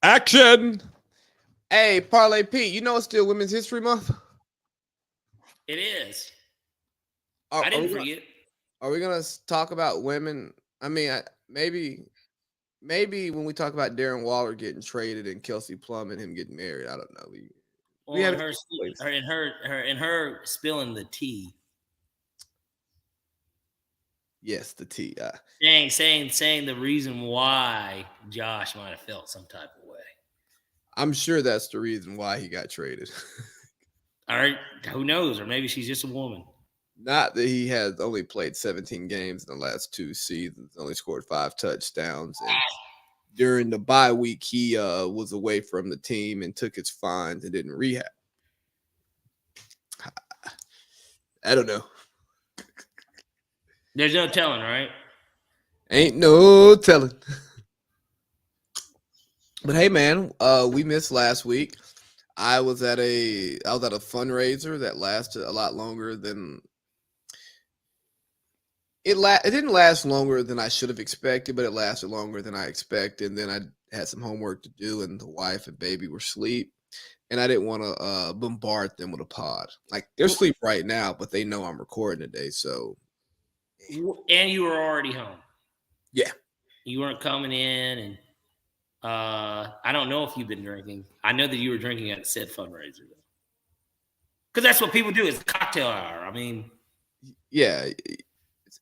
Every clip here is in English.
Action! Hey, Parlay Pete, you know it's still Women's History Month? It is. Are, I are we didn't gonna forget. are we gonna talk about women? I mean, maybe when we talk about Darren Waller getting traded and Kelsey Plum and him getting married, I don't know. We Well, and haven't. her spilling the tea, Yes, the T. saying the reason why Josh might have felt some type of way. I'm sure that's the reason why he got traded. Or who knows? Or maybe she's just a woman. Not that he has only played 17 games in the last two seasons, only scored 5 touchdowns, and during the bye week he was away from the team and took his fines and didn't rehab. I don't know. There's no telling, right? Ain't no telling. But hey, man, we missed last week. I was at a fundraiser that lasted a lot longer than it didn't last longer than I should have expected, but it lasted longer than I expected. And then I had some homework to do, and the wife and baby were asleep, and I didn't want to bombard them with a pod. Like they're asleep right now, but they know I'm recording today, so And you were already home. yeah. You weren't coming in, and I don't know if you've been drinking. I know that you were drinking at said fundraiser, because that's what people do. It's a cocktail hour. I mean, Yeah,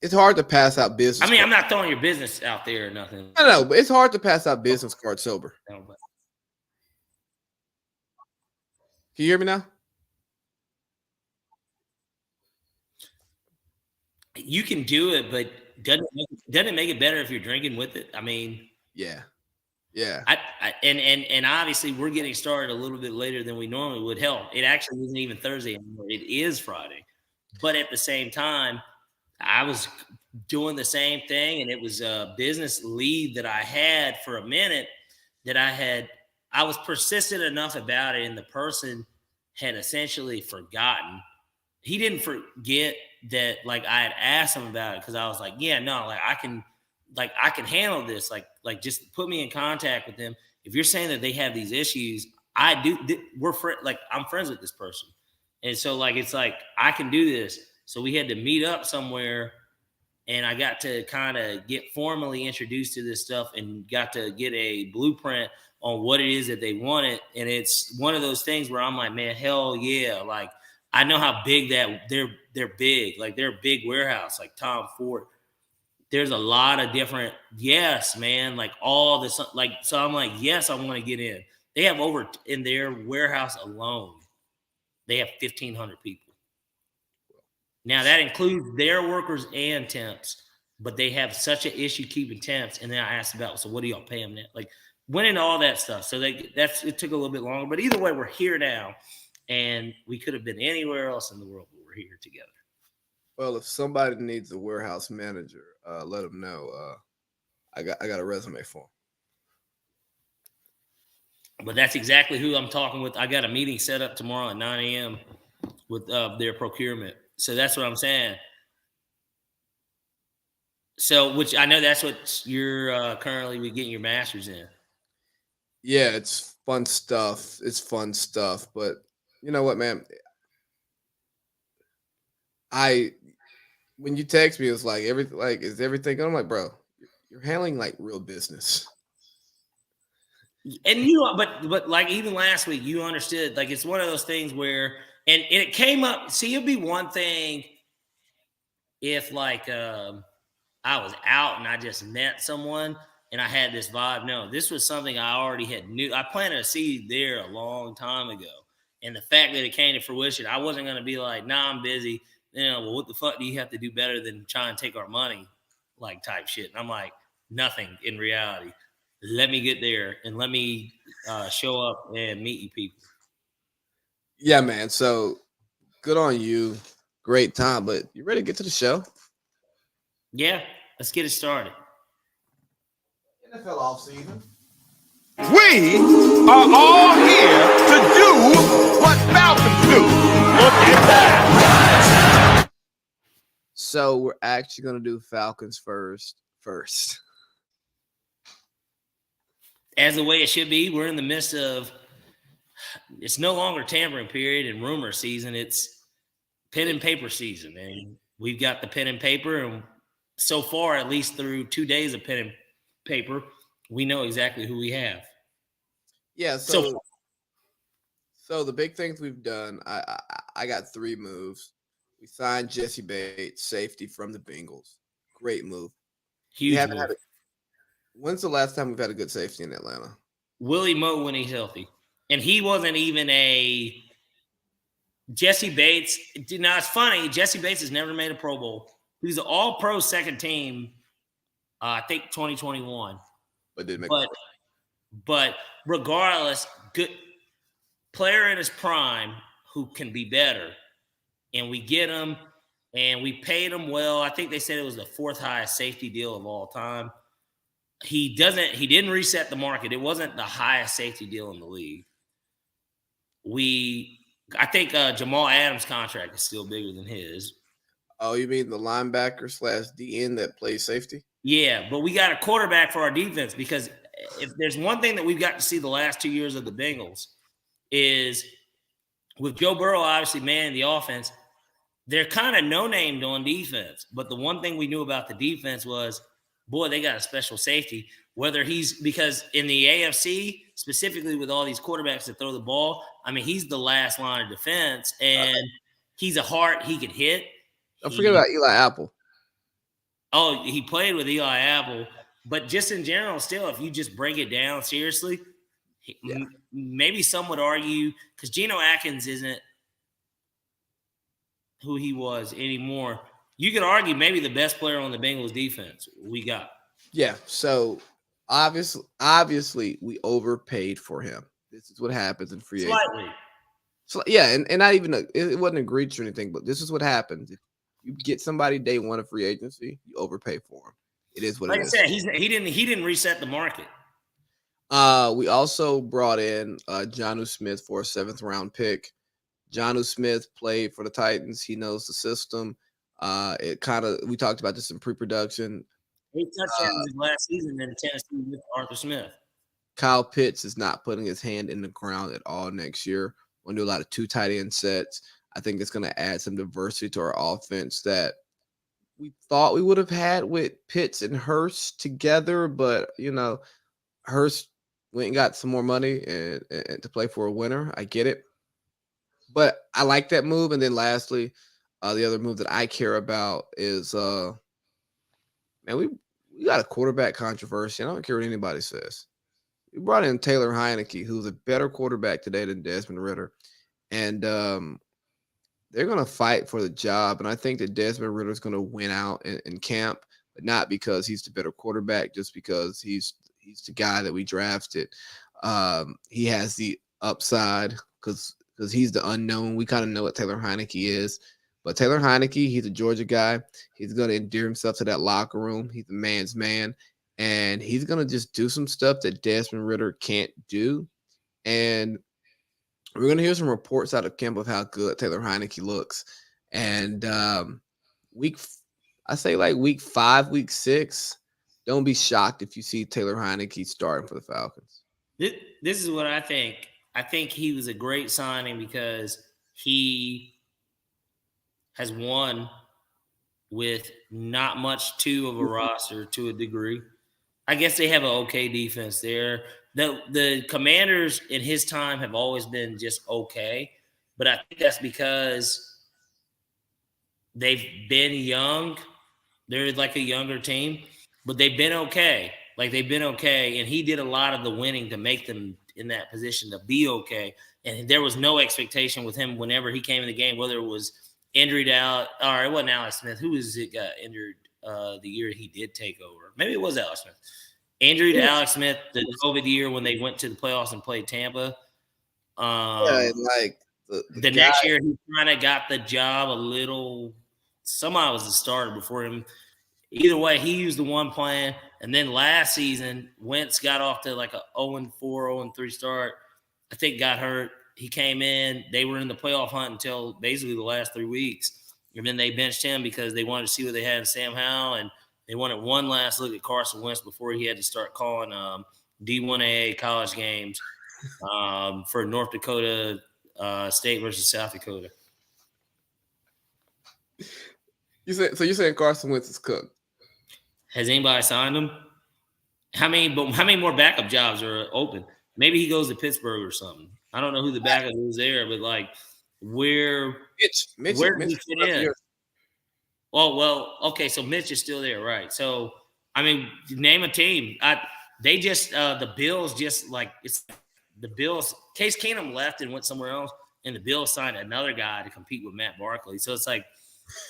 it's hard to pass out business. I mean, I'm not throwing your business out there or nothing. I know, but it's hard to pass out business cards sober. No, but Can you hear me now? you can do it, but doesn't it make it better if you're drinking with it? I mean, Yeah, yeah. and obviously we're getting started a little bit later than we normally would. Hell, it actually isn't even Thursday anymore. It is Friday, but at the same time, I was doing the same thing, and it was a business lead that I had for a minute that I was persistent enough about it, and the person had essentially forgotten. He didn't forget that like I had asked him about it, because I was like, yeah, no, like I can handle this. Like just put me in contact with them. If you're saying that they have these issues, I do. Like I'm friends with this person, and so like it's like I can do this. So we had to meet up somewhere, and I got to kind of get formally introduced to this stuff and got to get a blueprint on what it is that they wanted. And it's one of those things where I'm like, man, hell yeah. Like I know how big that they're big. Like they're a big warehouse, like Tom Ford. There's a lot of different, yes, man, like all this, like, so I'm like, yes, I want to get in. They have over in their warehouse alone, they have 1,500 people. Now that includes their workers and temps, but they have such an issue keeping temps. And then I asked about, so what do y'all pay them now? Like went into all that stuff. So it took a little bit longer, but either way, we're here now, and we could have been anywhere else in the world, but we're here together. Well, if somebody needs a warehouse manager, let them know. I got a resume for them. But that's exactly who I'm talking with. I got a meeting set up tomorrow at 9 a.m. with their procurement. So that's what I'm saying. So, which I know that's what you're currently getting your master's in. Yeah, it's fun stuff. It's fun stuff. But you know what, man? When you text me, it's like everything. Like, is everything? I'm like, bro, you're handling like real business. And but like even last week, you understood. Like it's one of those things where, and it came up. See, it'd be one thing if like I was out and I just met someone and I had this vibe. No, this was something I already had knew. I planted a seed there a long time ago. And the fact that it came to fruition, I wasn't going to be like, nah, I'm busy. You know, well, what the fuck do you have to do better than try and take our money, like type shit? And I'm like, nothing in reality. Let me get there and let me show up and meet you people. Yeah, man. So good on you. Great time. But you ready to get to the show? Yeah, let's get it started. NFL offseason. We are all here to do what Falcons do. Look at that. So we're actually going to do Falcons first. as the way it should be. We're in the midst of it's no longer tampering period and rumor season. It's pen and paper season, and we've got the pen and paper. And so far, at least through 2 days of pen and paper, we know exactly who we have. Yeah. So So the big things we've done, I got 3 moves. We signed Jesse Bates, safety from the Bengals. Great move. We huge haven't move. had when's the last time we've had a good safety in Atlanta? Willie Moe when he's healthy, and he wasn't even a Jesse Bates. Now it's funny. Jesse Bates has never made a Pro Bowl. He's an All-Pro second team. I think 2021. But did make But regardless, good player in his prime who can be better, and we get him, and we paid him well. I think they said it was the 4th highest safety deal of all time. He didn't reset the market. It wasn't the highest safety deal in the league. I think Jamal Adams' contract is still bigger than his. Oh, you mean the linebacker / DN that plays safety? Yeah, but we got a quarterback for our defense, because if there's one thing that we've got to see the last 2 years of the Bengals is with Joe Burrow obviously manning the offense, they're kind of no-named on defense. But the one thing we knew about the defense was, boy, they got a special safety. Because in the AFC, specifically with all these quarterbacks that throw the ball, I mean, he's the last line of defense, and he's a heart. He can hit. Don't forget about Eli Apple. Oh, he played with Eli Apple. But just in general, still, if you just break it down seriously, maybe some would argue, because Geno Atkins isn't who he was anymore. You could argue maybe the best player on the Bengals defense we got. Yeah, so obviously we overpaid for him. This is what happens in free agency. Slightly. So, yeah, and not even it wasn't agreed or anything, but this is what happens. If you get somebody day 1 of free agency, you overpay for him. It is what like it is. I said, he didn't reset the market. We also brought in Jonnu Smith for a 7th round pick. Jonnu Smith played for the Titans. He knows the system. We talked about this in pre-production. 8 touchdowns last season in Tennessee with Arthur Smith. Kyle Pitts is not putting his hand in the ground at all next year. We're going to do a lot of 2 tight end sets. I think it's going to add some diversity to our offense that we thought we would have had with Pitts and Hurst together, but Hurst went and got some more money and to play for a winner. I get it, but I like that move. And then lastly, the other move that I care about is we got a quarterback controversy. I don't care what anybody says. We brought in Taylor Heineke, who's a better quarterback today than Desmond Ridder, and they're going to fight for the job. And I think that Desmond Ridder is going to win out in camp, but not because he's the better quarterback, just because he's the guy that we drafted. He has the upside because he's the unknown. We kind of know what Taylor Heineke is. But Taylor Heineke, he's a Georgia guy. He's going to endear himself to that locker room. He's a man's man. And he's going to just do some stuff that Desmond Ridder can't do. And we're going to hear some reports out of camp of how good Taylor Heineke looks. And week 5, week 6, don't be shocked if you see Taylor Heineke starting for the Falcons. This is what I think. I think he was a great signing because he has won with not much to of a roster to a degree. I guess they have an okay defense there. The Commanders in his time have always been just okay, but I think that's because they've been young. They're like a younger team, but they've been okay. And he did a lot of the winning to make them in that position to be okay. And there was no expectation with him whenever he came in the game, whether it was injured out, or it wasn't Alex Smith. Who was it got injured the year he did take over? Maybe it was Alex Smith. Injury to Alex Smith the COVID year when they went to the playoffs and played Tampa. The next year he kind of got the job a little. Somebody was the starter before him. Either way, he used the one plan. And then last season, Wentz got off to like a 0-4, 0-3 start. I think got hurt. He came in. They were in the playoff hunt until basically the last 3 weeks. And then they benched him because they wanted to see what they had in Sam Howell. And they wanted one last look at Carson Wentz before he had to start calling D1AA college games for North Dakota State versus South Dakota. You're saying Carson Wentz is cooked? Has anybody signed him? How many more backup jobs are open? Maybe he goes to Pittsburgh or something. I don't know who the backup is there, but like where Mitch does he fit in? Well, okay, so Mitch is still there, right? So I mean, name a team. They just the Bills just like it's the Bills. Case Keenum left and went somewhere else, and the Bills signed another guy to compete with Matt Barkley. So it's like,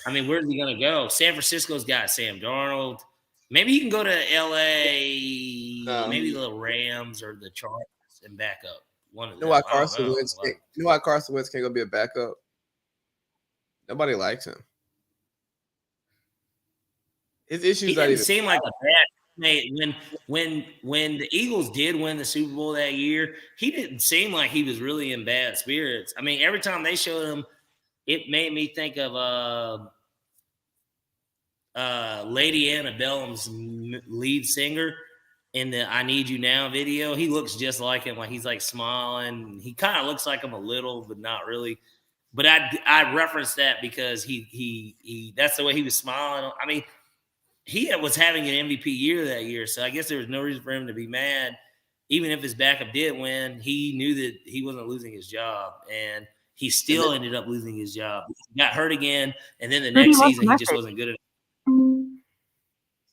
I mean, where's he gonna go? San Francisco's got Sam Darnold. Maybe he can go to LA, maybe the Rams or the Chargers and back up. One of them. You know why Carson Wentz can't go be a backup? Nobody likes him. His issues. He didn't seem like a bad. When the Eagles did win the Super Bowl that year, he didn't seem like he was really in bad spirits. I mean, every time they showed him, it made me think of Lady Antebellum's lead singer in the "I Need You Now" video. He looks just like him. Like he's like smiling. He kind of looks like him a little, but not really. But I referenced that because he that's the way he was smiling. I mean, he was having an MVP year that year, so I guess there was no reason for him to be mad. Even if his backup did win, he knew that he wasn't losing his job, and he still ended up losing his job. He got hurt again, and then the next season he just wasn't good enough.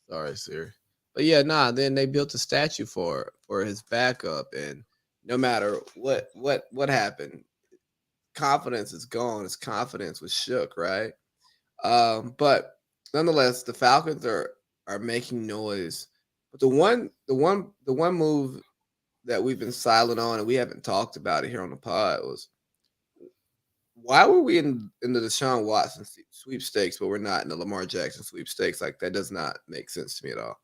Sorry, sir. But yeah, then they built a statue for his backup, and no matter what happened, confidence is gone. His confidence was shook, right? But nonetheless, the Falcons are making noise. But the one move that we've been silent on and we haven't talked about it here on the pod was, why were we in the Deshaun Watson sweepstakes, but we're not in the Lamar Jackson sweepstakes? Like, that does not make sense to me at all.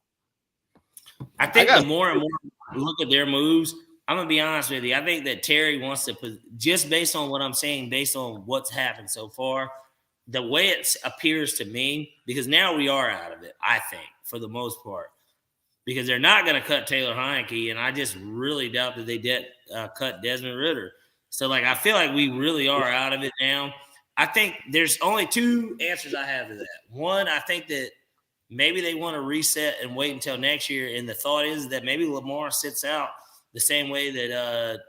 I think the more and more I look at their moves, I'm going to be honest with you. I think that Terry wants to put, just based on what I'm saying, based on what's happened so far, the way it appears to me, because now we are out of it, I think, for the most part, because they're not going to cut Taylor Heineke, and I just really doubt that they cut Desmond Ridder. So, like, I feel like we really are out of it now. I think there's only two answers I have to that. One, I think that maybe they want to reset and wait until next year, and the thought is that maybe Lamar sits out the same way that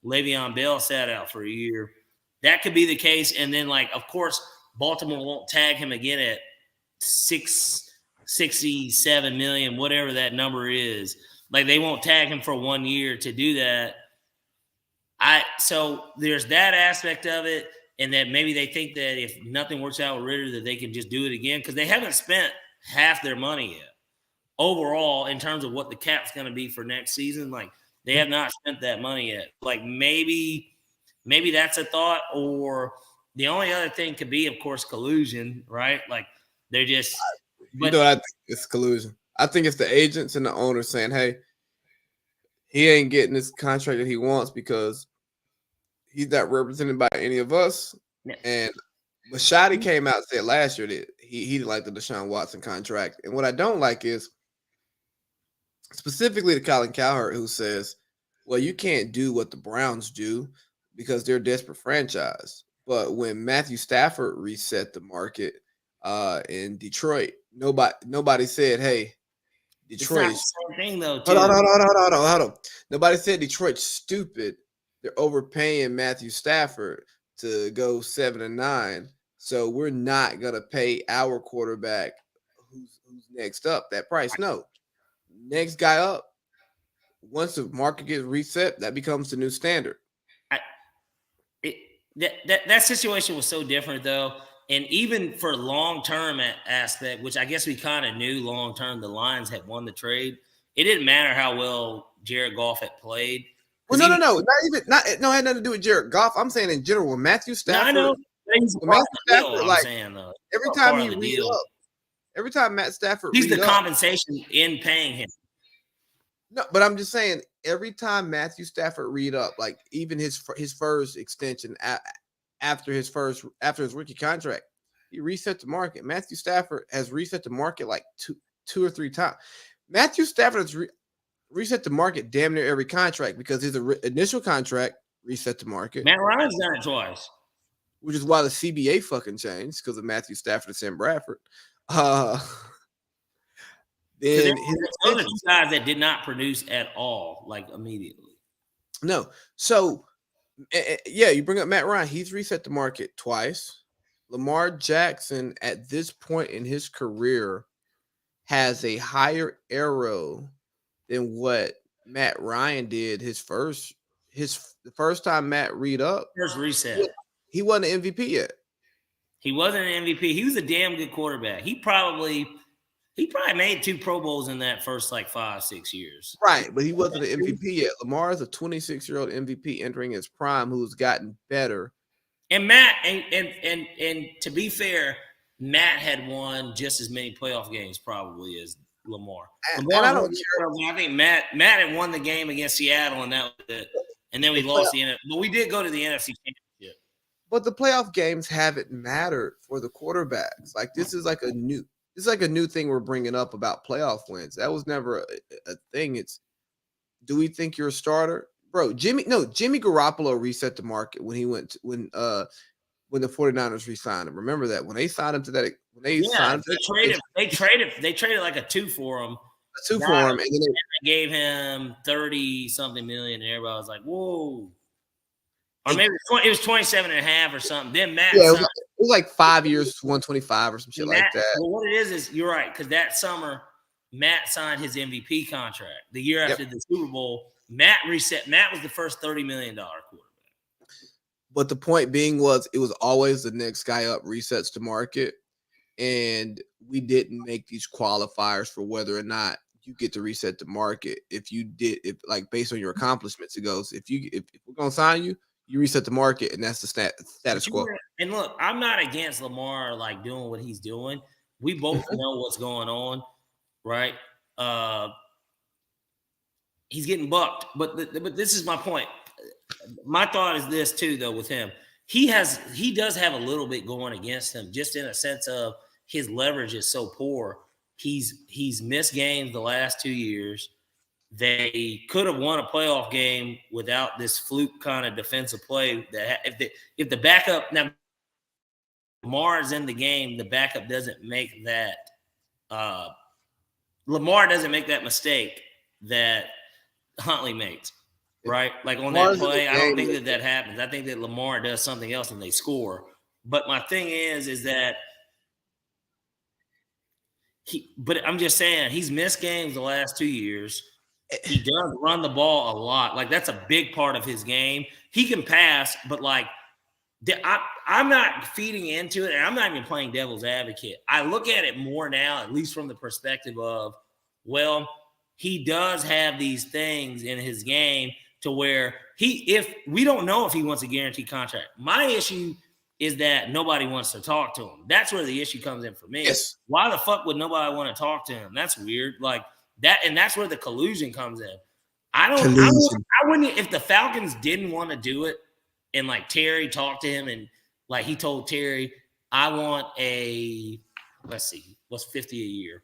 Le'Veon Bell sat out for a year. That could be the case, and then, like, of course, Baltimore won't tag him again at $67 million, whatever that number is. Like, they won't tag him for 1 year to do that. So there's that aspect of it, and that maybe they think that if nothing works out with Ridder, that they can just do it again, because they haven't spent half their money yet. Overall, in terms of what the cap's going to be for next season, like, they have not spent that money yet. Like, maybe that's a thought, or the only other thing could be, of course, collusion, right? Like, they're just – I think it's collusion. I think it's the agents and the owners saying, hey, he ain't getting this contract that he wants because he's not represented by any of us. Yeah. And Machado came out and said last year that he didn't like the Deshaun Watson contract. And what I don't like is specifically to Colin Cowherd, who says, well, you can't do what the Browns do because they're a desperate franchise. But when Matthew Stafford reset the market in Detroit, nobody said, hey, Detroit. It's not the same thing, though, too. Hold on. Nobody said Detroit's stupid. They're overpaying Matthew Stafford to go 7-9. So we're not gonna pay our quarterback who's next up that price. No. Next guy up. Once the market gets reset, that becomes the new standard. That situation was so different, though. And even for long-term aspect, which I guess we kind of knew long-term the Lions had won the trade, it didn't matter how well Jared Goff had played. Well, no. It had nothing to do with Jared Goff. I'm saying in general, when Matthew Stafford, every time Matt Stafford, he's the compensation in paying him. No, but I'm just saying every time Matthew Stafford read up, like even his first extension after his rookie contract, he reset the market. Matthew Stafford has reset the market like two or three times. Matthew Stafford reset the market damn near every contract because his initial contract reset the market. Matt Ryan's done it twice. Which is why the CBA fucking changed because of Matthew Stafford and Sam Bradford. Then those are two guys that did not produce at all, like immediately. No. So, yeah, you bring up Matt Ryan. He's reset the market twice. Lamar Jackson, at this point in his career, has a higher arrow than what Matt Ryan did the first time Matt re-up. First reset. He wasn't an MVP yet. He wasn't an MVP. He was a damn good quarterback. He probably made 2 Pro Bowls in that first like 5-6 years. Right, but he wasn't an MVP yet. Lamar is a 26-year-old MVP entering his prime who's gotten better. And Matt, and to be fair, Matt had won just as many playoff games probably as Lamar. And I don't care. I think Matt had won the game against Seattle, and that was it. And then we lost the NFC. But we did go to the NFC Championship. But the playoff games haven't mattered for the quarterbacks. Like this is like a new thing we're bringing up about playoff wins. That was never a thing. It's, do we think you're a starter? Bro, Jimmy Garoppolo reset the market when the 49ers re-signed him. Remember that when they signed him to that, they traded like a 2 for him. And then they gave him 30-something million, and everybody was like, whoa. Or maybe it was 27.5 or something. Then Matt, it was like 5 years, 125 or some shit like that. Well, what it is you're right, because that summer Matt signed his MVP contract. The year after the Super Bowl, Matt reset. Matt was the first $30 million quarterback. But the point being was, it was always the next guy up resets the market, and we didn't make these qualifiers for whether or not you get to reset the market. If like based on your accomplishments, it goes, if we're gonna sign you, you reset the market, and that's the status quo. And look, I'm not against Lamar like doing what he's doing. We both know what's going on, right? He's getting bucked, but this is my point. My thought is this too, though, with him. He does have a little bit going against him, just in a sense of his leverage is so poor. He's missed games the last 2 years. They could have won a playoff game without this fluke kind of defensive play. That if the backup, now Lamar is in the game, the backup doesn't make that. Lamar doesn't make that mistake that Huntley makes, right? Like on that play, I don't think that happens. I think that Lamar does something else and they score. But my thing is that but I'm just saying, he's missed games the last 2 years. He does run the ball a lot. Like, that's a big part of his game. He can pass, but like, I'm not feeding into it, and I'm not even playing devil's advocate. I look at it more now, at least from the perspective of, well, he does have these things in his game to where if we don't know if he wants a guaranteed contract. My issue is that nobody wants to talk to him. That's where the issue comes in for me. Yes. Why the fuck would nobody want to talk to him? That's weird. Like that, and that's where the collusion comes in. I wouldn't, if the Falcons didn't want to do it, and like Terry talked to him, and like he told Terry, I want let's see, what's 50 a year?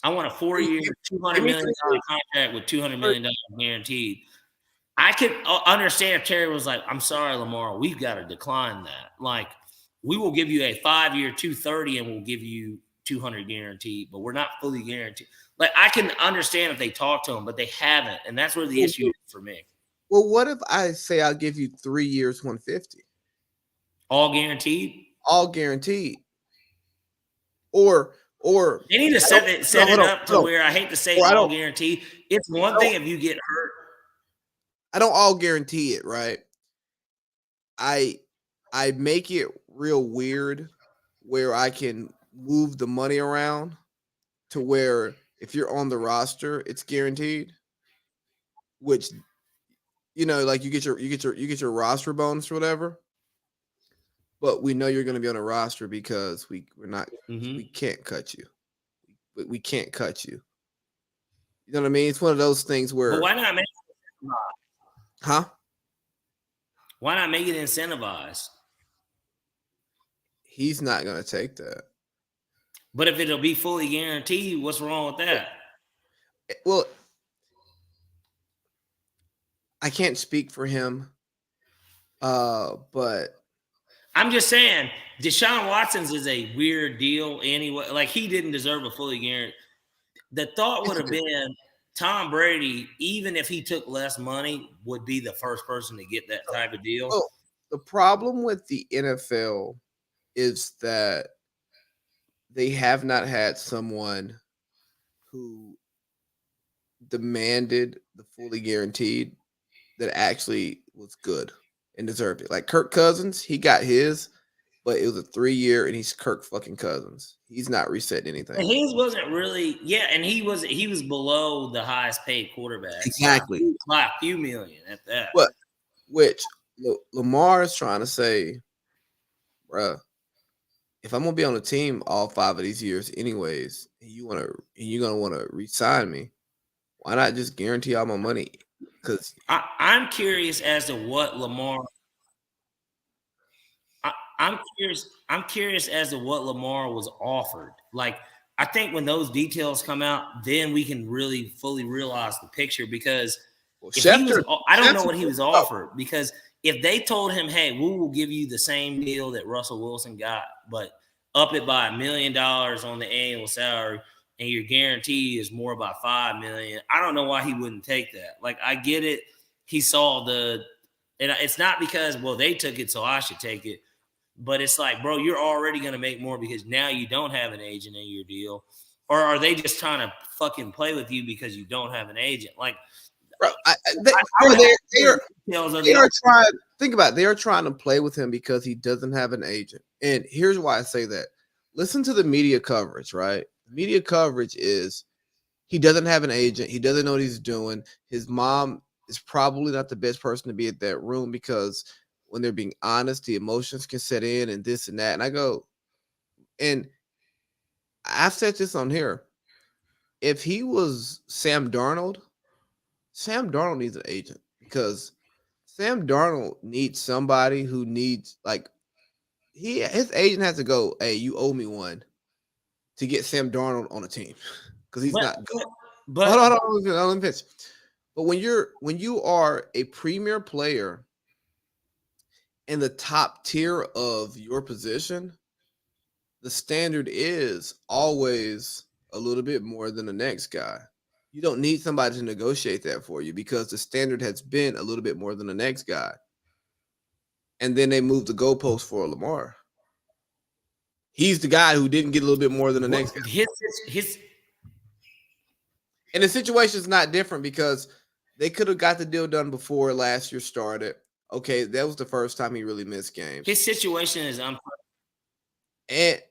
I want a 4-year, $200 million contract with $200 million guaranteed. I could understand if Terry was like, I'm sorry, Lamar, we've got to decline that. Like, we will give you a 5-year, $230, and we'll give you $200 guaranteed, but we're not fully guaranteed. Like, I can understand if they talk to him, but they haven't, and that's where the issue is for me. Well, what if I say I'll give you 3 years, 150? All guaranteed? All guaranteed. Or they need to set it up to where, I hate to say all guaranteed. It's one thing if you get hurt. I don't all guarantee it, right? I make it real weird where I can move the money around to where if you're on the roster, it's guaranteed. Which, you know, like you get your roster bonus or whatever. But we know you're going to be on a roster because we can't cut you. We can't cut you. You know what I mean? It's one of those things where. But why not make it incentivized? Huh? Why not make it incentivized? He's not going to take that. But if it'll be fully guaranteed, what's wrong with that? Well, I can't speak for him, but I'm just saying, Deshaun Watson's is a weird deal anyway. Like, he didn't deserve a fully guaranteed. The thought would have been Tom Brady, even if he took less money, would be the first person to get that type of deal. well, the problem with the NFL is that they have not had someone who demanded the fully guaranteed that actually was good and deserved it. Like Kirk Cousins, he got his, but it was a 3-year and he's Kirk fucking Cousins. He's not resetting anything. And his wasn't really, and he was below the highest paid quarterback. Exactly. By a few million at that. But which Lamar is trying to say, bruh, if I'm gonna be on the team all 5 of these years anyways, and you're gonna want to re-sign me, why not just guarantee all my money? Because I'm curious as to what Lamar. I'm curious as to what Lamar was offered. Like, I think when those details come out, then we can really fully realize the picture. Because if he was, I don't know what he was offered. Because if they told him, "Hey, we will give you the same deal that Russell Wilson got, but up it by $1 million on the annual salary, and your guarantee is more by $5 million," I don't know why he wouldn't take that. Like, I get it. He saw and it's not because, well, they took it, so I should take it. But it's like, bro, you're already going to make more because now you don't have an agent in your deal. Or are they just trying to fucking play with you because you don't have an agent? Like, bro, they are trying. Think about it. They are trying to play with him because he doesn't have an agent. And here's why I say that. Listen to the media coverage, right? The media coverage is he doesn't have an agent. He doesn't know what he's doing. His mom is probably not the best person to be at that room because when they're being honest, the emotions can set in and this and that. And I go, and I've said this on here. If he was Sam Darnold needs an agent because Sam Darnold needs somebody who needs, like, his agent has to go, "Hey, you owe me one," to get Sam Darnold on a team because he's not good. But hold on, let me finish. But when you are a premier player in the top tier of your position, the standard is always a little bit more than the next guy. You don't need somebody to negotiate that for you because the standard has been a little bit more than the next guy. And then they moved the goalpost for Lamar. He's the guy who didn't get a little bit more than the next guy. And the situation is not different because they could have got the deal done before last year started. Okay, that was the first time he really missed games. His situation is unfair. And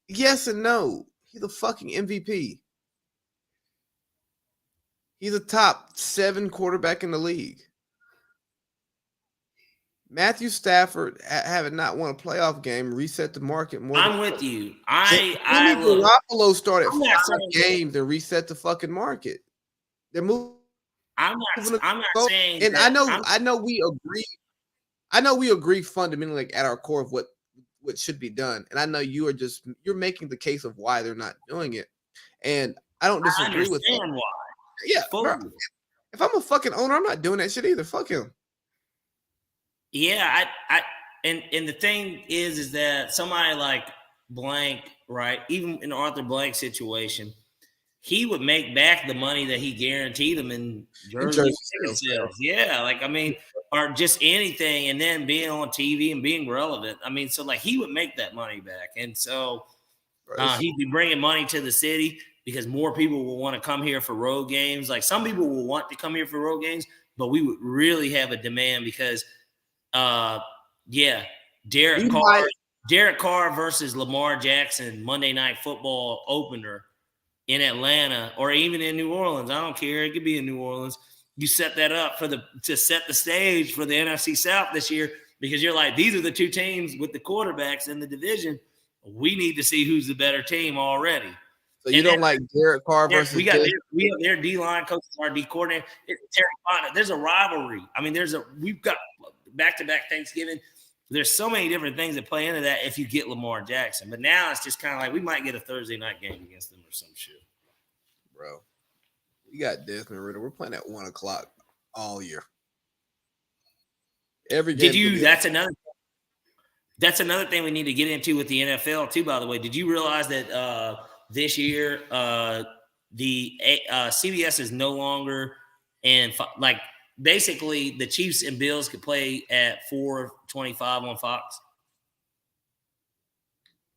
yes and no. He's a fucking MVP. He's a top 7 quarterback in the league. Matthew Stafford, having not won a playoff game, reset the market more. I'm with you. Garoppolo started 5 games and reset the fucking market. They're moving. I'm not saying. And I know we agree. I know we agree fundamentally, like, at our core of what should be done. And I know you're making the case of why they're not doing it. And I don't disagree with that. Why. Yeah. Bro, if I'm a fucking owner, I'm not doing that shit either. Fuck him. Yeah, and the thing is that somebody like Blank, right? Even in Arthur Blank's situation, he would make back the money that he guaranteed him in jersey sales. Yeah, like, I mean, or just anything, and then being on TV and being relevant. I mean, so like he would make that money back, and so he'd be bringing money to the city because more people will want to come here for road games. Like, some people will want to come here for road games, but we would really have a demand because. Derek Carr versus Lamar Jackson Monday Night Football opener in Atlanta or even in New Orleans. I don't care. It could be in New Orleans. You set that up to set the stage for the NFC South this year because you're like, these are the 2 teams with the quarterbacks in the division. We need to see who's the better team already. So you don't like Derek Carr versus we have their D-line coaches, our D coordinator. There's a rivalry. I mean, we've got back-to-back Thanksgiving. There's so many different things that play into that if you get Lamar Jackson. But now it's just kind of like we might get a Thursday night game against them or some shit. Bro, we got Desmond Ridder. We're playing at 1 o'clock all year. Every game. Did you? That's another thing we need to get into with the NFL too. By the way, did you realize that this year the CBS is no longer and like basically the Chiefs and Bills could play at 4:25 on Fox?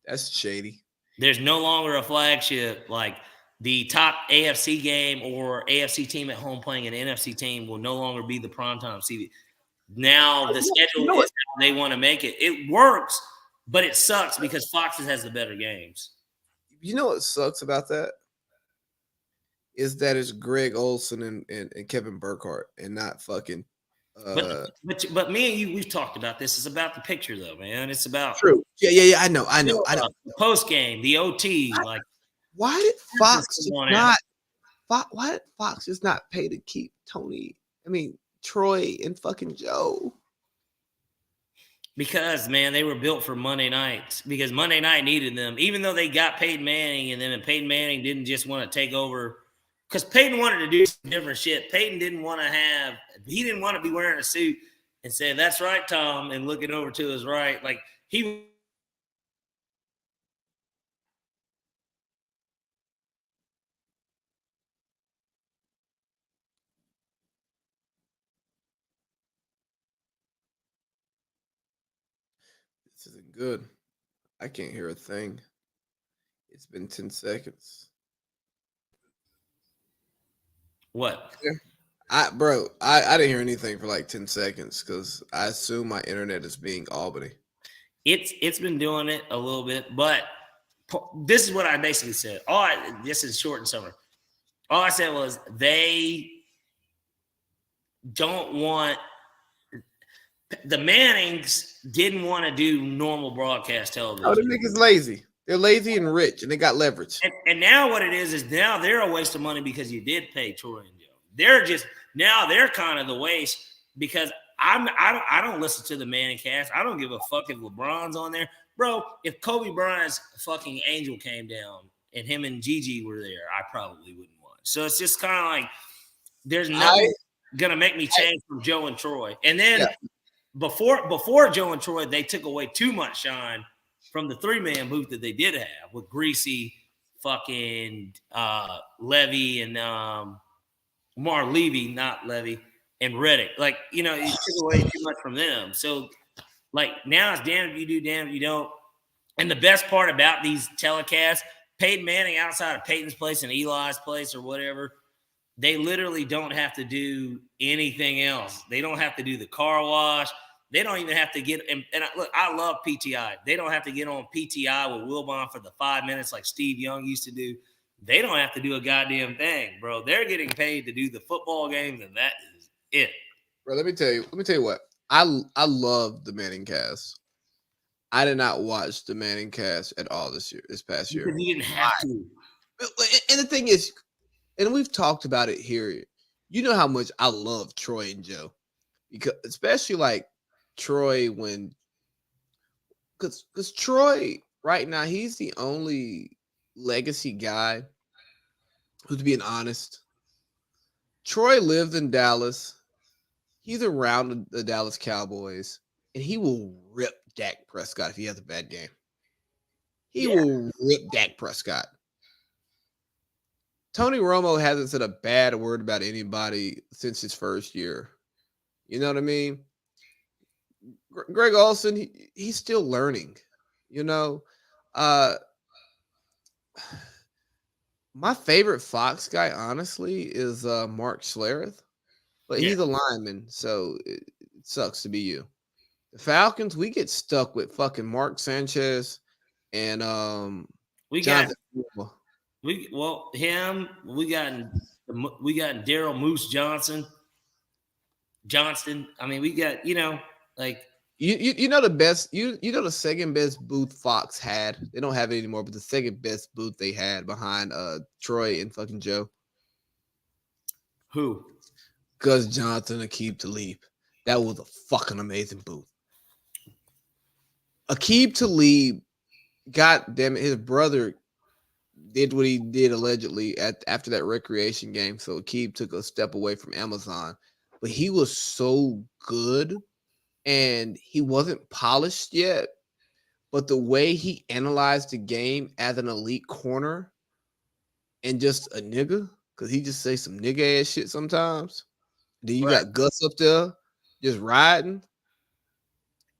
That's shady. There's no longer a flagship like the top AFC game or AFC team at home playing an NFC team will no longer be the primetime CBS. Now the schedule is how they want to make it. It works, but it sucks because Fox has the better games. You know what sucks about that? Is that it's Greg Olson and Kevin Burkhardt and not fucking. But me and you, we've talked about this. It's about the picture, though, man. It's about true. Yeah. I know. The post game, the OT. Like, why did Fox not? Why did Fox just not pay to keep Tony? I mean, Troy and fucking Joe. Because, man, they were built for Monday nights. Because Monday night needed them, even though they got Peyton Manning, and Peyton Manning didn't just want to take over. Because Peyton wanted to do some different shit. Peyton didn't want to be wearing a suit and say, "That's right, Tom," and looking over to his right. Like, he. This isn't good. I can't hear a thing. It's been 10 seconds. What? I didn't hear anything for like 10 seconds because I assume my internet is being Albany. It's been doing it a little bit, but this is what I basically said. This is short and summer. All I said was they don't want the Mannings didn't want to do normal broadcast television. Oh, the niggas lazy. They're lazy and rich, and they got leverage. And now what it is now they're a waste of money because you did pay Troy and Joe. They're kind of the waste because I don't listen to the Manning cast. I don't give a fuck if LeBron's on there. Bro, if Kobe Bryant's fucking angel came down and him and Gigi were there, I probably wouldn't want it. So it's just kind of like there's nothing gonna make me change from Joe and Troy. And then before Joe and Troy, they took away too much shine from the 3-man booth that they did have with Greasy, fucking Levy, and Mar Levy, not Levy, and Reddick. Like, you took away too much from them. So, like, now it's damn if you do, damn if you don't. And the best part about these telecasts, Peyton Manning outside of Peyton's place and Eli's place or whatever, they literally don't have to do anything else. They don't have to do the car wash. They don't even have to get – and look, I love PTI. They don't have to get on PTI with Wilbon for the 5 minutes like Steve Young used to do. They don't have to do a goddamn thing, bro. They're getting paid to do the football games, and that is it. Bro, let me tell you what. I love the Manning cast. I did not watch the Manning cast at all this past year. Because you didn't have to. And the thing is, and we've talked about it here, you know how much I love Troy and Joe. Because especially like Troy because Troy right now, he's the only legacy guy who's being honest. Troy lived in Dallas. He's around the Dallas Cowboys, and he will rip Dak Prescott if he has a bad game. He will rip Dak Prescott. Tony Romo hasn't said a bad word about anybody since his first year. You know what I mean? Greg Olson, he's still learning. My favorite Fox guy, honestly, is Mark Schlereth, but he's a lineman, so it sucks to be you. The Falcons, we get stuck with fucking Mark Sanchez and we got him. We got Daryl Moose Johnston. I mean, we got like. You know the best the second best booth Fox had. They don't have it anymore, but the second best booth they had behind Troy and fucking Joe. Who? Gus Johnson and Aqib Talib. That was a fucking amazing booth. Aqib Talib, god damn it, his brother did what he did allegedly after that recreation game. So Aqib took a step away from Amazon, but he was so good and he wasn't polished yet. But the way he analyzed the game as an elite corner and just a nigga, because he just say some nigga ass shit sometimes. Then you got Gus up there just riding.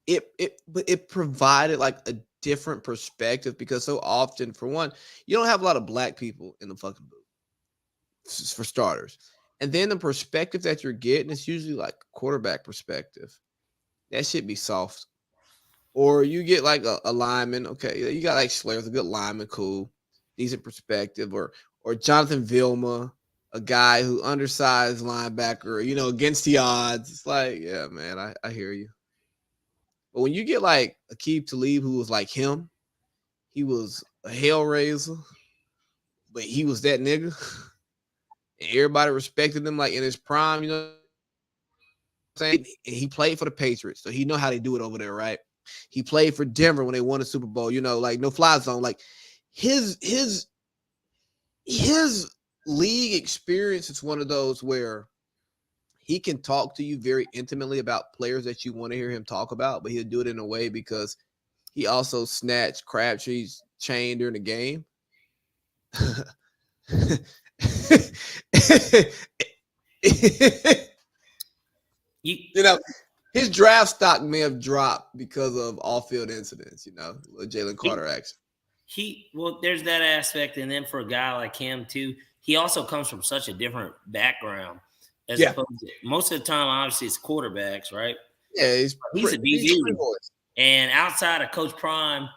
But it provided like a different perspective because so often, for one, you don't have a lot of black people in the fucking booth, for starters. And then the perspective that you're getting is usually like quarterback perspective. That shit be soft. Or you get like a lineman. Okay, you got like Schler's a good lineman, cool, decent perspective. Or Jonathan Vilma, a guy who undersized linebacker, against the odds. It's like, yeah, man, I hear you. But when you get like Aqib Talib, who was like him, he was a hellraiser, but he was that nigga. And everybody respected him like in his prime, saying he played for the Patriots, so he know how they do it over there, right? He played for Denver when they won the Super Bowl, like no fly zone. Like his league experience is one of those where he can talk to you very intimately about players that you want to hear him talk about, but he'll do it in a way because he also snatched Crabtree's chain during the game. His draft stock may have dropped because of off-field incidents, Jalen Carter action. There's that aspect, and then for a guy like him too, he also comes from such a different background as opposed to most of the time. Obviously, it's quarterbacks, right? Yeah, he's a DB, and outside of Coach Prime,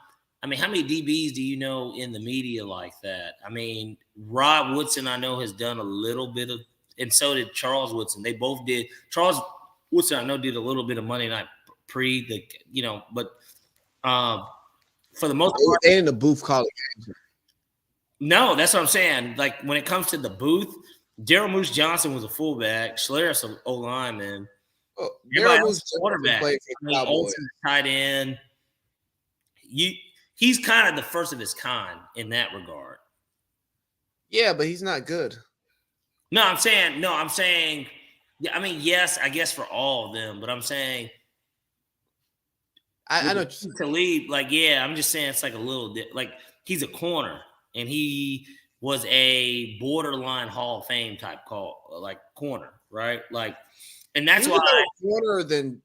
I mean, how many DBs do you know in the media like that? I mean, Rod Woodson, I know, has done a little bit of, and so did Charles Woodson. They both did. Charles Woodson, I know, did a little bit of Monday Night but for the most part, they in the booth calling games. No, that's what I'm saying. Like when it comes to the booth, Daryl Moose Johnson was a fullback, Schler's an O-lineman. Everybody else is quarterback. Olsen tight end. He's kind of the first of his kind in that regard. Yeah, but he's not good. I'm saying, I mean, yes, I guess for all of them, but I'm saying, I know to lead, like, yeah, I'm just saying it's like a little bit like he's a corner and he was a borderline Hall of Fame type corner, right? Like, and that's why corner than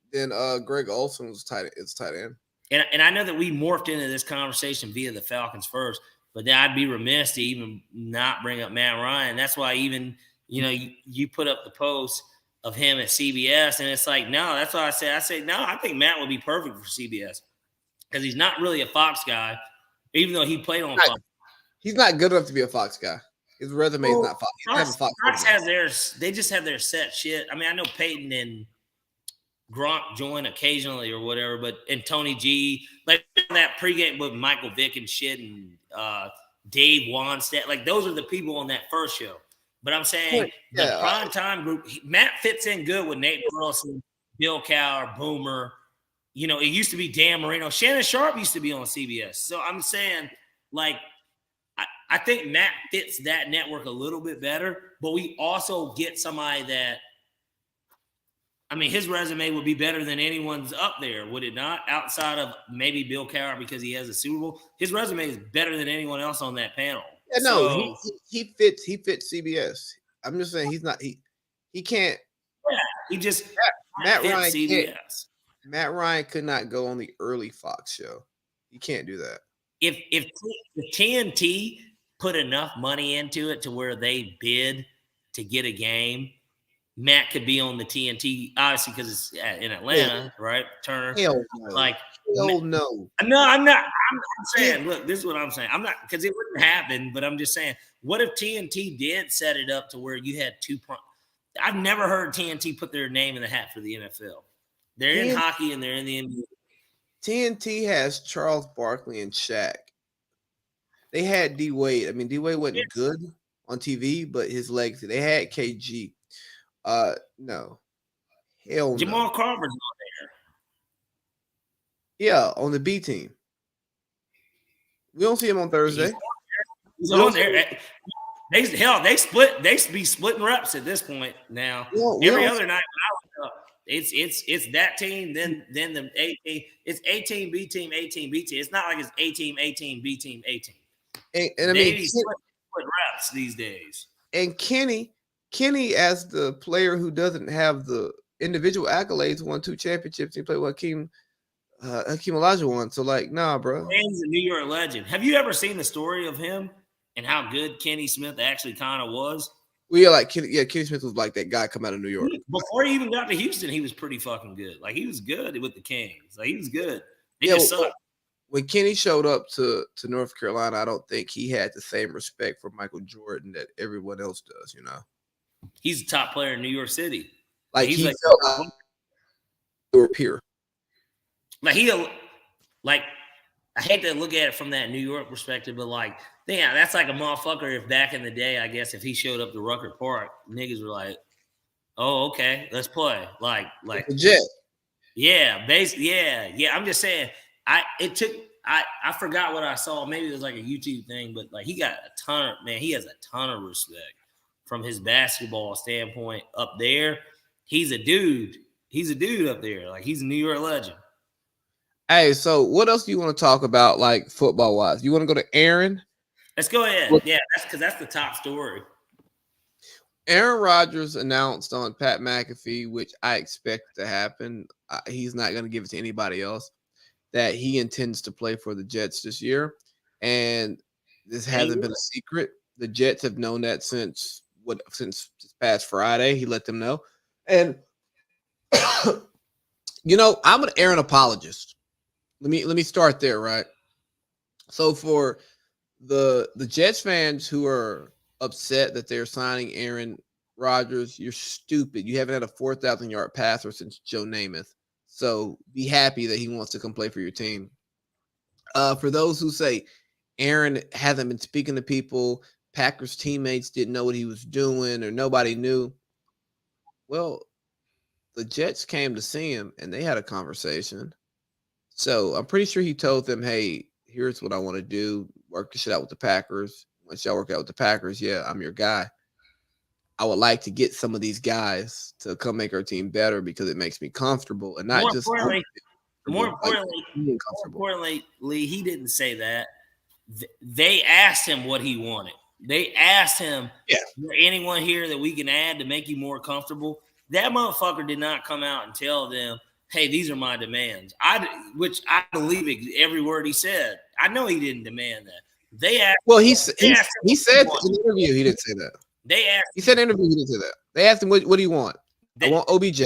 Greg Olsen was tight end. And I know that we morphed into this conversation via the Falcons first, but then I'd be remiss to even not bring up Matt Ryan. That's why even, you put up the post of him at CBS, and it's like, no, that's why I say, no, I think Matt would be perfect for CBS because he's not really a Fox guy, even though he played on Fox. He's not good enough to be a Fox guy. His resume is not Fox. Fox has they just have their set shit. I mean, I know Peyton and Gronk join occasionally or whatever, and Tony G, like that pregame with Michael Vick and shit, and Dave Wanstead, like those are the people on that first show. But I'm saying the prime time group, Matt fits in good with Nate Burleson, Bill Cowher, Boomer. It used to be Dan Marino. Shannon Sharp used to be on CBS. So I'm saying, like, I think Matt fits that network a little bit better, but we also get somebody that, I mean, his resume would be better than anyone's up there, would it not? Outside of maybe Bill Cowher because he has a Super Bowl. His resume is better than anyone else on that panel. Yeah, no, he fits CBS. I'm just saying he can't. Yeah, he just Matt Ryan CBS. Matt Ryan could not go on the early Fox show. He can't do that. If TNT put enough money into it to where they bid to get a game, Matt could be on the TNT, obviously, because it's in Atlanta, right? Turner. Hell no. Hell no. No, I'm not. I'm saying, look, this is what I'm saying. I'm not, because it wouldn't happen, but I'm just saying, what if TNT did set it up to where you had two I've never heard TNT put their name in the hat for the NFL. They're in hockey and they're in the NBA. TNT has Charles Barkley and Shaq. They had D Wade. I mean, D Wade wasn't good on TV, but his legacy. They had KG. No. Hell Jamal no. Crawford's on there. Yeah, on the B team. We don't see him on Thursday. He's on there. They be splitting reps at this point now. Every other night, It's that team, then the A team. It's A team, B team, A team, B team. It's not like it's A team, A team, B team, A team. And I mean, split reps these days. And Kenny, as the player who doesn't have the individual accolades, won 2 championships. He played with Hakeem Olajuwon. So, like, nah, bro. And he's a New York legend. Have you ever seen the story of him and how good Kenny Smith actually kind of was? Well, yeah, like Kenny Smith was like that guy come out of New York. Before he even got to Houston, he was pretty fucking good. Like, he was good with the Kings. Like, he was good. He just sucked. When Kenny showed up to North Carolina, I don't think he had the same respect for Michael Jordan that everyone else does, you know? He's a top player in New York City. Like, he felt like your peer. Like, I hate to look at it from that New York perspective, but like, damn, that's like a motherfucker. If back in the day, I guess if he showed up to Rucker Park, niggas were like, "Oh, okay, let's play." Like the Jet. Yeah, basically, yeah. I'm just saying, I forgot what I saw. Maybe it was like a YouTube thing, but like he has a ton of respect from his basketball standpoint up there. He's a dude. He's a dude up there. Like, he's a New York legend. Hey, so what else do you want to talk about, like, football-wise? You want to go to Aaron? Let's go ahead. Yeah, that's the top story. Aaron Rodgers announced on Pat McAfee, which I expect to happen. He's not going to give it to anybody else, that he intends to play for the Jets this year. And this hasn't been a secret. The Jets have known that since this past Friday. He let them know. And, you know, I'm an Aaron apologist. Let me start there, right? So for the Jets fans who are upset that they're signing Aaron Rodgers, you're stupid. You haven't had a 4,000-yard passer since Joe Namath. So be happy that he wants to come play for your team. For those who say Aaron hasn't been speaking to people, Packers teammates didn't know what he was doing, or nobody knew. Well, the Jets came to see him and they had a conversation. So I'm pretty sure he told them, hey, here's what I want to do. Work the shit out with the Packers. Once y'all work out with the Packers, yeah, I'm your guy. I would like to get some of these guys to come make our team better because it makes me comfortable and not just more importantly, Lee, he didn't say that. They asked him what he wanted. They asked him, is there anyone here that we can add to make you more comfortable? That motherfucker did not come out and tell them, hey, these are my demands. Which I believe every word he said. I know he didn't demand that. They asked. Well, he said in the interview he didn't say that. He said in the interview he didn't say that. They asked him, what do you want? I want OBJ.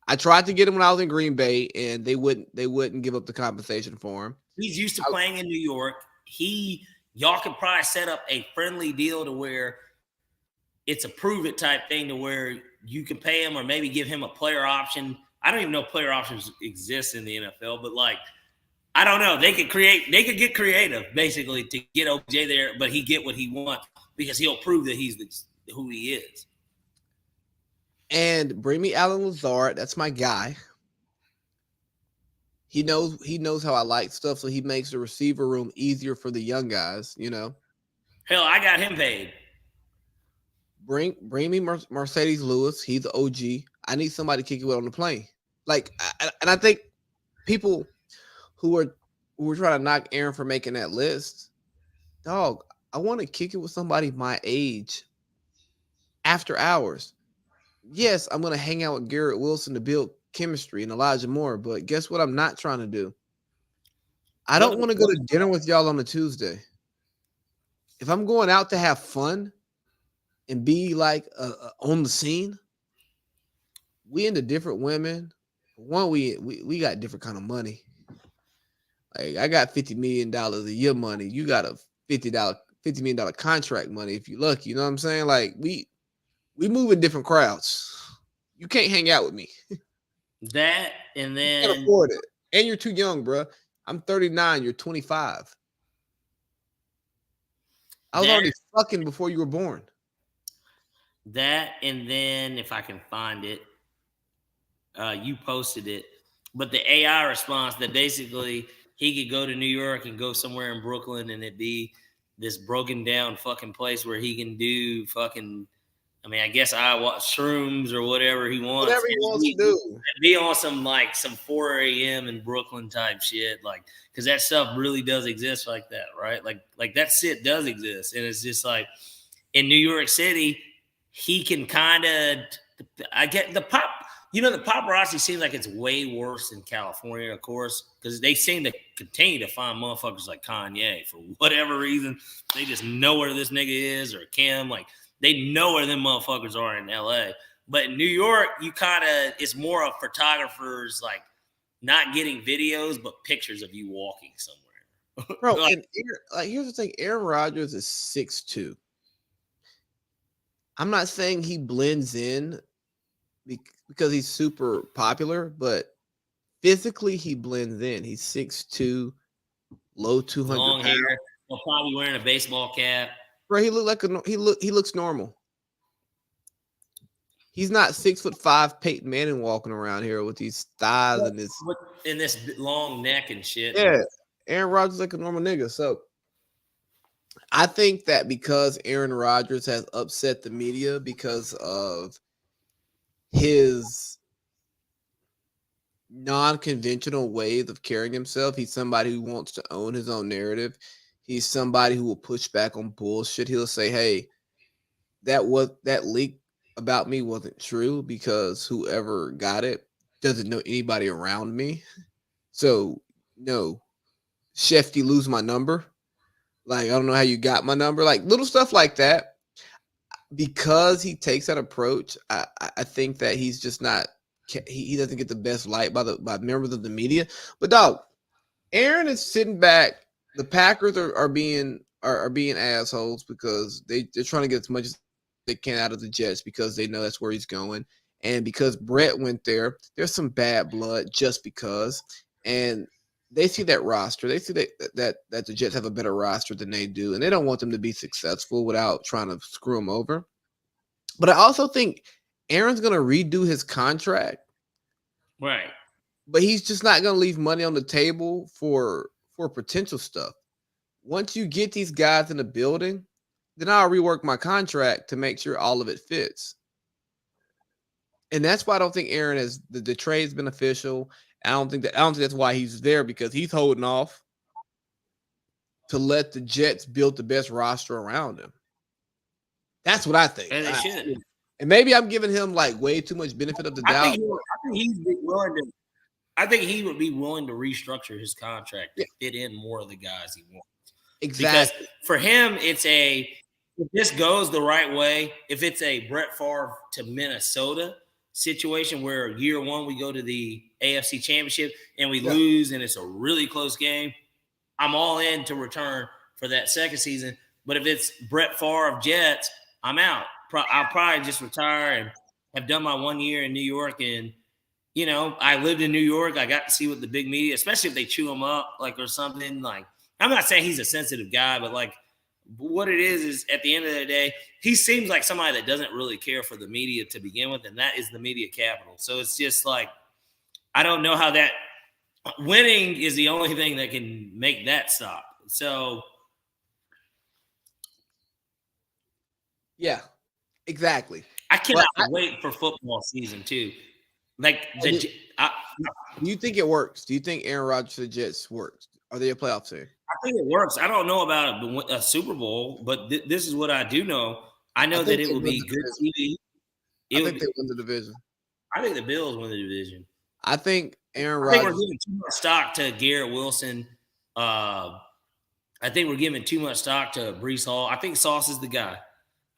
I tried to get him when I was in Green Bay, and they wouldn't give up the compensation for him. He's used to playing in New York. Y'all could probably set up a friendly deal to where it's a prove it type thing to where you can pay him or maybe give him a player option. I don't even know if player options exist in the NFL, but like, I don't know. They could get creative basically to get OBJ there, but he get what he wants because he'll prove that he's who he is. And bring me Alan Lazard. That's my guy. He knows how I like stuff, so he makes the receiver room easier for the young guys, you know. Hell, I got him paid. Bring me Mercedes Lewis. He's the OG. I need somebody to kick it with on the plane. Like, and I think people who are trying to knock Aaron for making that list, dog, I want to kick it with somebody my age after hours. Yes, I'm going to hang out with Garrett Wilson to build chemistry and Elijah Moore, but guess what I'm not trying to do? I don't want to go to dinner with y'all on a Tuesday. If I'm going out to have fun and be like on the scene, we into different women. One, we got different kind of money. Like, I got $50 million a year money. You got a $50 million contract money if you're lucky. You know what I'm saying? Like, we move in different crowds. You can't hang out with me. That and then you can't afford it. And you're too young, bro. I'm 39. You're 25. I was already fucking before you were born. That and then if I can find it, you posted it. But the AI response that basically he could go to New York and go somewhere in Brooklyn and it'd be this broken down fucking place where he can do fucking I mean, I guess I watch shrooms or whatever he wants. Whatever he wants to do. Be on some 4 a.m. in Brooklyn type shit, because that stuff really does exist like that, right? Like that shit does exist, and it's just like in New York City, he can kind of. I get the pop. The paparazzi seems like it's way worse in California, of course, because they seem to continue to find motherfuckers like Kanye for whatever reason. They just know where this nigga is, or Kim. They know where them motherfuckers are in LA. But in New York, it's more of photographers not getting videos, but pictures of you walking somewhere. Bro, and here's the thing: Aaron Rodgers is 6'2". I'm not saying he blends in because he's super popular, but physically he blends in. He's 6'2", low 200 long pounds. hair. He'll probably wearing a baseball cap. Bro, he looks normal. He's not 6'5" Peyton Manning walking around here with these thighs and this long neck and shit. Yeah, Aaron Rodgers is like a normal nigga. So I think that because Aaron Rodgers has upset the media because of his non-conventional ways of carrying himself, he's somebody who wants to own his own narrative. He's somebody who will push back on bullshit. He'll say, "Hey, that leak about me wasn't true because whoever got it doesn't know anybody around me. So no, Shefty, lose my number. I don't know how you got my number." Little stuff like that. Because he takes that approach, I think that he's just not. He doesn't get the best light by members of the media. But dog, Aaron is sitting back. The Packers are being assholes because they're trying to get as much as they can out of the Jets because they know that's where he's going, and because Brett went there, there's some bad blood just because, and they see that roster. They see that the Jets have a better roster than they do, and they don't want them to be successful without trying to screw them over. But I also think Aaron's going to redo his contract. Right. But he's just not going to leave money on the table for potential stuff. Once you get these guys in the building, then I'll rework my contract to make sure all of it fits. And that's why I don't think Aaron is the trade's beneficial. I don't think that's why he's there, because he's holding off to let the Jets build the best roster around him. That's what I think. And they should. And maybe I'm giving him way too much benefit of the doubt. I think he would be willing to restructure his contract to fit in more of the guys he wants. Exactly. Because for him, if this goes the right way, if it's a Brett Favre to Minnesota situation where year one we go to the AFC Championship and we lose and it's a really close game, I'm all in to return for that second season. But if it's Brett Favre of Jets, I'm out. I'll probably just retire and have done my 1 year in New York. And, I lived in New York. I got to see what the big media, especially if they chew him up, or something. I'm not saying he's a sensitive guy, but what it is at the end of the day, he seems like somebody that doesn't really care for the media to begin with, and that is the media capital. So it's just I don't know how that winning is the only thing that can make that stop. So yeah, exactly. I cannot wait for football season too. Do you think it works? Do you think Aaron Rodgers to the Jets works? Are they a playoff team? I think it works. I don't know about a Super Bowl, but this is what I do know. I know that it will be good TV. I think they win the division. I think the Bills win the division. I think Aaron Rodgers. I think we're giving too much stock to Garrett Wilson. I think we're giving too much stock to Breece Hall. I think Sauce is the guy.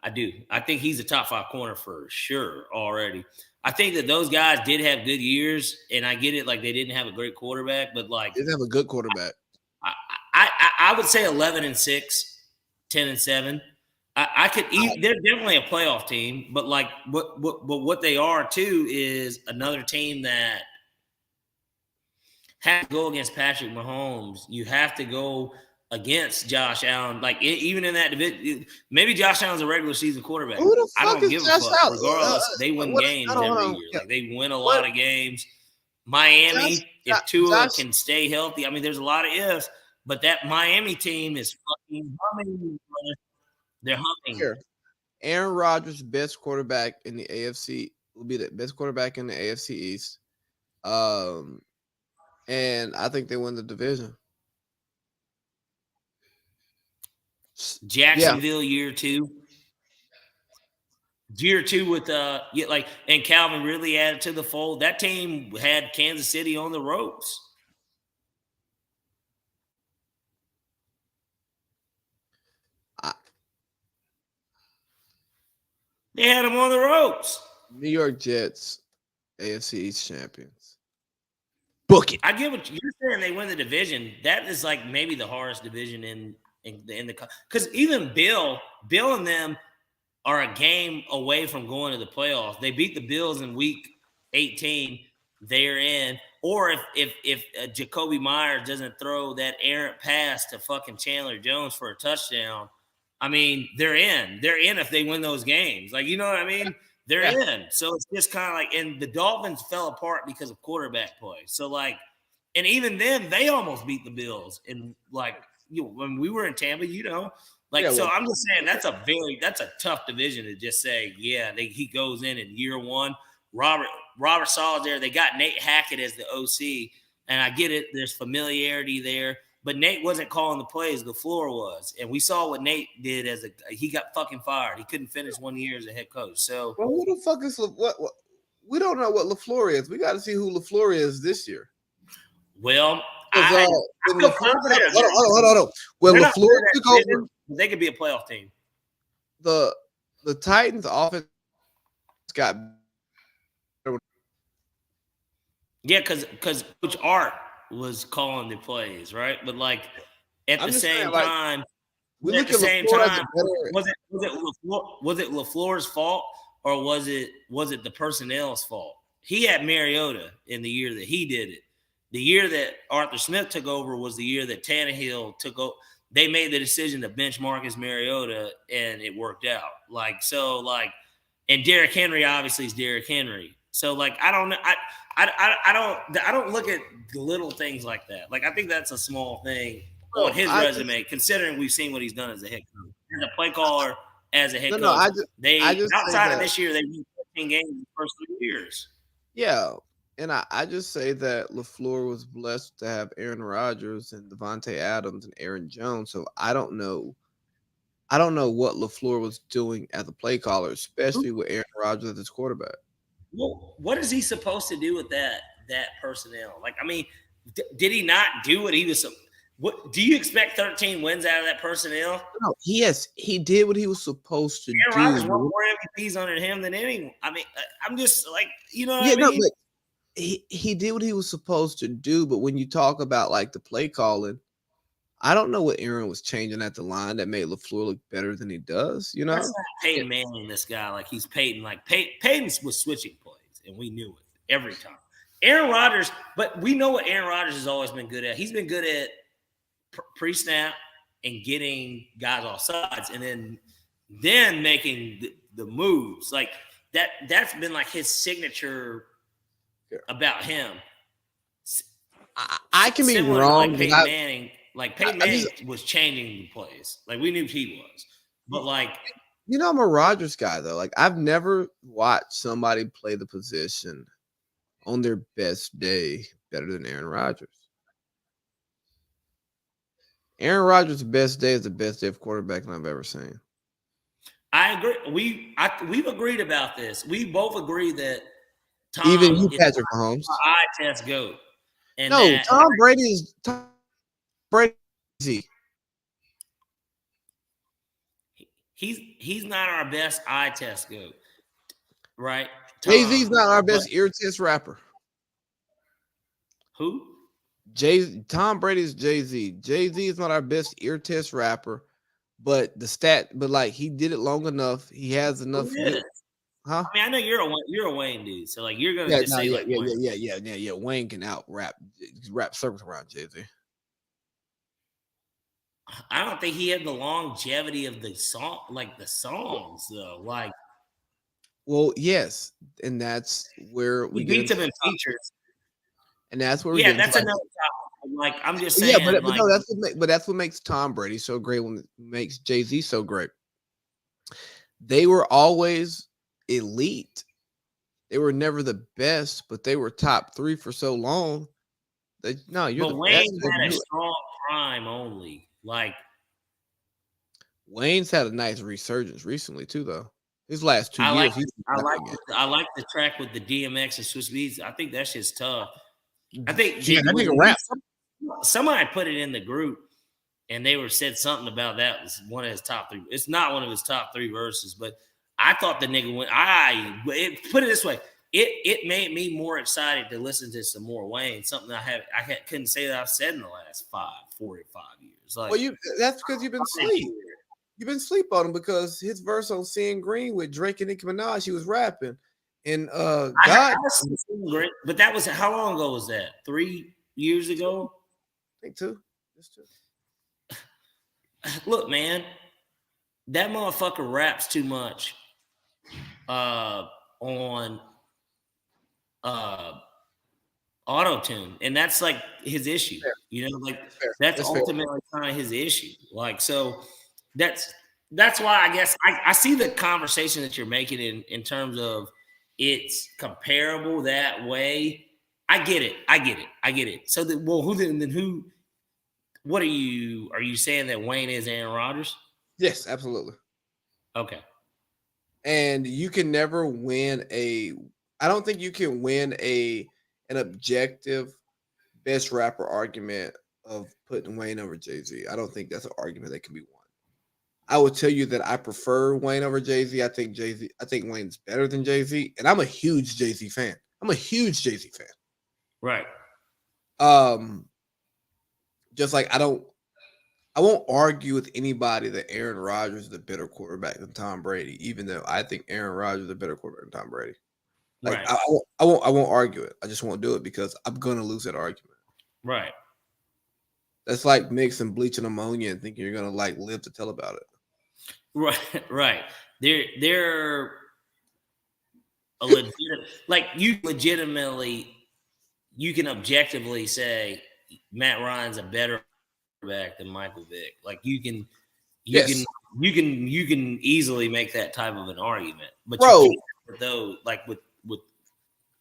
I do. I think he's a top 5 corner for sure already. I think that those guys did have good years, and I get it. They didn't have a great quarterback, but they didn't have a good quarterback. I would say 11-6, 10-7. I could. They're definitely a playoff team, but what they are too is another team that has to go against Patrick Mahomes. You have to go against Josh Allen. Even in that division, maybe Josh Allen's a regular season quarterback. Who the fuck I don't give a fuck. Allen? Regardless, they win games every year. They win a lot of games. Miami, if Tua can stay healthy, there's a lot of ifs, but that Miami team is fucking humming. They're humming. Here. Aaron Rodgers, best quarterback in the AFC, will be the best quarterback in the AFC East. And I think they win the division. Yeah, Jacksonville year 2. Year 2 with and Calvin really added to the fold. That team had Kansas City on the ropes. They had them on the ropes. New York Jets, AFC East champions. Book it. I get what you're saying. They win the division. That is like maybe the hardest division in the because even Bill and them are a game away from going to the playoffs. They beat the Bills in week 18. They're in. Or if Jacoby Myers doesn't throw that errant pass to fucking Chandler Jones for a touchdown, I mean, they're in. They're in if they win those games. Like, you know what I mean? They're in. So it's just kind of like, and the Dolphins fell apart because of quarterback play. So, like, and even then, they almost beat the Bills. And, like, when we were in Tampa, so I'm just saying that's a tough division to just say, he goes in year 1. Robert Sala's there. They got Nate Hackett as the OC, and I get it. There's familiarity there, but Nate wasn't calling the plays. LaFleur was, and we saw what Nate did he got fucking fired. He couldn't finish 1 year as a head coach. So, well, who the fuck is what? We don't know what LaFleur is. We got to see who LaFleur is this year. Well, hold on. When LaFleur took over, they could be a playoff team. The Titans' offense got. Yeah, because Coach Art was calling the plays, right? But like at the same time, was it LaFleur's fault or was it the personnel's fault? He had Mariota in the year that he did it. The year that Arthur Smith took over was the year that Tannehill took over. They made the decision to bench Marcus Mariota, and it worked out. And Derrick Henry obviously is Derrick Henry. So, like, I don't know. I don't look at the little things like that. Like, I think that's a small thing on his resume, considering we've seen what he's done as a head coach, as a play caller, as a head coach. Outside of this year, they won 15 games in the first 3 years. Yeah. And I just say that LaFleur was blessed to have Aaron Rodgers and Devontae Adams and Aaron Jones. So I don't know what LaFleur was doing as a play caller, especially with Aaron Rodgers as his quarterback. Well, what is he supposed to do with that personnel? Like, I mean, did he not do what he was? What do you expect? 13 wins out of that personnel? No, he did what he was supposed to do. Aaron Rodgers won more MVPs under him than anyone. I mean, I'm just like, you know what I mean? No, but he did what he was supposed to do. But when you talk about like the play calling, I don't know what Aaron was changing at the line that made LaFleur look better than he does. You know, that's not Peyton Manning. This guy, like he's Peyton. Like Peyton was switching plays, and we knew it every time. Aaron Rodgers, but we know what Aaron Rodgers has always been good at. He's been good at pre-snap and getting guys off sides, and then making the moves. Like that's been like his signature about him. I can be wrong. Like Peyton Manning. Like Peyton Manning was changing the plays. Like we knew he was. But like, you know, I'm a Rodgers guy though. Like I've never watched somebody play the position on their best day better than Aaron Rodgers. Aaron Rodgers' best day is the best day of quarterbacking I've ever seen. I agree. We've agreed about this. We both agree that Tom even you, Patrick Mahomes, eye test GOAT. And no, Tom Brady is Brady. He's not our best eye test GOAT, right? Jay-Z's not our best ear test rapper. Who? Tom Brady's Jay-Z. Jay-Z is not our best ear test rapper, but like he did it long enough. He has enough. Huh? I mean, I know you're a Wayne dude, so like you're gonna say Wayne. Wayne can out rap circles around Jay-Z. I don't think he had the longevity of the song, like the songs though. Like, well, yes, and that's where we beat him in features, and that's where that's another topic. Like, I'm just saying, that's what makes Tom Brady so great. When it makes Jay-Z so great, they were always elite. They were never the best, but they were top 3 for so long. No, you're But the best. Wayne had a strong prime only. Like Wayne's had a nice resurgence recently too, though. His last 2 years, I like the track with the DMX and Swiss Beats. I think that shit's tough. I think that nigga rap. Somebody put it in the group, and they said something about that was one of his top 3. It's not one of his top 3 verses, but I thought the nigga went. Put it this way. It made me more excited to listen to some more Wayne. Something I couldn't say that I've said in the last 4 to 5 years. Like, Well, that's because you've been asleep. You've been asleep on him because his verse on Seeing Green with Drake and Nicki Minaj, he was rapping. And God, but that was how long ago was that? 3 years ago? I think 2. Just 2. Look, man, that motherfucker raps too much on auto-tune, and that's like his issue. Fair. You know, like that's ultimately kind of his issue. Like, so that's why I guess I see the conversation that you're making in terms of it's comparable that way. I get it. So who? What are you saying that Wayne is Aaron Rodgers? Yes, absolutely. Okay. And you can never win I don't think you can win an objective best rapper argument of putting Wayne over Jay-Z. I don't think that's an argument that can be won. I would tell you that I prefer Wayne over Jay-Z. I think Wayne's better than Jay-Z, and I'm a huge Jay-Z fan. Right. Just like I won't argue with anybody that Aaron Rodgers is a better quarterback than Tom Brady, even though I think Aaron Rodgers is a better quarterback than Tom Brady. Like, right. I won't argue it. I just won't do it because I'm gonna lose that argument. Right. That's like mixing bleach and ammonia and thinking you're gonna like live to tell about it. Right. They're a legit, like you can objectively say Matt Ryan's a better quarterback than Michael Vick. Like you can easily make that type of an argument. But bro, though, like with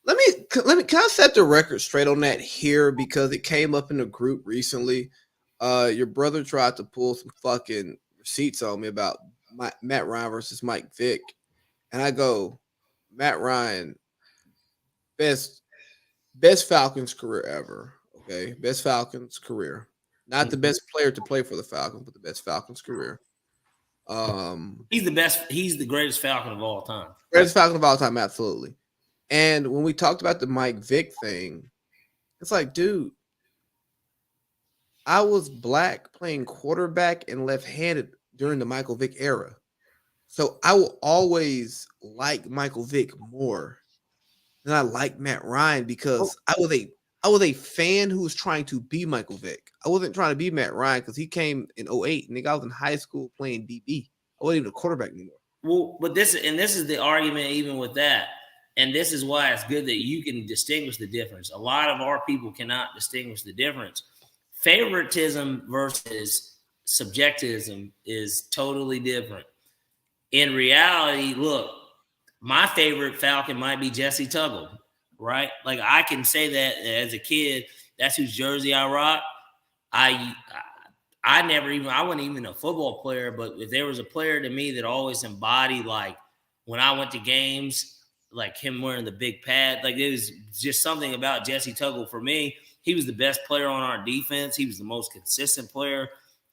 let me can I set the record straight on that here because it came up in the group recently. Your brother tried to pull some fucking receipts on me about Matt Ryan versus Mike Vick, and I go, Matt Ryan, best Falcons career ever. Okay, best Falcons career, not the best player to play for the Falcons, but the best Falcons career. He's the best. He's the greatest Falcon of all time. Greatest Falcon of all time, absolutely. And when we talked about the Mike Vick thing, it's like, dude, I was black playing quarterback and left-handed during the Michael Vick era. So I will always like Michael Vick more than I like Matt Ryan because I was a fan who was trying to be Michael Vick. I wasn't trying to be Matt Ryan because he came in 2008 and I was in high school playing DB. I wasn't even a quarterback anymore. Well, but this is the argument even with that. And this is why it's good that you can distinguish the difference. A lot of our people cannot distinguish the difference. Favoritism versus subjectivism is totally different. In reality, look, my favorite Falcon might be Jesse Tuggle, right? Like I can say that as a kid, that's whose jersey I rock. I wasn't even a football player, but if there was a player to me that always embodied, like when I went to games, like him wearing the big pad, like it was just something about Jesse Tuggle for me. He was the best player on our defense. He was the most consistent player.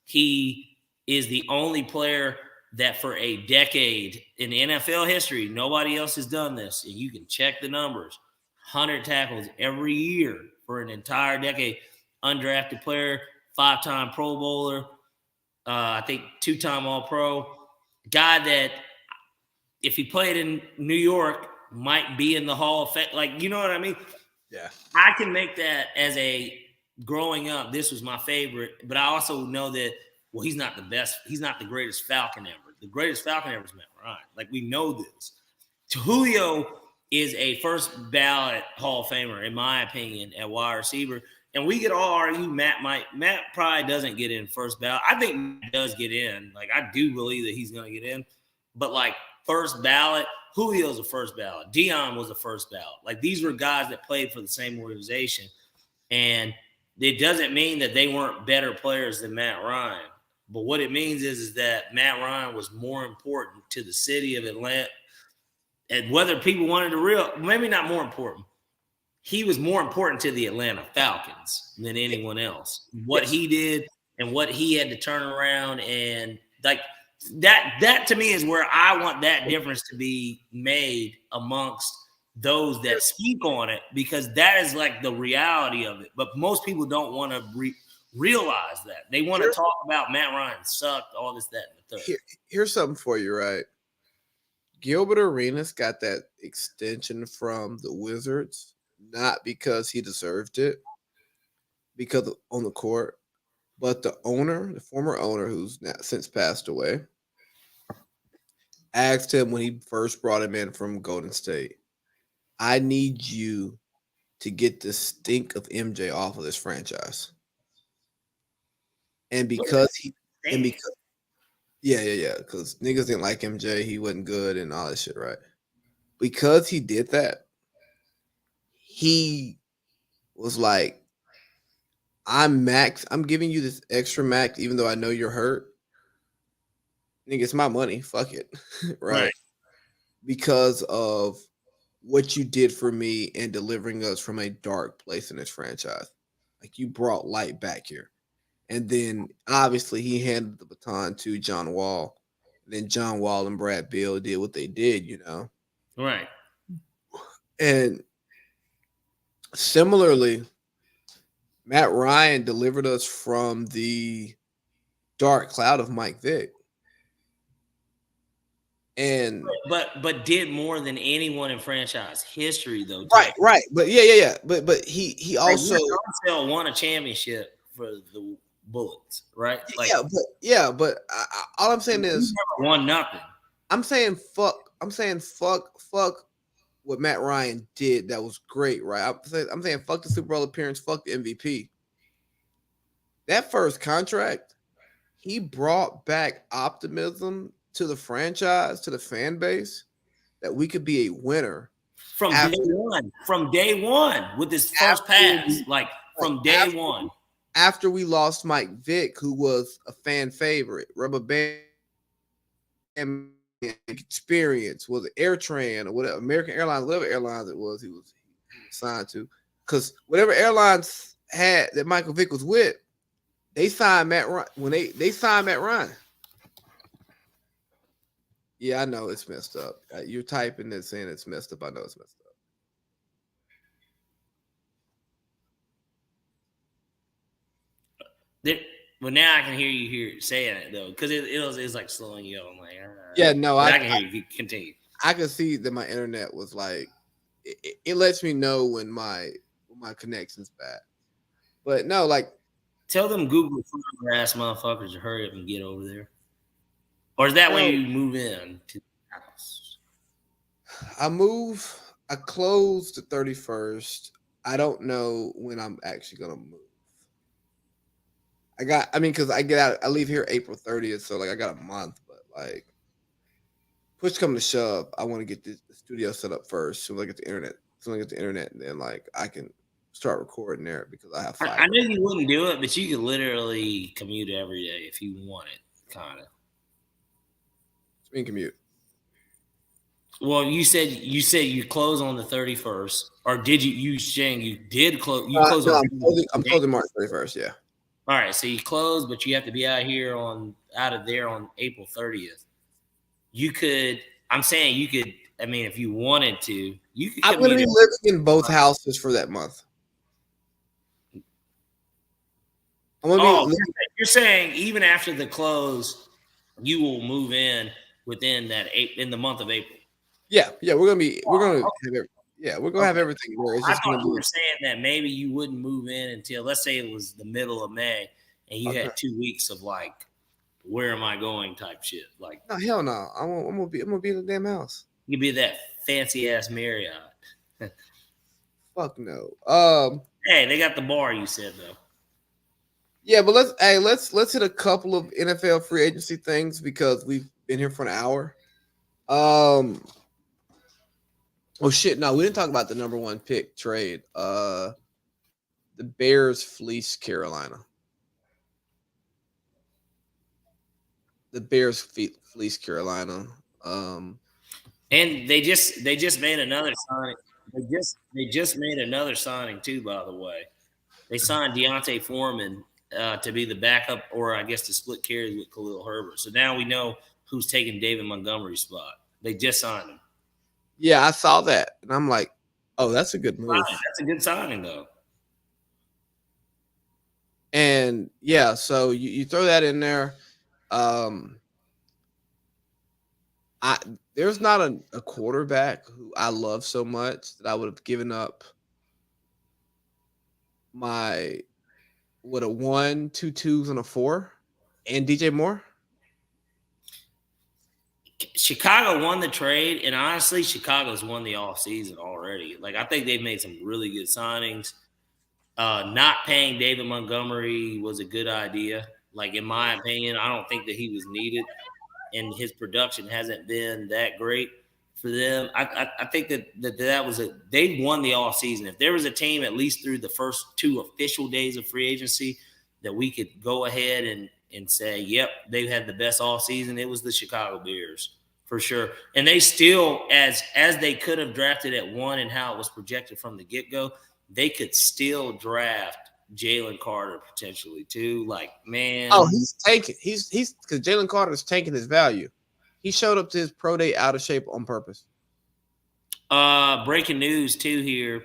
He is the only player that for a decade in the NFL history, nobody else has done this. And you can check the numbers. 100 tackles every year for an entire decade. Undrafted player, 5-time Pro Bowler, I think 2-time All-Pro. Guy that if he played in New York might be in the Hall of Fame. Like, you know what I mean? Yeah. I can make that as a growing up, this was my favorite, but I also know that, well, he's not the best. He's not the greatest Falcon ever. The greatest Falcon ever is Matt Ryan. Like, we know this. Julio is a first ballot Hall of Famer, in my opinion, at wide receiver. And we could all argue Matt probably doesn't get in first ballot. I think Matt does get in. Like, I do believe that he's going to get in. But, like, first ballot. Julio's a first ballot. Dion was a first ballot. Like, these were guys that played for the same organization. And it doesn't mean that they weren't better players than Matt Ryan. But what it means is that Matt Ryan was more important to the city of Atlanta. And whether people wanted to maybe not more important. He was more important to the Atlanta Falcons than anyone else. What he did and what he had to turn around, and like that to me is where I want that difference to be made amongst those that speak on it, because that is like the reality of it. But most people don't want to realize that. They want to talk about Matt Ryan sucked, all this, that, and the third. Here's something for you, right? Gilbert Arenas got that extension from the Wizards, not because he deserved it, because on the court, but the former owner, who's now since passed away, asked him when he first brought him in from Golden State, I need you to get the stink of MJ off of this franchise. And because because niggas didn't like MJ, he wasn't good and all that shit, right? Because he did that, he was like, I'm giving you this extra max, even though I know you're hurt. Nigga, it's my money. Fuck it. right? Because of what you did for me and delivering us from a dark place in this franchise. Like, you brought light back here. And then obviously he handed the baton to John Wall. And then John Wall and Brad Beal did what they did, you know. Right. And similarly, Matt Ryan delivered us from the dark cloud of Mike Vick. And but did more than anyone in franchise history, though. Too. Right. But yeah. But he also won a championship for the Bullets, right? Like, but all I'm saying is never won nothing. I'm saying fuck what Matt Ryan did. That was great, right? I'm saying fuck the Super Bowl appearance, fuck the MVP. That first contract, he brought back optimism to the franchise, to the fan base, that we could be a winner from day one with his first pass, from day one. After we lost Mike Vick, who was a fan favorite, rubber band experience, was it AirTran or whatever, American Airlines, whatever airlines it was, he was signed to, because whatever airlines had that Michael Vick was with, they signed Matt Ryan. When they signed Matt Ryan. Yeah, I know it's messed up. You're typing it saying it's messed up. I know it's messed up. Well, now I can hear you saying it though, because it's like slowing you up. I'm like, yeah, no, I can hear you. Continue. I can see that my internet was like, it lets me know when my connection's bad. But no, like, tell them Google ass motherfuckers to hurry up and get over there. Or is that when you move in to the house? I close the 31st. I don't know when I'm actually gonna move. Because I leave here April 30th, so like I got a month, but like push come to shove, I want to get the studio set up first. So I get the internet, and then like I can start recording there because I have fiber. I knew you wouldn't do it, but you could literally commute every day if you wanted, kind of. It's mean commute. Well, you said you close on the 31st, or did you? You saying you did close? You close. I'm closing March 31st. Yeah. All right, so you close, but you have to be out of there on April 30th. You could. I'm saying you could. I mean, if you wanted to, you could. I'm going to be living in both houses for that month. You're saying even after the close, you will move in within in the month of April. Yeah, we're gonna have everything there. It's just I thought you were saying that maybe you wouldn't move in until, let's say it was the middle of May, and you had 2 weeks of like, where am I going type shit. Like, no, hell no, I'm gonna be in the damn house. You'd be that fancy ass Marriott. Fuck no. Hey, they got the bar. You said though. Yeah, but let's hit a couple of NFL free agency things because we've been here for an hour. Oh shit! No, we didn't talk about the number one pick trade. The Bears fleece Carolina. The Bears fleece Carolina. And they just made another signing. They just made another signing too. By the way, they signed Deontay Foreman to be the backup, or I guess to split carries with Khalil Herbert. So now we know who's taking David Montgomery's spot. They just signed him. Yeah, I saw that, and I'm like, oh, that's a good move. That's a good signing, though. And yeah, so you throw that in there. There's not a quarterback who I love so much that I would have given up my a 1, 2 2s and a 4 and DJ Moore. Chicago won the trade, and honestly, Chicago's won the offseason already. Like, I think they've made some really good signings. Not paying David Montgomery was a good idea. Like, in my opinion, I don't think that he was needed, and his production hasn't been that great for them. I think that was they won the offseason. If there was a team, at least through the first 2 official days of free agency, that we could go ahead and say, yep, they've had the best offseason, it was the Chicago Bears for sure. And they still, as they could have drafted at 1 and how it was projected from the get-go, they could still draft Jalen Carter potentially too. Like, man. Oh, he's because Jalen Carter's taking his value. He showed up to his pro day out of shape on purpose. Breaking news too here.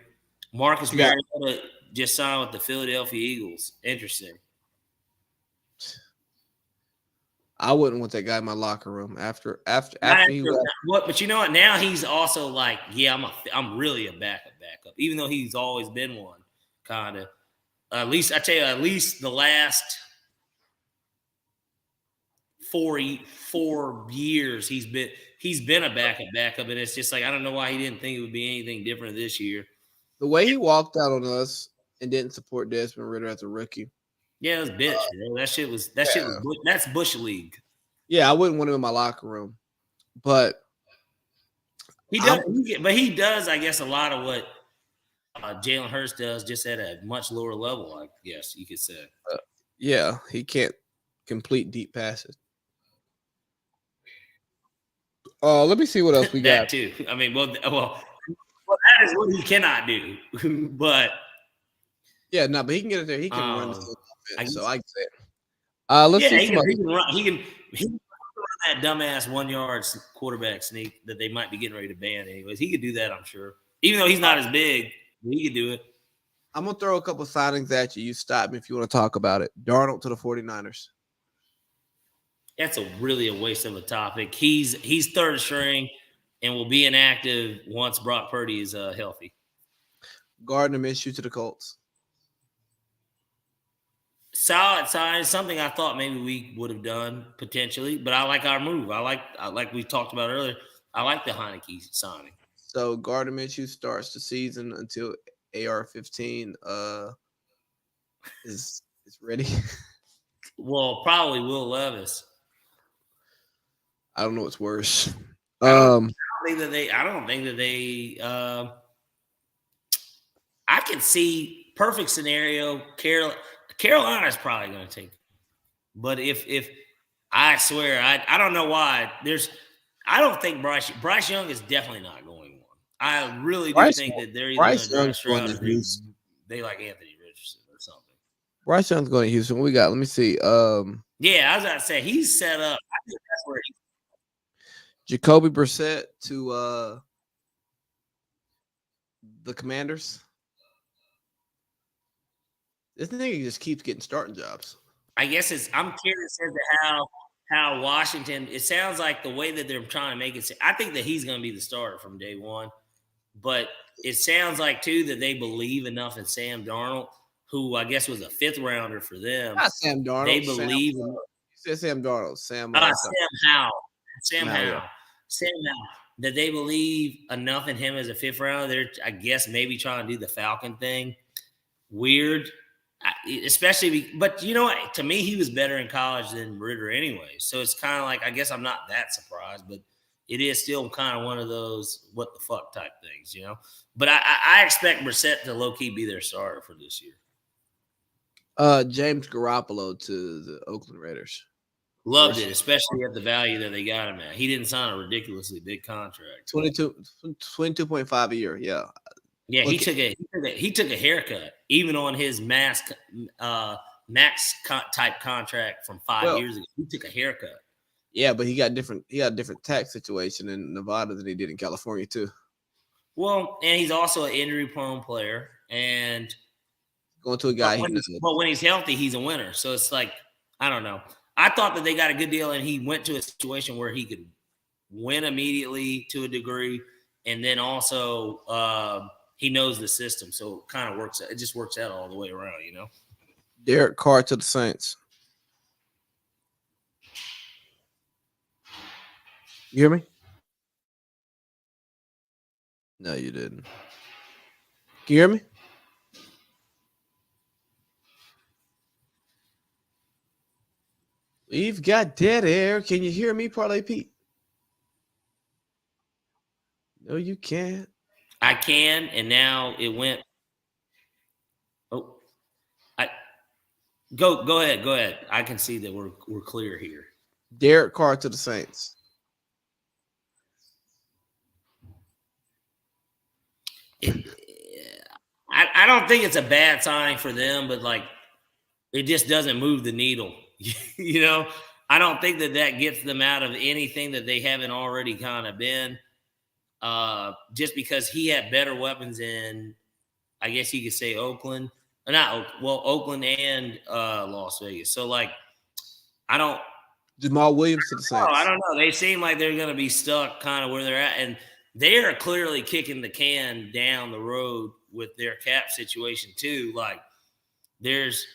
Marcus Mariota just signed with the Philadelphia Eagles. Interesting. I wouldn't want that guy in my locker room after he left. But you know what? Now he's also like, yeah, I'm really a backup, even though he's always been one, kind of. At least the last 4 years he's been a backup, and it's just like I don't know why he didn't think it would be anything different this year. The way he walked out on us and didn't support Desmond Ridder as a rookie. Yeah, it was bitch. That shit was that's Bush League. Yeah, I wouldn't want him in my locker room, but he does. He does, I guess, a lot of what Jalen Hurts does, just at a much lower level. I guess you could say. Yeah, he can't complete deep passes. Let me see what else we got. That too. I mean, well, that is what he cannot do. But yeah, no, but he can get it there. He can run the field offense, so I get it. Let's see. He can run that dumbass 1 yard quarterback sneak that they might be getting ready to ban. Anyways, he could do that, I'm sure. Even though he's not as big, he could do it. I'm gonna throw a couple signings at you. You stop me if you want to talk about it. Darnold to the 49ers. That's really a waste of a topic. He's third string and will be inactive once Brock Purdy is healthy. Gardner Minshew to the Colts. Solid sign, something I thought maybe we would have done potentially, but I like our move. I like we talked about earlier. I like the Heineke signing. So Gardner Minshew starts the season until AR-15 is ready. Well, probably Will Levis. I don't know what's worse. I don't think that they. I can see perfect scenario. Carolina's probably going to take it. But if I swear, I don't know why. I don't think Bryce Young is definitely not going one. I really do think that they're either going to Stroud or they like Anthony Richardson or something. Bryce Young's going to Houston. What we got? Let me see. Yeah, I was about to say he's set up. I think that's where he's Jacoby Brissett to the Commanders. This nigga just keeps getting starting jobs. I guess I'm curious as to how Washington. It sounds like the way that they're trying to make it. I think that he's going to be the starter from day one, but it sounds like too that they believe enough in Sam Darnold, who I guess was a 5th rounder for them. Not Sam Darnold. They believe. You said Sam Darnold. Sam Howell. That they believe enough in him as a 5th rounder. They're, I guess, maybe trying to do the Falcon thing. Weird. Especially, but you know what? To me, he was better in college than Ridder anyway. So it's kind of like, I guess I'm not that surprised, but it is still kind of one of those what the fuck type things, you know. But I expect Brissett to low key be their starter for this year. James Garoppolo to the Oakland Raiders. Loved it, especially at the value that they got him at. He didn't sign a ridiculously big contract. 22.5 a year. Yeah. Yeah, he took a haircut even on his max type contract from 5 years ago. He took a haircut. Yeah, but he got a different tax situation in Nevada than he did in California too. Well, and he's also an injury prone player, and going to a guy. But when he's healthy, he's a winner. So it's like, I don't know. I thought that they got a good deal, and he went to a situation where he could win immediately to a degree, and then also he knows the system, so it kind of works. It just works out all the way around, you know. Derek Carr to the Saints. You hear me? No, you didn't. Can you hear me? We've got dead air. Can you hear me, Parlay Pete? No, you can't. I can, and now it went. Oh, go ahead. I can see that we're clear here. Derek Carr to the Saints. I don't think it's a bad signing for them, but like it just doesn't move the needle. You know, I don't think that gets them out of anything that they haven't already kind of been. Just because he had better weapons in, I guess you could say Oakland, Oakland and Las Vegas. So like, Jamal Williams to the Saints. I don't know. They seem like they're going to be stuck kind of where they're at, and they are clearly kicking the can down the road with their cap situation too. Like, there's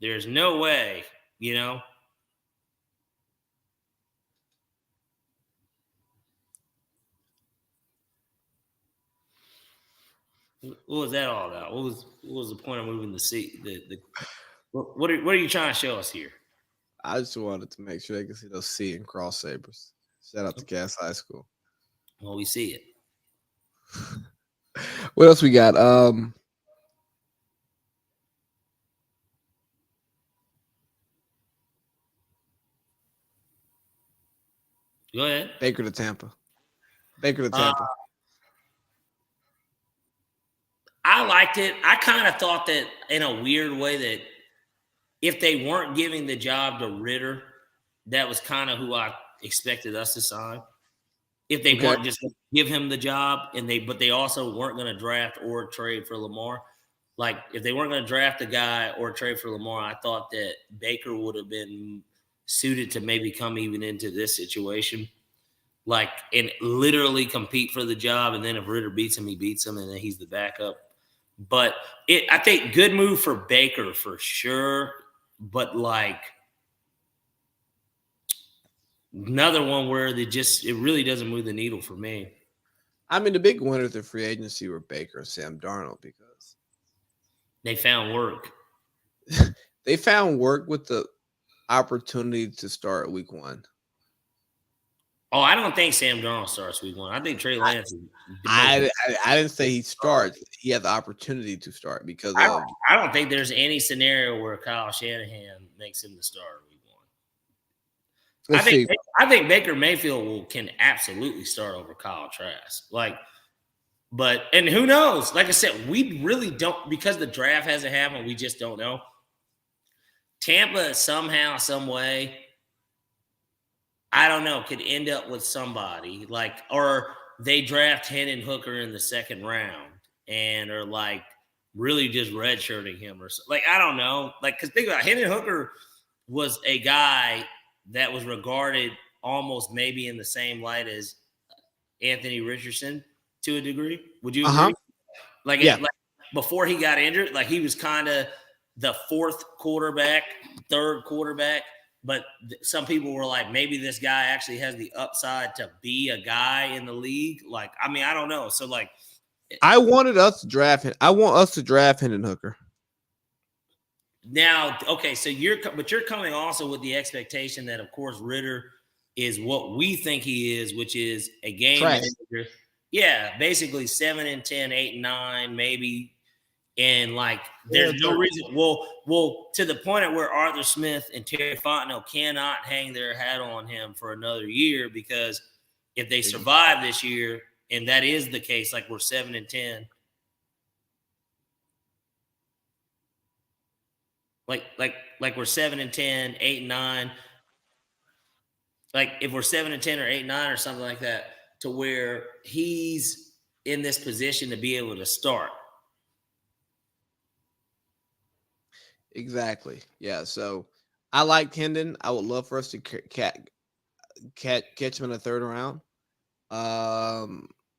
no way, you know. What was that all about? What was the point of moving the seat? What are you trying to show us here? I just wanted to make sure they can see those C and cross sabers. Shout out to Cass High School. Well, we see it. What else we got? Go ahead. Baker to Tampa. I liked it. I kind of thought that in a weird way that if they weren't giving the job to Ritter, that was kind of who I expected us to sign. If they weren't just going to give him the job, but they also weren't going to draft or trade for Lamar. Like, if they weren't going to draft a guy or trade for Lamar, I thought that Baker would have been suited to maybe come even into this situation. Like, and literally compete for the job. And then if Ritter beats him, he beats him, and then he's the backup. But I think good move for Baker for sure. But like another one where it really doesn't move the needle for me. I mean, the big winners in free agency were Baker and Sam Darnold because they found work. They found work with the opportunity to start week 1. Oh, I don't think Sam Darnold starts week 1. I think Trey Lance. I didn't say he starts. He had the opportunity to start because I don't think there's any scenario where Kyle Shanahan makes him the starter week 1. I think Baker Mayfield can absolutely start over Kyle Trask. And who knows? Like I said, we really don't, because the draft hasn't happened. We just don't know. Tampa somehow, some way, I don't know, could end up with somebody or they draft Hendon Hooker in the second round and are like really just redshirting him or something. Like, I don't know. Like, because think about it, Hendon Hooker was a guy that was regarded almost maybe in the same light as Anthony Richardson to a degree. Would you agree? Like before he got injured, like he was kind of the fourth quarterback, third quarterback. But some people were like, maybe this guy actually has the upside to be a guy in the league. Like, I mean, I don't know. So, like, I want us to draft Hendon Hooker. Now, okay, so you're coming also with the expectation that, of course, Ritter is what we think he is, which is a game Trash. manager. Yeah, basically 7-10, 8-9, maybe. And like, there's no reason. Well, to the point of where Arthur Smith and Terry Fontenot cannot hang their hat on him for another year, because if they survive this year, and that is the case, like we're 7-10, like we're 7-10, 8-9. Like if we're 7-10 or 8-9 or something like that, to where he's in this position to be able to start. Exactly. Yeah. So I like Hendon. I would love for us to catch him in the third round. I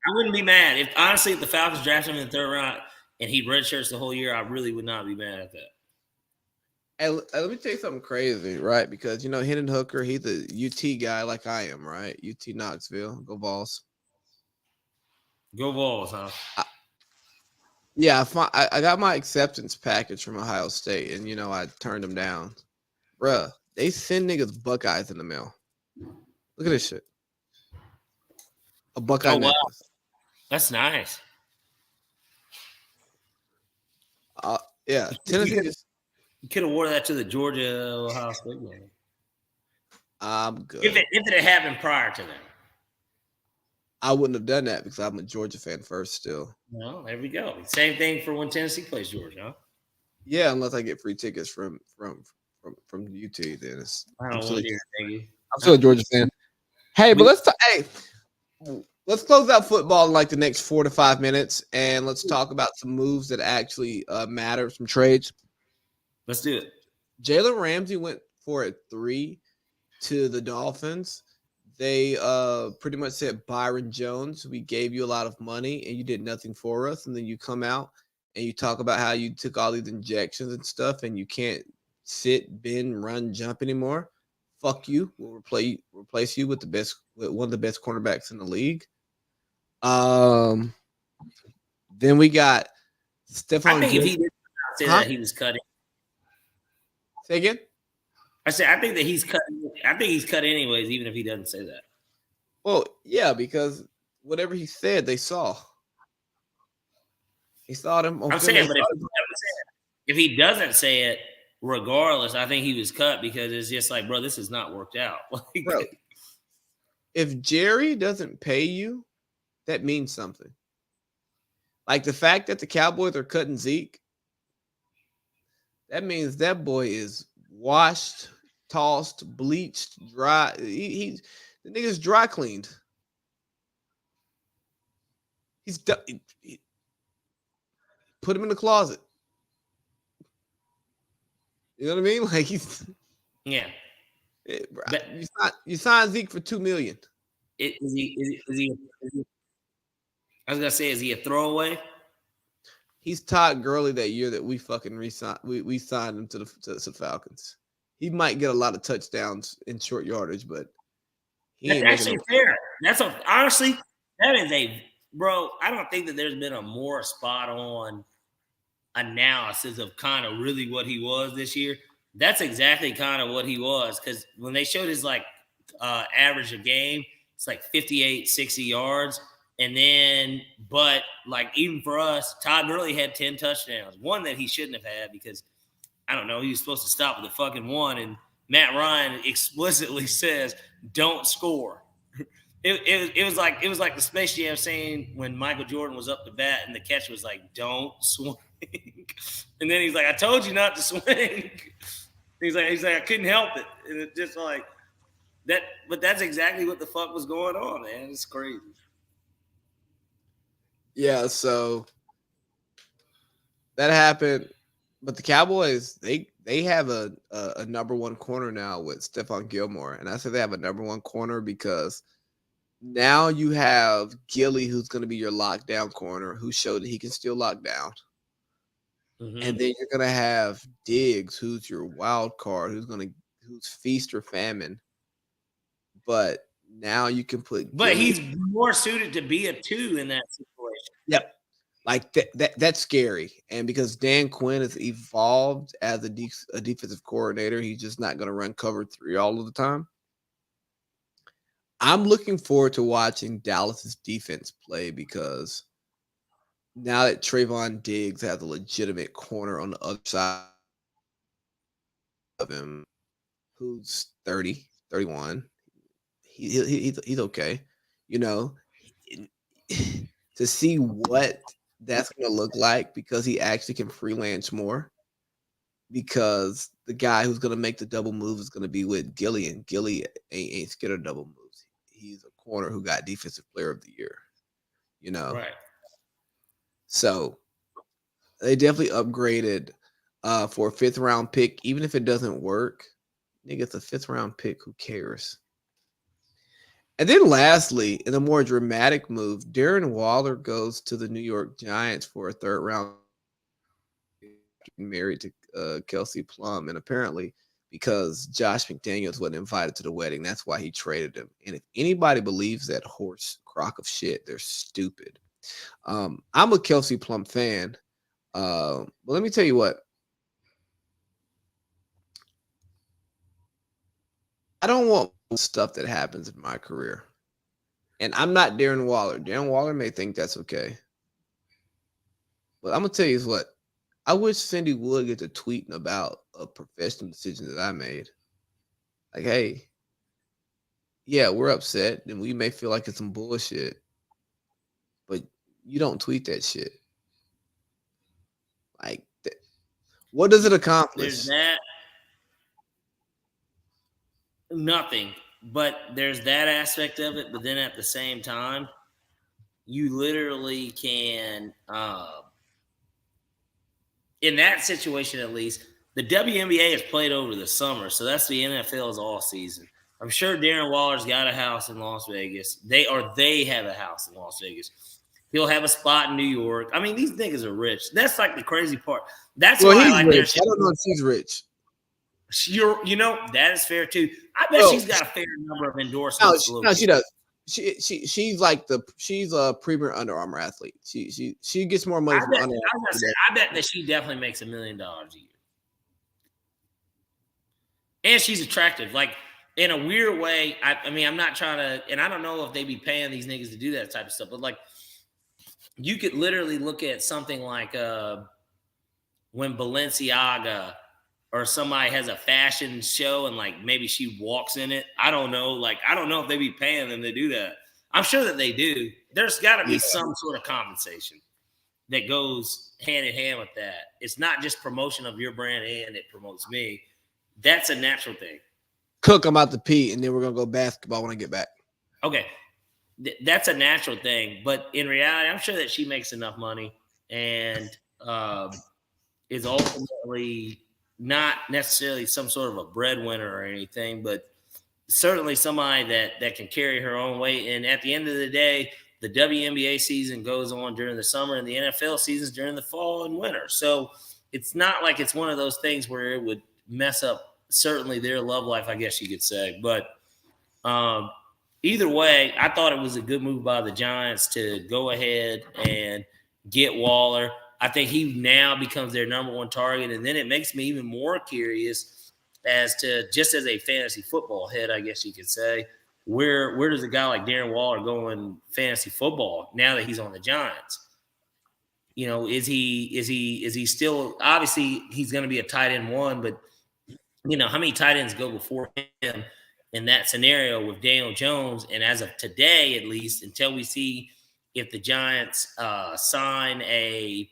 wouldn't be mad if honestly, if the Falcons draft him in the third round and he redshirts the whole year, I really would not be mad at that. And let me tell you something crazy, right? Because Hendon Hooker, he's a UT guy like I am, right? UT Knoxville, go Vols. Go Vols, huh? Yeah, I got my acceptance package from Ohio State, and I turned them down. Bruh, they send niggas Buckeyes in the mail. Look at this shit. A Buckeye necklace. Wow. That's nice. Yeah, Tennessee you could have wore that to the Georgia Ohio State game. I'm good. If it had happened prior to that, I wouldn't have done that because I'm a Georgia fan first still. Well, there we go. Same thing for when Tennessee plays Georgia, huh? Yeah, unless I get free tickets from UT, then I'm still a Georgia fan. Hey, but let's close out football in like the next 4 to 5 minutes, and let's talk about some moves that actually matter, some trades. Let's do it. Jalen Ramsey went for a 3 to the Dolphins. They pretty much said, Byron Jones, we gave you a lot of money and you did nothing for us. And then you come out and you talk about how you took all these injections and stuff and you can't sit, bend, run, jump anymore. Fuck you. We'll replace you with one of the best cornerbacks in the league. Then we got Stephon. I think if he didn't say that he was cutting. Say again? I said I think that he's cut. I think he's cut anyways, even if he doesn't say that. Well, yeah, because whatever he said, they saw. He saw them. I'm saying, but if he doesn't say it, regardless, I think he was cut because it's just like, bro, this has not worked out. Bro, if Jerry doesn't pay you, that means something. Like the fact that the Cowboys are cutting Zeke, that means that boy is washed, tossed, bleached, dry. The nigga's dry cleaned. He's done. Put him in the closet. You know what I mean? Like he's you signed Zeke for $2 million. Is he? I was gonna say, is he a throwaway? He's Todd Gurley that year that we fucking re-signed. We signed him to the Falcons. He might get a lot of touchdowns in short yardage, but that's actually fair. Honestly, that is bro. I don't think that there's been a more spot on analysis of kind of really what he was this year. That's exactly kind of what he was, because when they showed his average a game, it's like 58, 60 yards. And then, but like even for us, Todd Gurley had 10 touchdowns, one that he shouldn't have had because I don't know, he was supposed to stop with the fucking one. And Matt Ryan explicitly says, "Don't score." It was like the Space Jam scene when Michael Jordan was up to bat and the catch was like, "Don't swing," and then he's like, "I told you not to swing." He's like, "I couldn't help it," and it's just like that. But that's exactly what the fuck was going on, man. It's crazy. Yeah, so that happened, but the Cowboys they have a number one corner now with Stephon Gilmore, and I say they have a number one corner because now you have Gilly, who's going to be your lockdown corner, who showed that he can still lock down, and then you're going to have Diggs, who's your wild card, who's feast or famine, but now you can put. But he's more suited to be a 2 in that situation. Yep. Like that's scary. And because Dan Quinn has evolved as a defensive coordinator, he's just not going to run cover 3 all of the time. I'm looking forward to watching Dallas's defense play because now that Trayvon Diggs has a legitimate corner on the other side of him, who's 30, 31, he's okay. You know, to see what that's going to look like because he actually can freelance more. Because the guy who's going to make the double move is going to be with Gilly, and Gilly ain't scared of double moves. He's a corner who got Defensive Player of the Year. You know, Right. so they definitely upgraded for a 5th round pick. Even if it doesn't work, nigga, it's a 5th round pick. Who cares? And then lastly, in a more dramatic move, Darren Waller goes to the New York Giants for a 3rd round, married to Kelsey Plum. And apparently because Josh McDaniels wasn't invited to the wedding, that's why he traded him. And if anybody believes that horse crock of shit, they're stupid. I'm a Kelsey Plum fan. But let me tell you what. I don't want stuff that happens in my career. And I'm not Darren Waller. Darren Waller may think that's okay. But I'm going to tell you what. I wish Cindy would get to tweeting about a professional decision that I made. Like, hey, yeah, we're upset and we may feel like it's some bullshit, but you don't tweet that shit. Like, what does it accomplish? There's that. Nothing. But there's that aspect of it. But then at the same time, you literally can, in that situation at least, the WNBA has played over the summer. So that's the NFL's all season. I'm sure Darren Waller's got a house in Las Vegas. They have a house in Las Vegas. He'll have a spot in New York. I mean, these niggas are rich. That's like the crazy part. That's why he's like rich. I don't know if she's rich. That is fair too. I bet she's got a fair number of endorsements. No, she does. She's a premier Under Armour athlete. She gets more money from Under Armour. I bet that she definitely makes $1 million a year. And she's attractive. Like, in a weird way, I mean, I'm not trying to, and I don't know if they be paying these niggas to do that type of stuff, but like, you could literally look at something like when Balenciaga or somebody has a fashion show and like maybe she walks in it. I don't know. Like, I don't know if they be paying them to do that. I'm sure that they do. There's got to be some sort of compensation that goes hand in hand with that. It's not just promotion of your brand and it promotes me. That's a natural thing. Cook, I'm out to pee, and then we're going to go basketball when I get back. Okay. That's a natural thing. But in reality, I'm sure that she makes enough money and is ultimately not necessarily some sort of a breadwinner or anything, but certainly somebody that can carry her own weight. And at the end of the day, the WNBA season goes on during the summer and the NFL season's during the fall and winter. So it's not like it's one of those things where it would mess up certainly their love life, I guess you could say. But either way, I thought it was a good move by the Giants to go ahead and get Waller. I think he now becomes their number one target. And then it makes me even more curious as to, just as a fantasy football head, I guess you could say, where does a guy like Darren Waller go in fantasy football now that he's on the Giants? You know, is he still, obviously he's going to be a tight end one, but you know, how many tight ends go before him in that scenario with Daniel Jones? And as of today, at least, until we see if the Giants sign a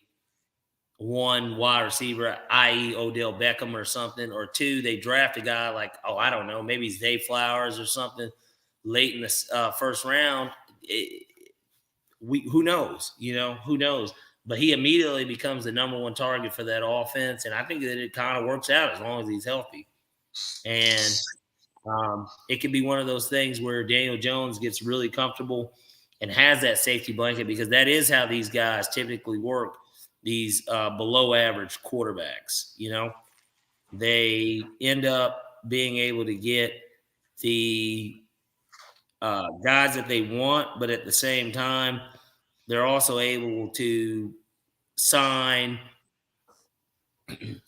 one wide receiver, i.e. Odell Beckham or something, or two, they draft a guy like, I don't know, maybe it's Zay Flowers or something late in the first round. Who knows? You know, who knows? But he immediately becomes the number one target for that offense. And I think that it kind of works out as long as he's healthy. And it could be one of those things where Daniel Jones gets really comfortable and has that safety blanket, because that is how these guys typically work, these below average quarterbacks. You know, they end up being able to get the guys that they want, but at the same time, they're also able to sign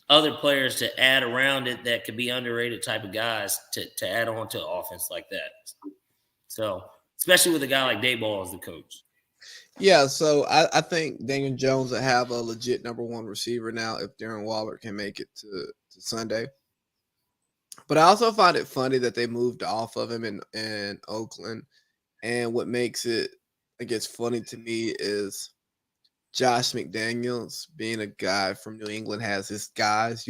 other players to add around it that could be underrated type of guys to add on to an offense like that. So, especially with a guy like Dayball as the coach. Yeah, so I think Daniel Jones will have a legit number one receiver now if Darren Waller can make it to Sunday. But I also find it funny that they moved off of him in Oakland. And what makes it, I guess, funny to me is Josh McDaniels, being a guy from New England, has his guys,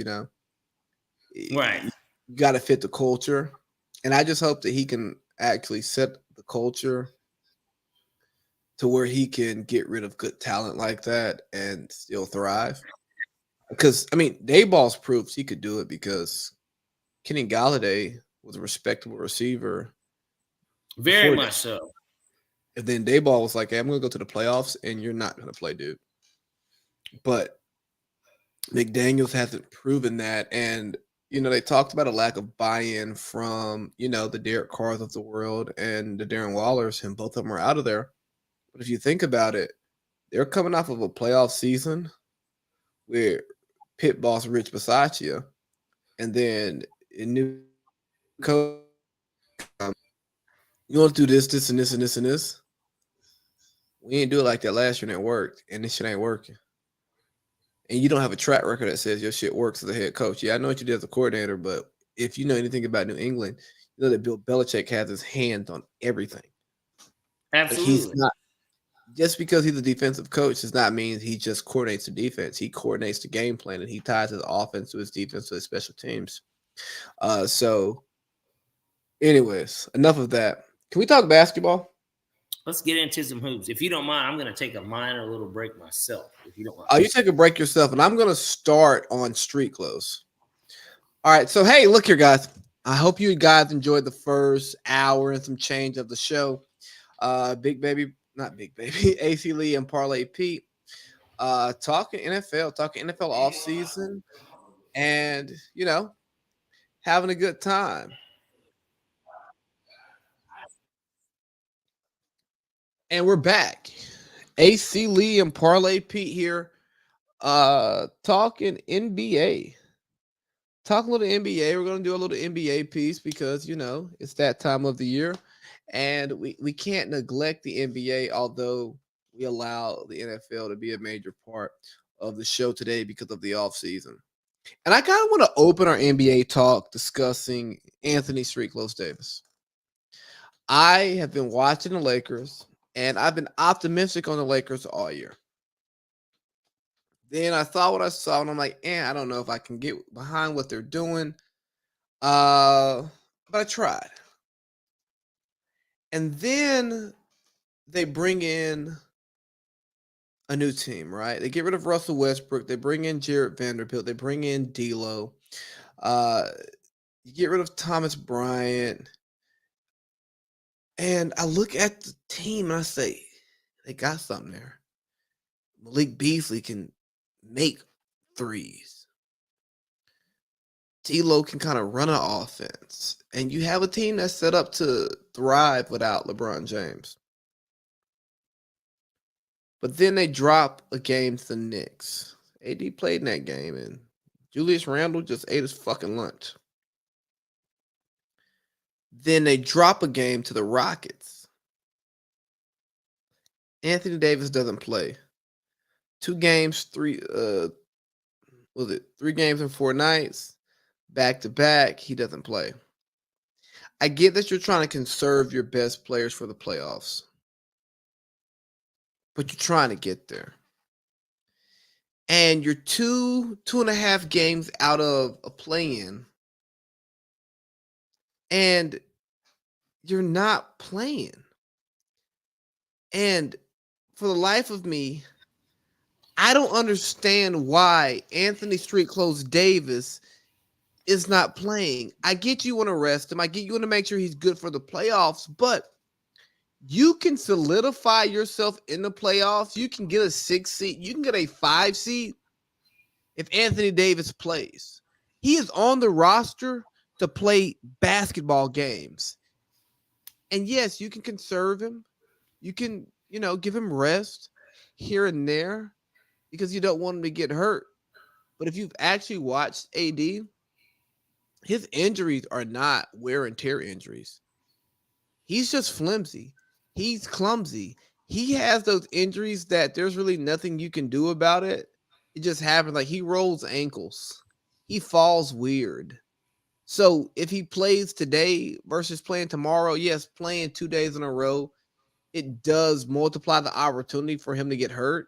Right. You got to fit the culture. And I just hope that he can actually set the culture to where he can get rid of good talent like that and still thrive. Because, I mean, Dayball's proves he could do it because Kenny Galladay was a respectable receiver Very before much that. so. And then Dayball was like, hey, I'm going to go to the playoffs and you're not going to play, dude. But McDaniels hasn't proven that. And, they talked about a lack of buy-in from, the Derek Carrs of the world and the Darren Wallers, and both of them are out of there. But if you think about it, they're coming off of a playoff season where pit boss Rich Bisaccia, and then a new coach, you want to do this, this, and this, and this, and this. We ain't do it like that last year and it worked, and this shit ain't working. And you don't have a track record that says your shit works as a head coach. Yeah, I know what you did as a coordinator, but if you know anything about New England, you know that Bill Belichick has his hands on everything. Absolutely. He's not, just because he's a defensive coach does not mean he just coordinates the defense. He coordinates the game plan, and he ties his offense to his defense to his special teams. So, anyways, enough of that. Can we talk basketball? Let's get into some hoops. If you don't mind, I'm going to take a minor little break myself. If you don't mind. Oh, you take a break yourself, and I'm going to start on street clothes. All right. So, hey, look here, guys. I hope you guys enjoyed the first hour and some change of the show. Big Baby, not Big Baby, AC Lee and Parlay Pete talking NFL offseason, and, having a good time. And we're back. AC Lee and Parlay Pete here, talking NBA. Talk a little NBA. We're going to do a little NBA piece because, it's that time of the year. And we can't neglect the NBA, although we allow the NFL to be a major part of the show today because of the offseason. And I kind of want to open our NBA talk discussing Anthony Street Close Davis. I have been watching the Lakers, and I've been optimistic on the Lakers all year. Then I saw what I saw, and I'm like, I don't know if I can get behind what they're doing. But I tried. And then they bring in a new team, right? They get rid of Russell Westbrook. They bring in Jarrett Vanderbilt. They bring in D'Lo. You get rid of Thomas Bryant. And I look at the team and I say, they got something there. Malik Beasley can make threes. D'Lo can kind of run an offense. And you have a team that's set up to thrive without LeBron James. But then they drop a game to the Knicks. AD played in that game, and Julius Randle just ate his fucking lunch. Then they drop a game to the Rockets. Anthony Davis doesn't play. 2 games, 3 games in 4 nights, back to back, he doesn't play. I get that you're trying to conserve your best players for the playoffs, but you're trying to get there. And you're 2.5 games out of a play-in, and you're not playing. And for the life of me, I don't understand why Anthony Street Close Davis is not playing. I get you want to rest him. I get you want to make sure he's good for the playoffs, but you can solidify yourself in the playoffs. You can get a 6 seed. You can get a 5 seed if Anthony Davis plays. He is on the roster to play basketball games. And yes, you can conserve him. You can, give him rest here and there because you don't want him to get hurt. But if you've actually watched AD, his injuries are not wear and tear injuries. He's just flimsy. He's clumsy. He has those injuries that there's really nothing you can do about it. It just happens. Like he rolls ankles. He falls weird. So if he plays today versus playing tomorrow, yes, playing 2 days in a row, it does multiply the opportunity for him to get hurt.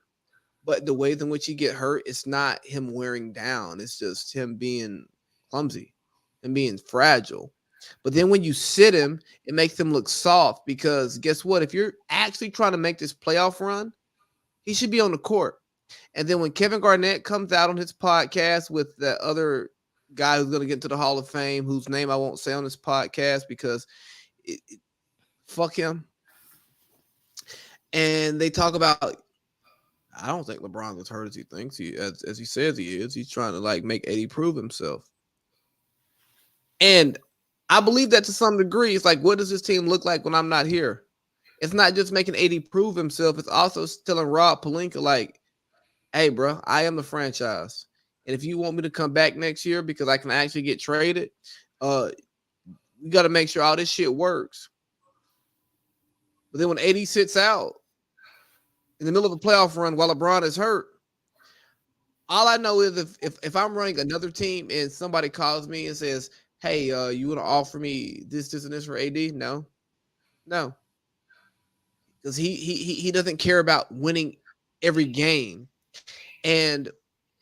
But the ways in which he get hurt, it's not him wearing down. It's just him being clumsy and being fragile. But then when you sit him, it makes him look soft because guess what? If you're actually trying to make this playoff run, he should be on the court. And then when Kevin Garnett comes out on his podcast with that other guy who's going to get into the Hall of Fame, whose name I won't say on this podcast because fuck him. And they talk about, I don't think LeBron's as hurt as he thinks as he says he is. He's trying to like make AD prove himself. And I believe that to some degree. It's like, what does this team look like when I'm not here? It's not just making AD prove himself. It's also telling Rob Pelinka, like, hey, bro, I am the franchise. And if you want me to come back next year because I can actually get traded, you got to make sure all this shit works. But then when AD sits out in the middle of a playoff run while LeBron is hurt, all I know is if I'm running another team and somebody calls me and says, hey, you want to offer me this, and this for AD? No. Because he doesn't care about winning every game. And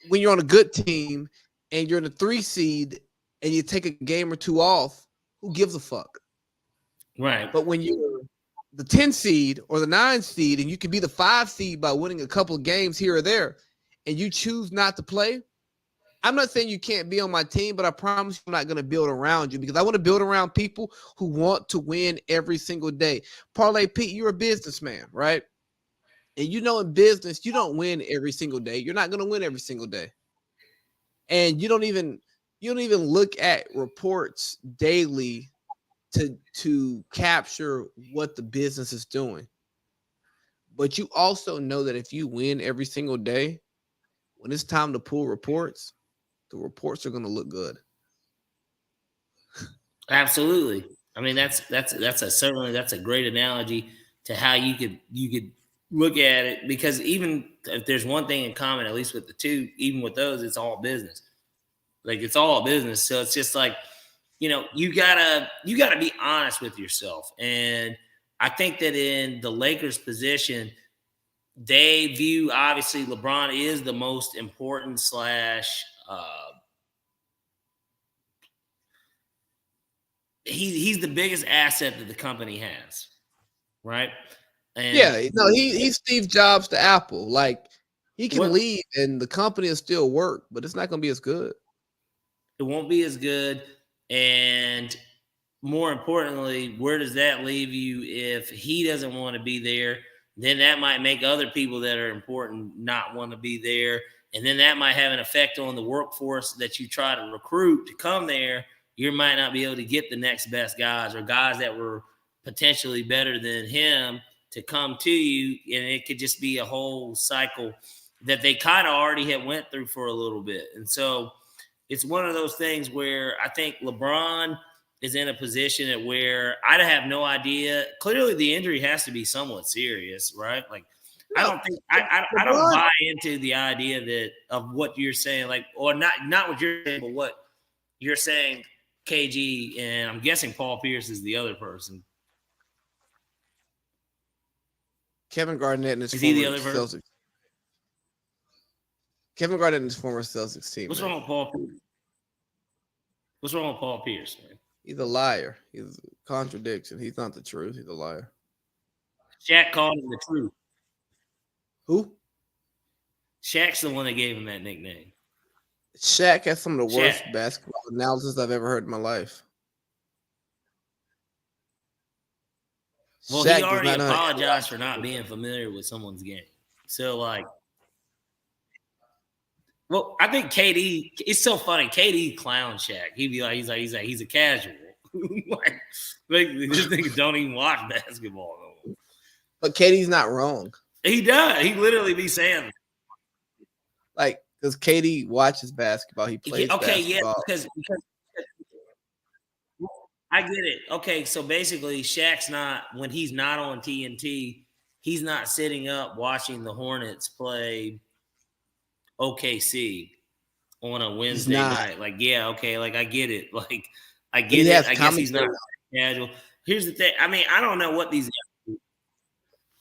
when you're on a good team and you're in a 3 seed and you take a game or two off, who gives a fuck? Right. But when you're the 10 seed or the 9 seed and you can be the 5 seed by winning a couple of games here or there and you choose not to play, I'm not saying you can't be on my team, but I promise you I'm not going to build around you because I want to build around people who want to win every single day. Parlay Pete, you're a businessman, right? And you know in business, you don't win every single day. You're not going to win every single day. And you don't even look at reports daily to capture what the business is doing. But you also know that if you win every single day, when it's time to pull reports, the reports are going to look good. Absolutely. I mean, that's a great analogy to how you could look at it, because even if there's one thing in common, at least with the two, even with those, it's all business. Like it's all business. So it's just like, you gotta be honest with yourself. And I think that in the Lakers position, they view obviously LeBron is the most important / he's the biggest asset that the company has, right? And yeah, no, he's Steve Jobs to Apple. Like he can leave and the company will still work, but it's not going to be as good. It won't be as good. And more importantly, where does that leave you if he doesn't want to be there? Then that might make other people that are important not want to be there. And then that might have an effect on the workforce that you try to recruit to come there. You might not be able to get the next best guys or guys that were potentially better than him to come to you. And it could just be a whole cycle that they kind of already had went through for a little bit. And so it's one of those things where I think LeBron is in a position at where I have no idea. Clearly the injury has to be somewhat serious, right? Like, I don't think I don't buy into the idea of what you're saying, like, or not what you're saying, but what you're saying, KG, and I'm guessing Paul Pierce is the other person. Kevin Garnett and his former Celtics. Kevin Garnett and his former Celtics team. What's wrong with Paul Pierce? What's wrong with Paul Pierce, man? He's a liar. He's a contradiction. He's not the truth. He's a liar. Shaq called him the truth. Who? Shaq's the one that gave him that nickname. Shaq has some of the worst basketball analysis I've ever heard in my life. Well, Shaq he already apologized for not being familiar with someone's game. So, like, well, I think KD, it's so funny. KD clown Shaq. He'd be like, he's a casual. like this nigga don't even watch basketball no more. But KD's not wrong. He does. He literally be saying, like, because KD watches basketball. He plays basketball. Yeah, because I get it. Okay, so basically, Shaq's not when he's not on TNT, he's not sitting up watching the Hornets play OKC on a He's Wednesday not, night. Like, yeah, okay, like I get it. Like, I but get he it. has I guess he's not commentary. casual. Here's the thing. I mean, I don't know what these guys do.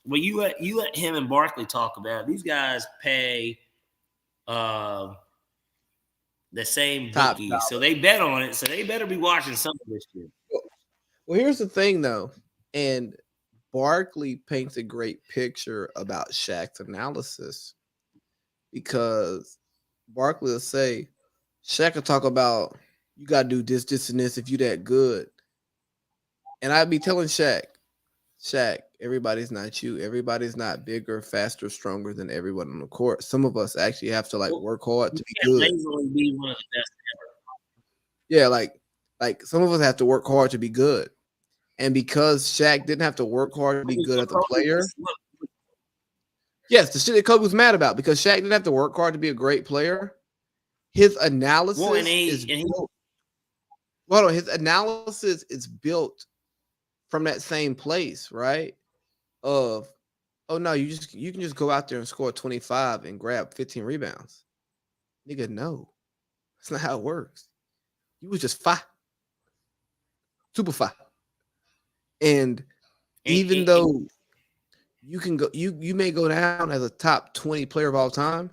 Well, you let him and Barkley talk about it. These guys pay the same Top bookies, dollar. so they bet on it. So they better be watching some of this shit. Well, here's the thing, though, and Barkley paints a great picture about Shaq's analysis because Barkley will say, Shaq will talk about you gotta do this, this, and this if you that good. And I'd be telling Shaq, everybody's not you. Everybody's not bigger, faster, stronger than everyone on the court. Some of us actually have to like work hard to be You good. can't lazily be one of the best ever. Yeah, like some of us have to work hard to be good. And because Shaq didn't have to work hard to be good as a player. Yes, the shit that Kobe was mad about because Shaq didn't have to work hard to be a great player. His analysis is built. Well, his analysis is built from that same place, right? Of oh no, you can just go out there and score 25 and grab 15 rebounds. Nigga, no. That's not how it works. You was just fine. Super fine. And even though you can go, you may go down as a top 20 player of all time,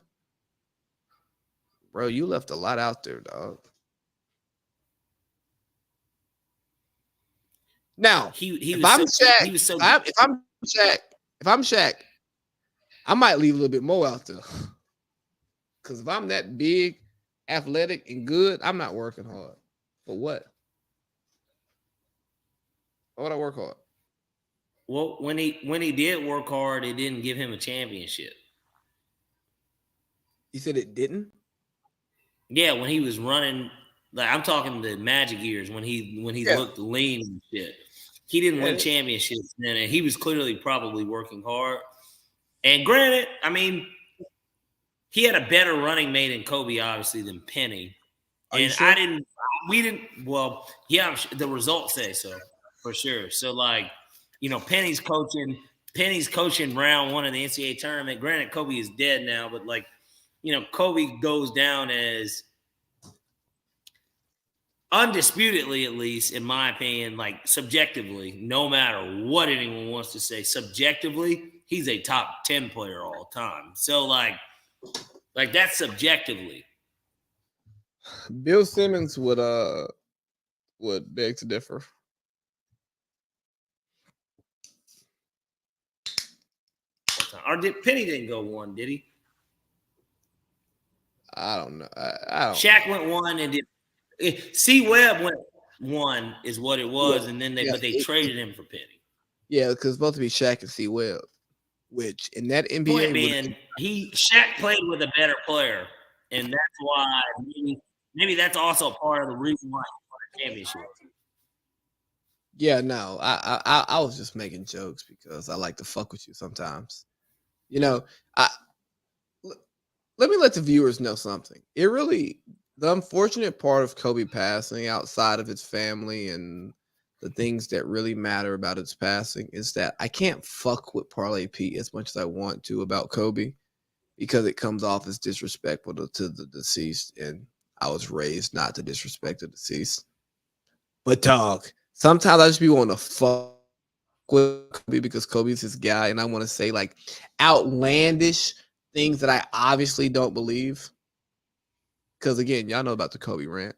bro. You left a lot out there, dog. Now, if I'm Shaq, I might leave a little bit more out there. Because if I'm that big, athletic, and good, I'm not working hard. For what? Why would I work hard? Well, when he did work hard, it didn't give him a championship. You said it didn't? Yeah, when he was running, like I'm talking the Magic years when he looked lean and shit. He didn't win championships then, and he was clearly probably working hard. And granted, I mean, he had a better running mate in Kobe, obviously, than Penny. And sure? Well, yeah, the results say so, for sure. So, like, you know, Penny's coaching round one of the NCAA tournament. Granted, Kobe is dead now, but, like, you know, Kobe goes down as undisputedly, at least in my opinion, like subjectively, no matter what anyone wants to say, subjectively, he's a top 10 player all time. So like that's subjectively. Bill Simmons would beg to differ. Or Penny didn't go one, did he? I don't know. I don't. Shaq went one and did. C. Webb went one is what it was, and then they traded him for Penny. Yeah, because it's supposed to be Shaq and C. Webb, which in that NBA, point being, Shaq played with a better player, and that's why maybe that's also part of the reason why he won a championship. Yeah, no, I was just making jokes because I like to fuck with you sometimes. You know, let me let the viewers know something. The unfortunate part of Kobe passing outside of his family and the things that really matter about his passing is that I can't fuck with Parlay Pete as much as I want to about Kobe because it comes off as disrespectful to the deceased. And I was raised not to disrespect the deceased. But dog, sometimes I just be wanting to fuck with Kobe because Kobe's his guy. And I want to say like outlandish things that I obviously don't believe. Because again, y'all know about the Kobe rant,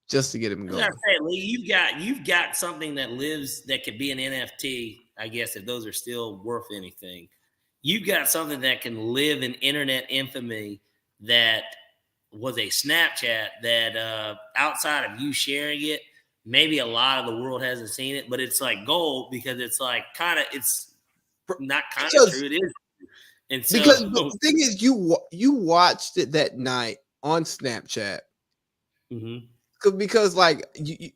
just to get him going. I say, Lee, you've got something that lives that could be an NFT. I guess if those are still worth anything, you've got something that can live in internet infamy that was a Snapchat that outside of you sharing it, maybe a lot of the world hasn't seen it, but it's like gold because it's like it's not kind of true. It is. And so, because the thing is, you watched it that night on Snapchat. Mm-hmm. Because like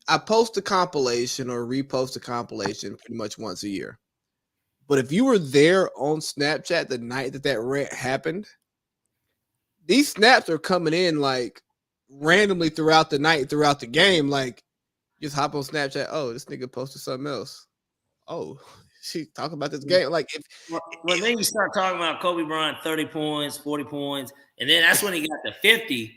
I post a compilation or repost a compilation pretty much once a year. But if you were there on Snapchat the night that rant happened, these snaps are coming in like randomly throughout the night, throughout the game. Like just hop on Snapchat. Oh, this nigga posted something else. Oh, she talking about this game. Like if Well, then you start talking about Kobe Bryant, 30 points, 40 points, and then that's when he got to 50,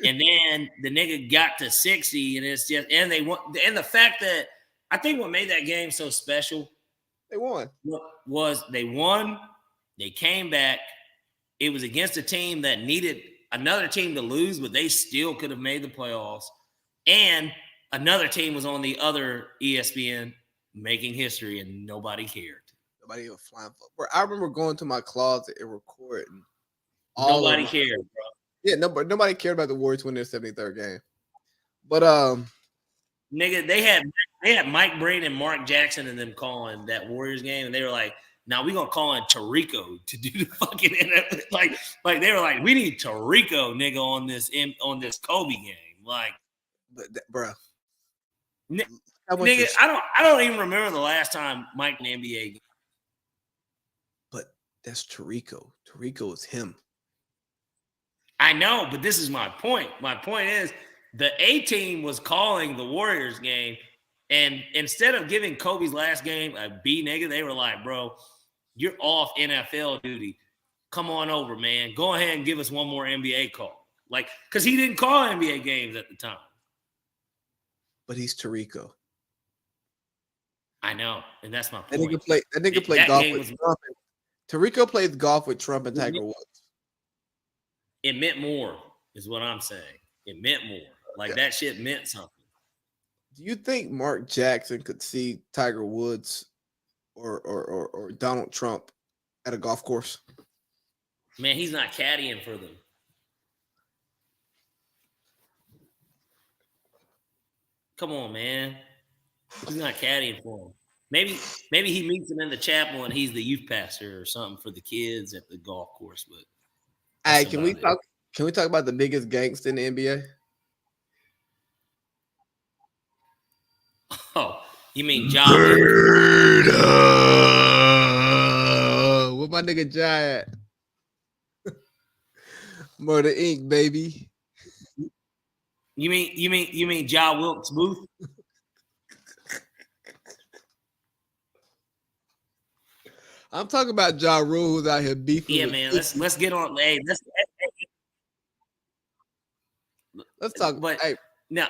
and then the nigga got to 60, and it's just and the fact that I think what made that game so special they won was they won, they came back. It was against a team that needed another team to lose, but they still could have made the playoffs. And another team was on the other ESPN making history, and nobody cared. Nobody even flying. Bro, I remember going to my closet and recording. Nobody cared, bro. Yeah, nobody cared about the Warriors winning their 73rd game. But nigga, they had Mike Breen and Mark Jackson and them calling that Warriors game, and they were like, "Now we gonna call in Tarico to do the fucking like they were like, we need Tarico, nigga, on this Kobe game." Like, bro, nigga, I don't even remember the last time Mike in the NBA game. But that's Tarico. Tarico is him. I know, but this is my point. My point is the A team was calling the Warriors game, and instead of giving Kobe's last game a B nigga, they were like, bro, you're off NFL duty. Come on over, man. Go ahead and give us one more NBA call. Like, because he didn't call NBA games at the time. But he's Tarico. I know, and that's my point. That nigga played golf with Trump. Tarico plays golf with Trump and Tiger Woods. It meant more, is what I'm saying. It meant more. Like, that shit meant something. Do you think Mark Jackson could see Tiger Woods or Donald Trump at a golf course? Man, he's not caddying for them. Come on, man. He's not caddying for him. Maybe he meets him in the chapel and he's the youth pastor or something for the kids at the golf course. But hey, can we talk about the biggest gangster in the NBA? Oh, you mean Ja? What my nigga Ja at? Murder Inc., baby. You mean Ja Wilkes Booth? I'm talking about Ja Rule, who's out here beefing. Yeah, man. Let's get on. Hey, let's talk. But hey, now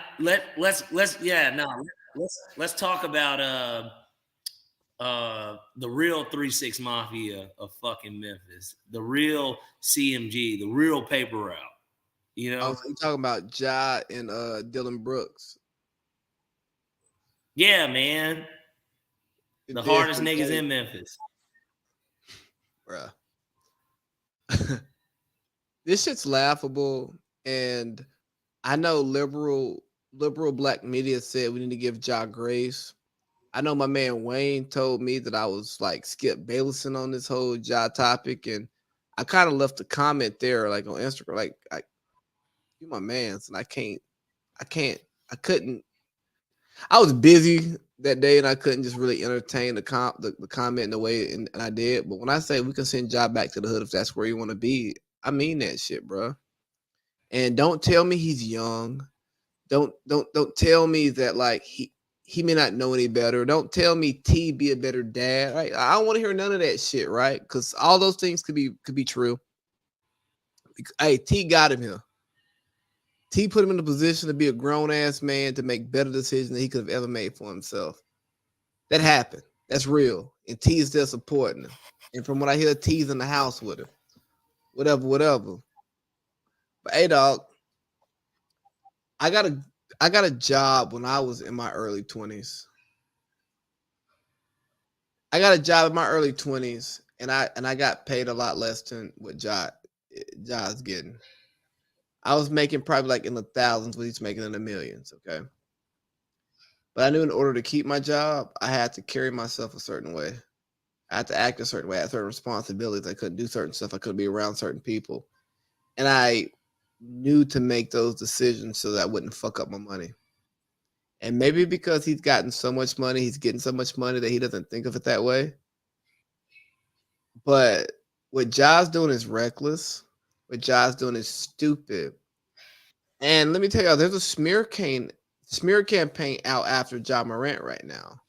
let's talk about the real 3-6 Mafia of fucking Memphis, the real CMG, the real paper route. You know, you talking about Ja and Dylan Brooks? Yeah, man. The hardest niggas in Memphis. Bruh. This shit's laughable, and I know liberal black media said we need to give Ja grace. I know my man Wayne told me that I was like Skip Baylesson on this whole Ja topic, and I kind of left a comment there, like on Instagram, like you my man's, and I couldn't. I was busy that day, and I couldn't just really entertain the comment in the way, and I did. But when I say we can send Ja back to the hood if that's where you want to be, I mean that shit, bro. And don't tell me he's young. Don't tell me that like he may not know any better. Don't tell me T be a better dad. Right? I don't want to hear none of that shit, right? Because all those things could be true. Hey, T got him here. T put him in a position to be a grown-ass man to make better decisions than he could have ever made for himself. That happened. That's real. And T is there supporting him. And from what I hear, T's in the house with him. Whatever. But hey, dog, I got a job when I was in my early 20s. I got a job in my early 20s, and I got paid a lot less than what Ja's getting. I was making probably like in the thousands, what he's making in the millions, okay? But I knew in order to keep my job, I had to carry myself a certain way. I had to act a certain way. I had certain responsibilities. I couldn't do certain stuff. I couldn't be around certain people. And I knew to make those decisions so that I wouldn't fuck up my money. And maybe because he's gotten so much money, he's getting so much money that he doesn't think of it that way. But what Ja's doing is reckless. What Ja's doing is stupid. And let me tell y'all, there's a smear smear campaign out after Ja Morant right now.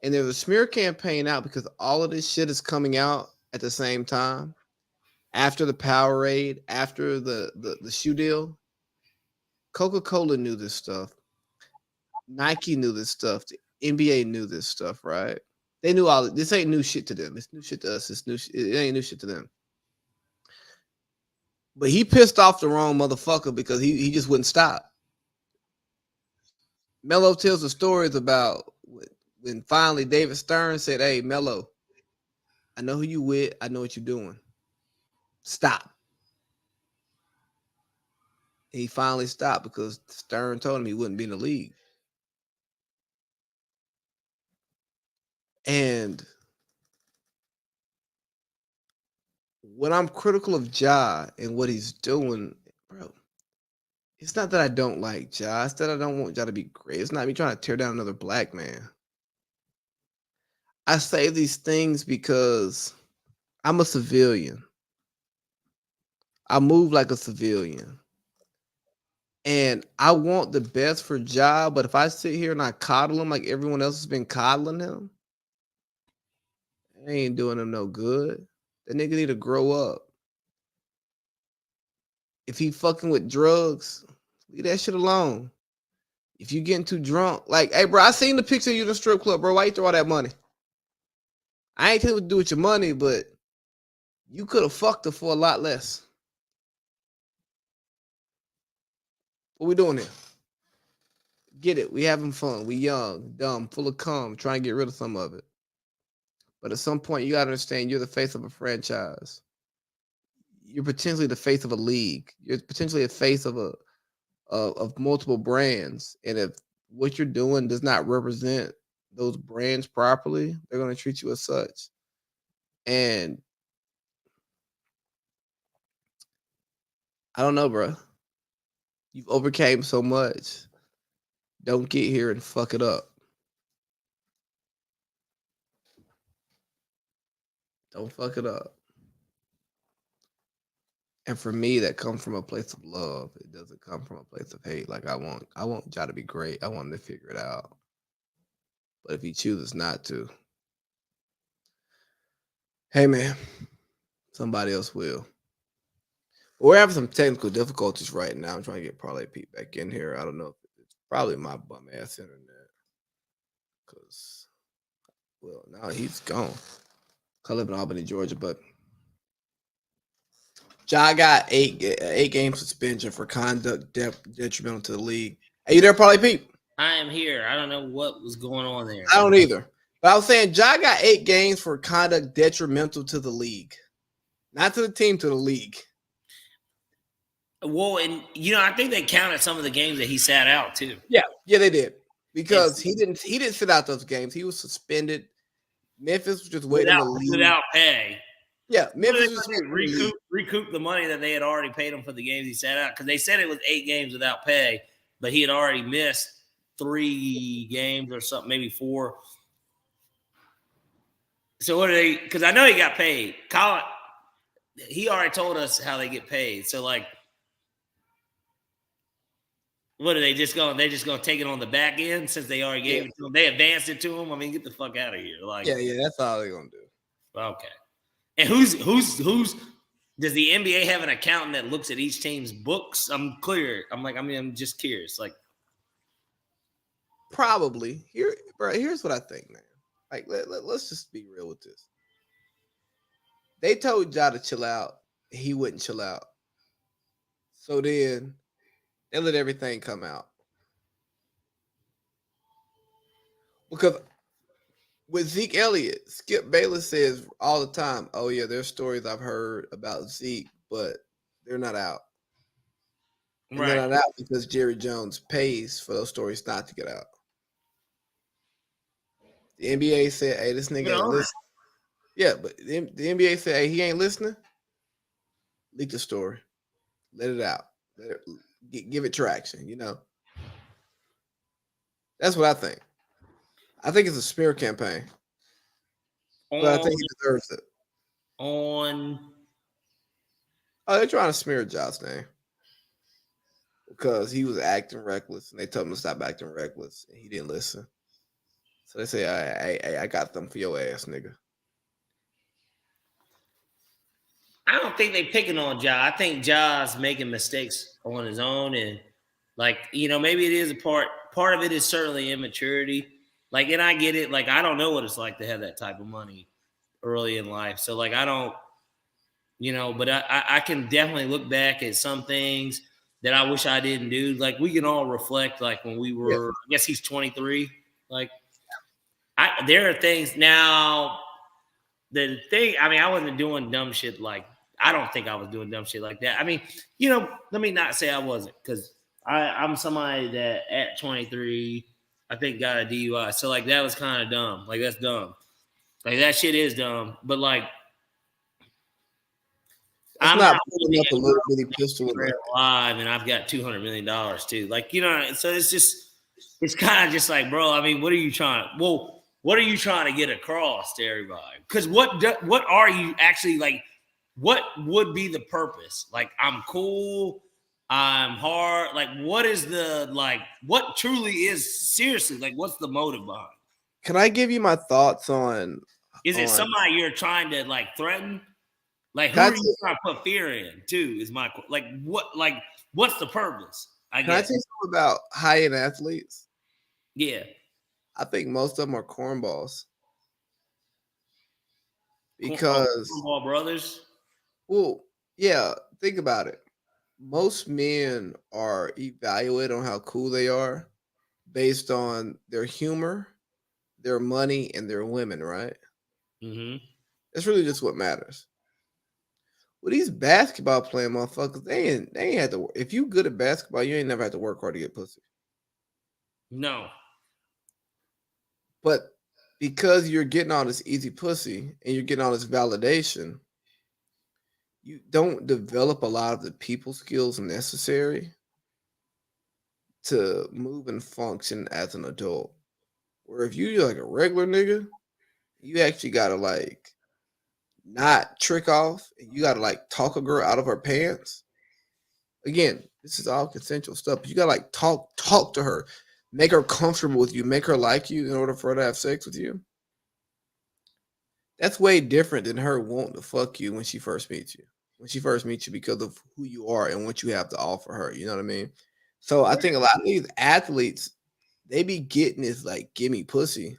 And there's a smear campaign out because all of this shit is coming out at the same time. After the Powerade, after the shoe deal, Coca-Cola knew this stuff. Nike knew this stuff. The NBA knew this stuff, right? They knew all this ain't new shit to them. It's new shit to us. It ain't new shit to them. But he pissed off the wrong motherfucker because he just wouldn't stop. Melo tells the stories about when finally David Stern said, "Hey, Melo, I know who you with. I know what you're doing. Stop." And he finally stopped because Stern told him he wouldn't be in the league. And when I'm critical of Ja and what he's doing, bro, it's not that I don't like Ja. It's that I don't want Ja to be great. It's not me trying to tear down another black man. I say these things because I'm a civilian. I move like a civilian. And I want the best for Ja, but if I sit here and I coddle him like everyone else has been coddling him, I ain't doing him no good. That nigga need to grow up. If he fucking with drugs, leave that shit alone. If you getting too drunk, like, hey, bro, I seen the picture of you in the strip club, bro. Why you throw all that money? I ain't telling you what to do with your money, but you could have fucked her for a lot less. What we doing here? Get it. We having fun. We young, dumb, full of cum, trying to get rid of some of it. But at some point, you got to understand you're the face of a franchise. You're potentially the face of a league. You're potentially a face of of multiple brands. And if what you're doing does not represent those brands properly, they're going to treat you as such. And I don't know, bro. You've overcame so much. Don't get here and fuck it up. Don't fuck it up. And for me, that comes from a place of love. It doesn't come from a place of hate. Like I want Ja to be great. I want him to figure it out. But if he chooses not to, hey man, somebody else will. We're having some technical difficulties right now. I'm trying to get Parlay Pete back in here. I don't know if it's probably my bum ass internet. Cause well, now he's gone. I live in Albany, Georgia, but Ja got eight game suspension for conduct detrimental to the league. Hey, you there, Parlay Pete? I am here. I don't know what was going on there. I don't either. But I was saying Ja got 8 games for conduct detrimental to the league. Not to the team, to the league. Well, and I think they counted some of the games that he sat out too. Yeah, they did. Because he didn't sit out those games. He was suspended. Memphis was just waiting to leave. Without pay. Yeah, Memphis was recoup the money that they had already paid him for the games he sat out. Because they said it was 8 games without pay, but he had already missed 3 games or something, maybe 4. So what are they? Because I know he got paid. Colin, he already told us how they get paid. So like, what are they just going? They're just going to take it on the back end since they already gave it to him. They advanced it to him. I mean, get the fuck out of here. Like, yeah, that's all they're gonna do. Okay. And who's? Does the NBA have an accountant that looks at each team's books? I'm clear. I'm just curious. Like, probably here, bro. Here's what I think, man. Like, let's just be real with this. They told Ja to chill out. He wouldn't chill out. So then they let everything come out. Because with Zeke Elliott, Skip Bayless says all the time, oh, yeah, there's stories I've heard about Zeke, but they're not out. And they're not out because Jerry Jones pays for those stories not to get out. The NBA said, hey, this nigga ain't listening. Yeah, but the NBA said, hey, he ain't listening. Leak the story. Let it out. Give it traction, That's what I think. I think it's a smear campaign. But I think he deserves it. Oh, they're trying to smear Ja's name. because he was acting reckless, and they told him to stop acting reckless, and he didn't listen. So they say, I got them for your ass, nigga. I don't think they picking on Ja. I think Ja's making mistakes on his own, and like maybe it is a part of it is certainly immaturity. Like, and I get it. Like, I don't know what it's like to have that type of money early in life. So like, I don't, but I can definitely look back at some things that I wish I didn't do. Like, we can all reflect, like when we were, I guess he's 23. Like, there are things now. The thing, I mean, I wasn't doing dumb shit like, I don't think I was doing dumb shit like that. I mean, let me not say I wasn't, because I'm somebody that at 23, I think got a DUI. So like, that was kind of dumb. Like, that's dumb. Like, that shit is dumb. But like, It's I'm not not pulling up a little bitty pistol alive, and I've got $200 million too. Like, so it's kind of just like, bro, I mean, what are you trying to get across to everybody? Because what are you actually like? What would be the purpose? Like, I'm cool, I'm hard. Like, what is what truly is seriously, like, what's the motive behind it? Can I give you my thoughts on? Is it somebody you're trying to like threaten? Like, who are you trying to put fear in? Too is my like what like what's the purpose? Can I tell you something about high-end athletes? Yeah, I think most of them are cornballs. Because cornball brothers. Well, yeah, think about it. Most men are evaluated on how cool they are based on their humor, their money, and their women, right? Mm-hmm. That's really just what matters. Well, these basketball playing motherfuckers, they ain't had to. If you good at basketball, you ain't never had to work hard to get pussy. No. But because you're getting all this easy pussy and you're getting all this validation, you don't develop a lot of the people skills necessary to move and function as an adult. Where if you're like a regular nigga, you actually gotta like not trick off and you gotta like talk a girl out of her pants. Again, this is all consensual stuff, but you gotta like talk to her, make her comfortable with you, make her like you in order for her to have sex with you. That's way different than her wanting to fuck you when she first meets you. When she first meets you because of who you are and what you have to offer her. You know what I mean? So I think a lot of these athletes, they be getting this like gimme pussy,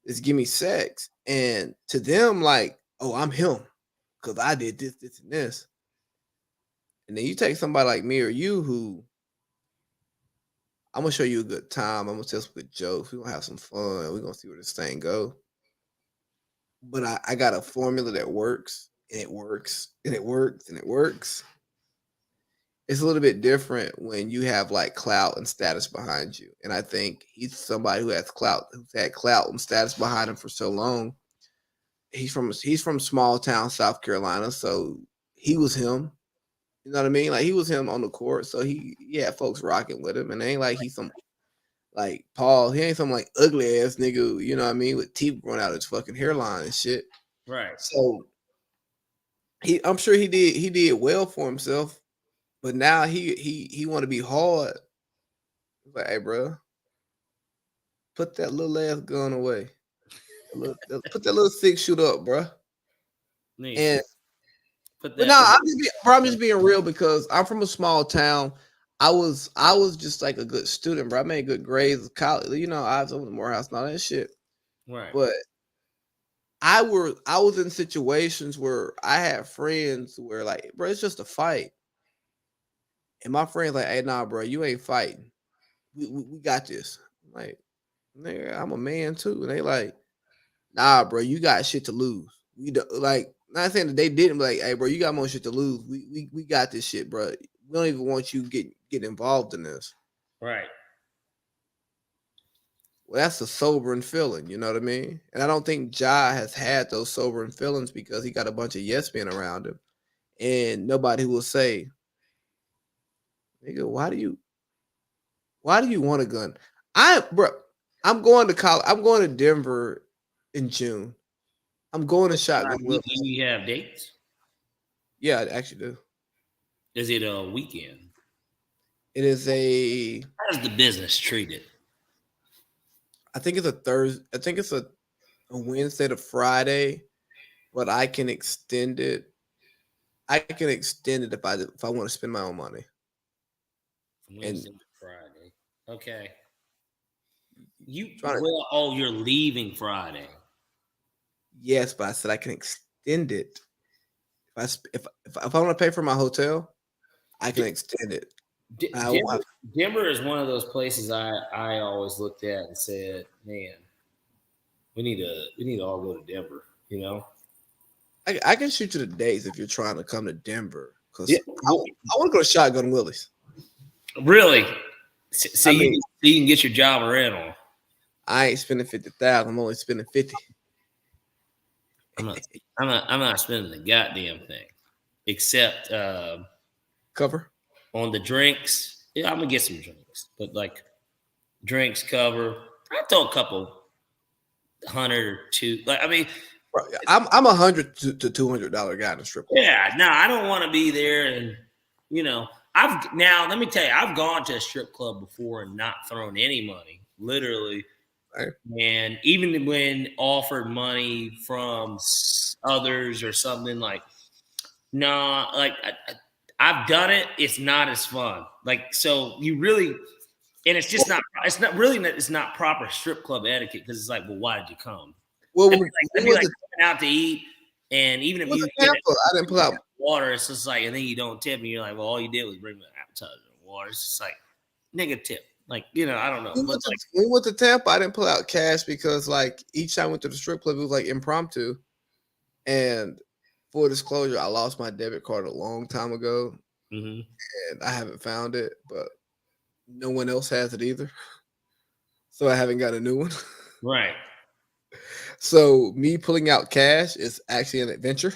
this gimme sex. And to them, like, oh, I'm him. Cause I did this, this, and this. And then you take somebody like me or you who I'm gonna show you a good time. I'm gonna tell some good jokes. We're gonna have some fun. We're gonna see where this thing go. But I got a formula that works, and it works, and it works, and it works. It's a little bit different when you have like clout and status behind you. And I think he's somebody who has clout, who's had clout and status behind him for so long. He's from small town South Carolina, so he was him. You know what I mean? Like he was him on the court, so he had folks rocking with him, and it ain't like he's some like Paul. He ain't some like ugly ass nigga. You know what I mean? With teeth growing out his fucking hairline and shit. Right. So I'm sure he did well for himself, but now he want to be hard. Like, hey, bro, put that little ass gun away. Put that little 6 shoot up, bro. Nice. And put but that. No, I'm just being real because I'm from a small town. I was just like a good student, bro. I made good grades in college. You know, I was over the Morehouse and all that shit. Right. But I was in situations where I had friends where like, bro, it's just a fight. And my friend's like, hey, nah, bro, you ain't fighting. We got this. I'm like, nigga, I'm a man too. And they like, nah, bro, you got shit to lose. We do, like, not saying that they didn't, but like, hey, bro, you got more shit to lose. We got this shit, bro. We don't even want you get involved in this. Right. Well, that's a sobering feeling, you know what I mean? And I don't think Ja has had those sobering feelings because he got a bunch of yes men around him. And nobody will say, nigga, why do you want a gun? I'm going to college. I'm going to Denver in June. I'm going to shotgun. Do you have dates? Yeah, I actually do. Is it a weekend? It is a. How does the business treat it? I think it's a Thursday. I think it's a Wednesday to Friday, but I can extend it. I can extend it if I want to spend my own money. Wednesday to Friday. Okay. Trying to, you're leaving Friday. yes, but I said I can extend it. If I want to pay for my hotel, I can extend it. Denver is one of those places I always looked at and said, man, we need to all go to Denver, you know? I can shoot you the days if you're trying to come to Denver because Yeah. I want to go to Shotgun Willie's. Really? So you can get your job rental. I ain't spending $50,000. I'm only spending $50,000. I'm not spending the goddamn thing, except Cover on the drinks. Yeah, I'm gonna get some drinks, but like drinks cover. I throw a couple $100 or $200. Like I mean, I'm $100 to $200 guy in the strip club. Yeah, no, I don't want to be there, and let me tell you, I've gone to a strip club before and not thrown any money, literally. Right. And even when offered money from others or something, like, no, like I've done it. It's not as fun. Like, so you really, and it's just not. It's not proper strip club etiquette because it's like, well, why did you come? Well, I'd be like coming out to eat, and even if you I didn't pull out water, it's just like, and then you don't tip, and you're like, well, all you did was bring me an appetizer and water. It's just like, nigga, tip. Like, I don't know. We went to Tampa. I didn't pull out cash because, like, each time I went to the strip club, it was like impromptu. And for disclosure, I lost my debit card a long time ago, and I haven't found it, but no one else has it either. So I haven't got a new one. Right. So me pulling out cash is actually an adventure.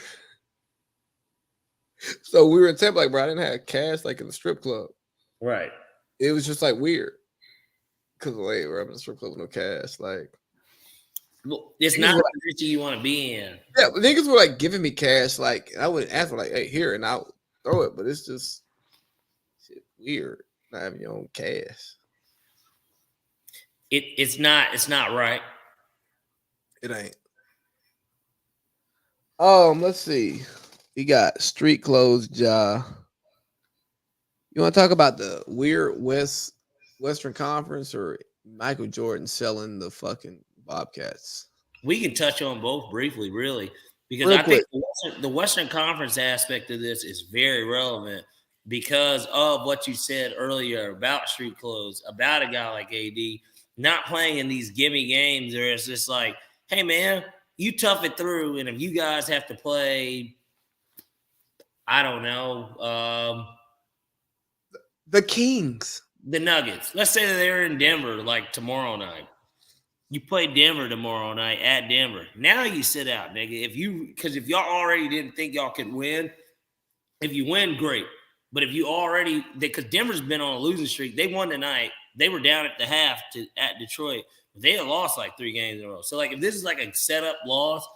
So we were in Tampa, like, bro, I didn't have cash like in the strip club. Right. It was just like weird. Because wait, we're in the strip club with no cash. Like, well, it's not the position you want to be in. Yeah, but niggas were like giving me cash, like I wouldn't ask for like, hey, here, and I'll throw it, but it's just shit weird not having your own cash. It's not right. It ain't. Let's see. We got street clothes, Ja. You want to talk about the weird Western Conference or Michael Jordan selling the fucking Bobcats? We can touch on both briefly, really, because I think the Western Conference aspect of this is very relevant because of what you said earlier about street clothes, about a guy like AD not playing in these gimme games where it's just like, hey, man, you tough it through, and if you guys have to play, I don't know, the Kings, the Nuggets. Let's say that they're in Denver like tomorrow night. You play Denver tomorrow night at Denver. Now you sit out, nigga. Because if y'all already didn't think y'all could win, if you win, great. But if you already, because Denver's been on a losing streak, they won tonight. They were down at the half at Detroit. They had lost like 3 games in a row. So like if this is like a setup loss,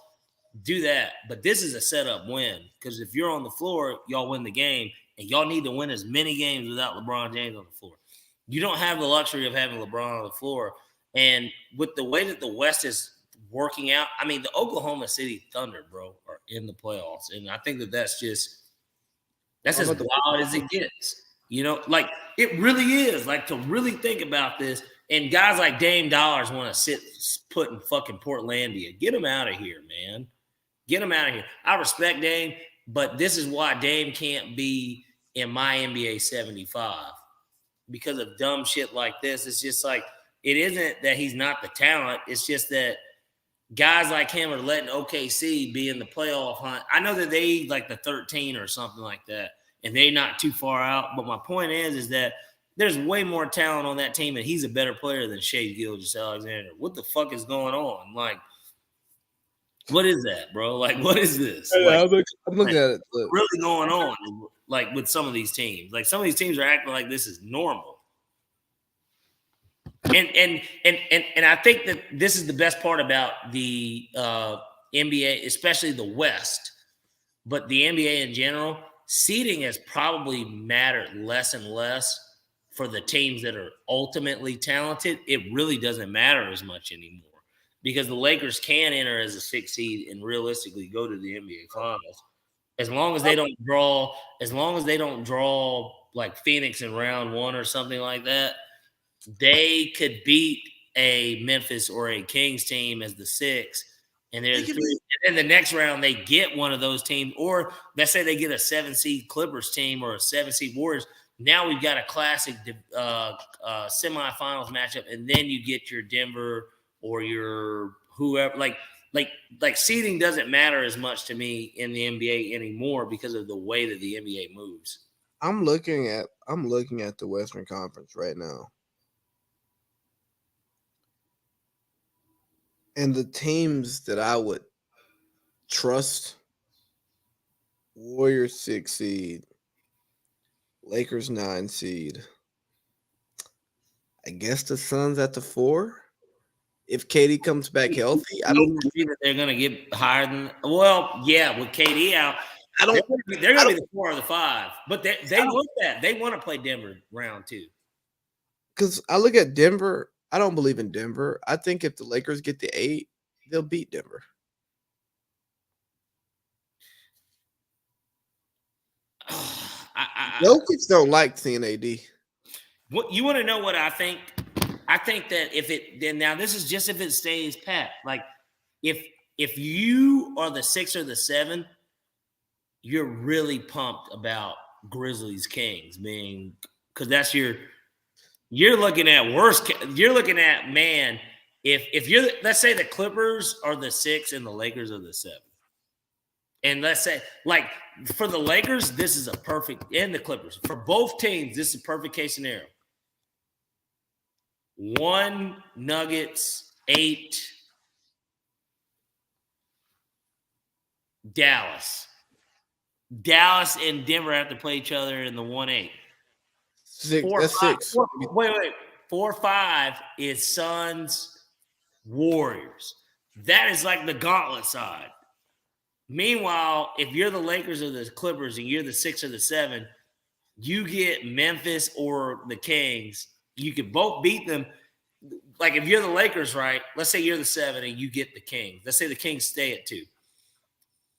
do that. But this is a setup win because if you're on the floor, y'all win the game, and y'all need to win as many games without LeBron James on the floor. You don't have the luxury of having LeBron on the floor. And with the way that the West is working out, I mean, the Oklahoma City Thunder, bro, are in the playoffs. And I think that's as wild as it gets. Like it really is. Like to really think about this, and guys like Dame Dollars want to put in fucking Portlandia. Get him out of here, man. Get him out of here. I respect Dame, but this is why Dame can't be in my NBA 75 because of dumb shit like this. It's just like, it isn't that he's not the talent. It's just that guys like him are letting OKC be in the playoff hunt. I know that they like the 13 or something like that, and they're not too far out. But my point is that there's way more talent on that team, and he's a better player than Shai Gilgeous-Alexander. What the fuck is going on? Like, what is that, bro? Like, what is this? I'm looking at it. What's really going on, like, with some of these teams? Like, some of these teams are acting like this is normal. And I think that this is the best part about the NBA, especially the West, but the NBA in general. Seeding has probably mattered less and less for the teams that are ultimately talented, it really doesn't matter as much anymore because the Lakers can enter as a 6 seed and realistically go to the NBA Finals as long as they don't draw. As long as they don't draw like Phoenix in round 1 or something like that, they could beat a Memphis or a Kings team as the 6. And then the next round they get one of those teams, or let's say they get a 7 seed Clippers team or a 7 seed Warriors. Now we've got a classic semifinals matchup, and then you get your Denver or your whoever. Like seeding doesn't matter as much to me in the NBA anymore because of the way that the NBA moves. I'm looking at the Western Conference right now. And the teams that I would trust: Warriors 6 seed, Lakers 9 seed. I guess the Suns at the 4. If KD comes back healthy, I don't see that they're going to get higher than. Well, yeah, with KD out, I don't. They're going to be the 4 or the 5. But they want to play Denver round 2. Because I look at Denver. I don't believe in Denver. I think if the Lakers get the 8, they'll beat Denver. Jokic don't like seeing AD. What you want to know? What I think? I think that if it stays pat. Like if you are the 6 or the 7, you're really pumped about Grizzlies Kings being because that's you're looking at worst. You're looking at, man, if you're, let's say the Clippers are the 6 and the Lakers are the 7. And let's say, like, for the Lakers, this is a perfect, and the Clippers, for both teams, this is a perfect case scenario. 1 Nuggets, 8 Dallas. Dallas and Denver have to play each other in the 1-8. 6. That's 6. Wait. 4-5 is Suns, Warriors. That is like the gauntlet side. Meanwhile, if you're the Lakers or the Clippers and you're the 6 or the 7, you get Memphis or the Kings. You could both beat them. Like if you're the Lakers, right? Let's say you're the 7 and you get the Kings. Let's say the Kings stay at 2.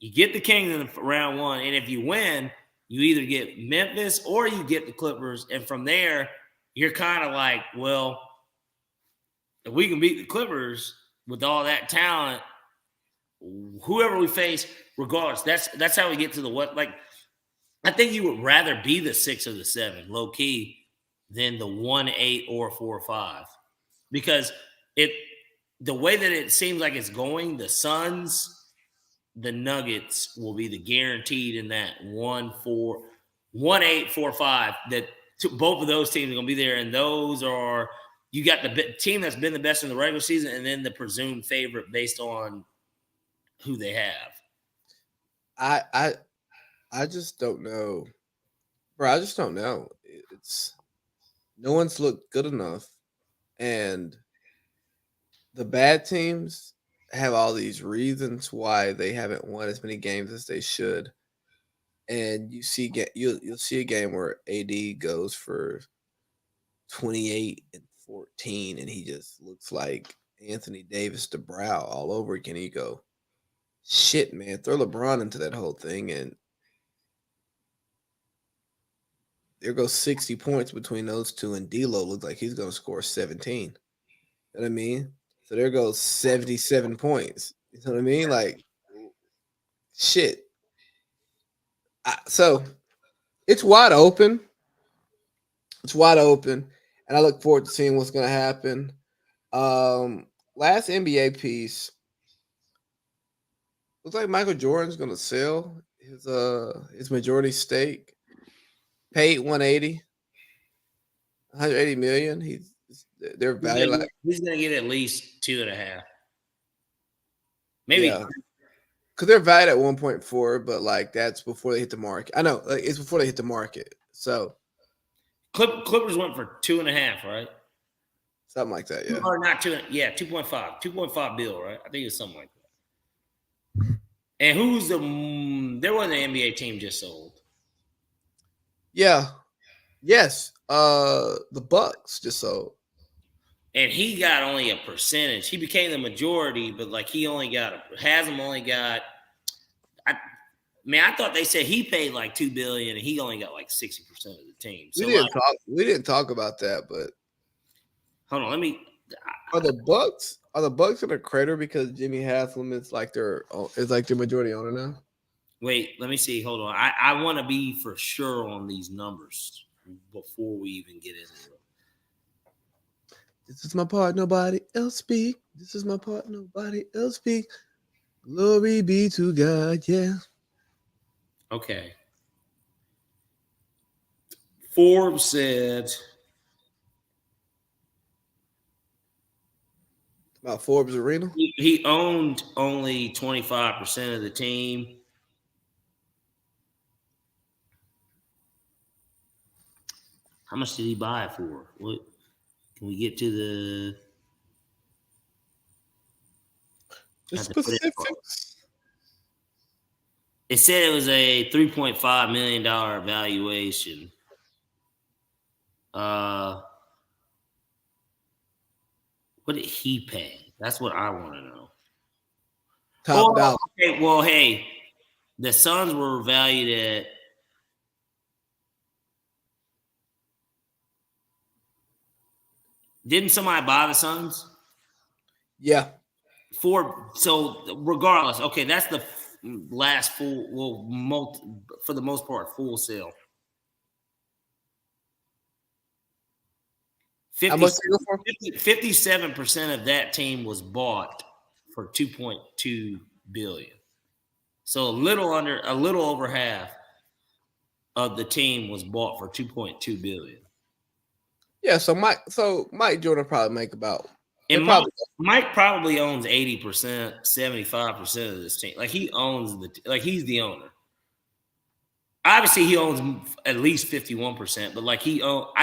You get the Kings in round 1, and if you win, you either get Memphis or you get the Clippers. And from there, you're kind of like, well, if we can beat the Clippers with all that talent, whoever we face, regardless, that's how we get to the what. Like, I think you would rather be the 6 or the 7, low key, than the 1-8 or 4-5, because the way that it seems like it's going, the Suns, the Nuggets will be the guaranteed in that 1-8, 4-5. That both of those teams are going to be there, and those are you got the team that's been the best in the regular season, and then the presumed favorite based on who they have. I just don't know, bro. I just don't know. It's no one's looked good enough, and the bad teams have all these reasons why they haven't won as many games as they should. And you'll see a game where AD goes for 28 and 14, and he just looks like Anthony Davis to Brow all over again. You go, shit, man, throw LeBron into that whole thing, and there goes 60 points between those two, and D'Lo looks like he's going to score 17. You know what I mean? So there goes 77 points. You know what I mean? Like, shit. So it's wide open. It's wide open, and I look forward to seeing what's going to happen. Last NBA piece. Looks like Michael Jordan's going to sell his majority stake. Paid 180 million. They're valued like he's going to get at least 2.5. Maybe. Yeah. Because they're valued at 1.4, but like that's before they hit the market. I know, like it's before they hit the market. So Clippers went for 2.5, right? Something like that, yeah. Or not 2, yeah, 2.5. 2.5 bill, right? I think it's something like that. And there was an NBA team just sold. Yeah. Yes. The Bucks just sold. And he got only a percentage. He became the majority, but like he only got Haslam only got. I thought they said he paid like $2 billion and he only got like 60% of the team. So We didn't talk about that, but hold on, let me. Are the Bucks in a crater because Jimmy Haslam is like their majority owner now? Wait, let me see. Hold on. I want to be for sure on these numbers before we even get into it. This is my part, nobody else speak. This is my part, nobody else speak. Glory be to God, yeah. Okay. Forbes said about Forbes Arena. He owned only 25% of the team. How much did he buy it for? What can we get to the specifics? It said it was a $3.5 million valuation. What did he pay? That's what I want to know. Top dollar. Okay, well, hey, the Suns were valued at Didn't somebody buy the Suns? Yeah. So regardless, okay, that's the last full, for the most part, full sale. 57% of that team was bought for $2.2 billion. So a little over half of the team was bought for $2.2 billion. Yeah, so Mike Jordan probably make about. And Mike probably owns 80%, 75% of this team. Like he owns he's the owner. Obviously, he owns at least 51%, but I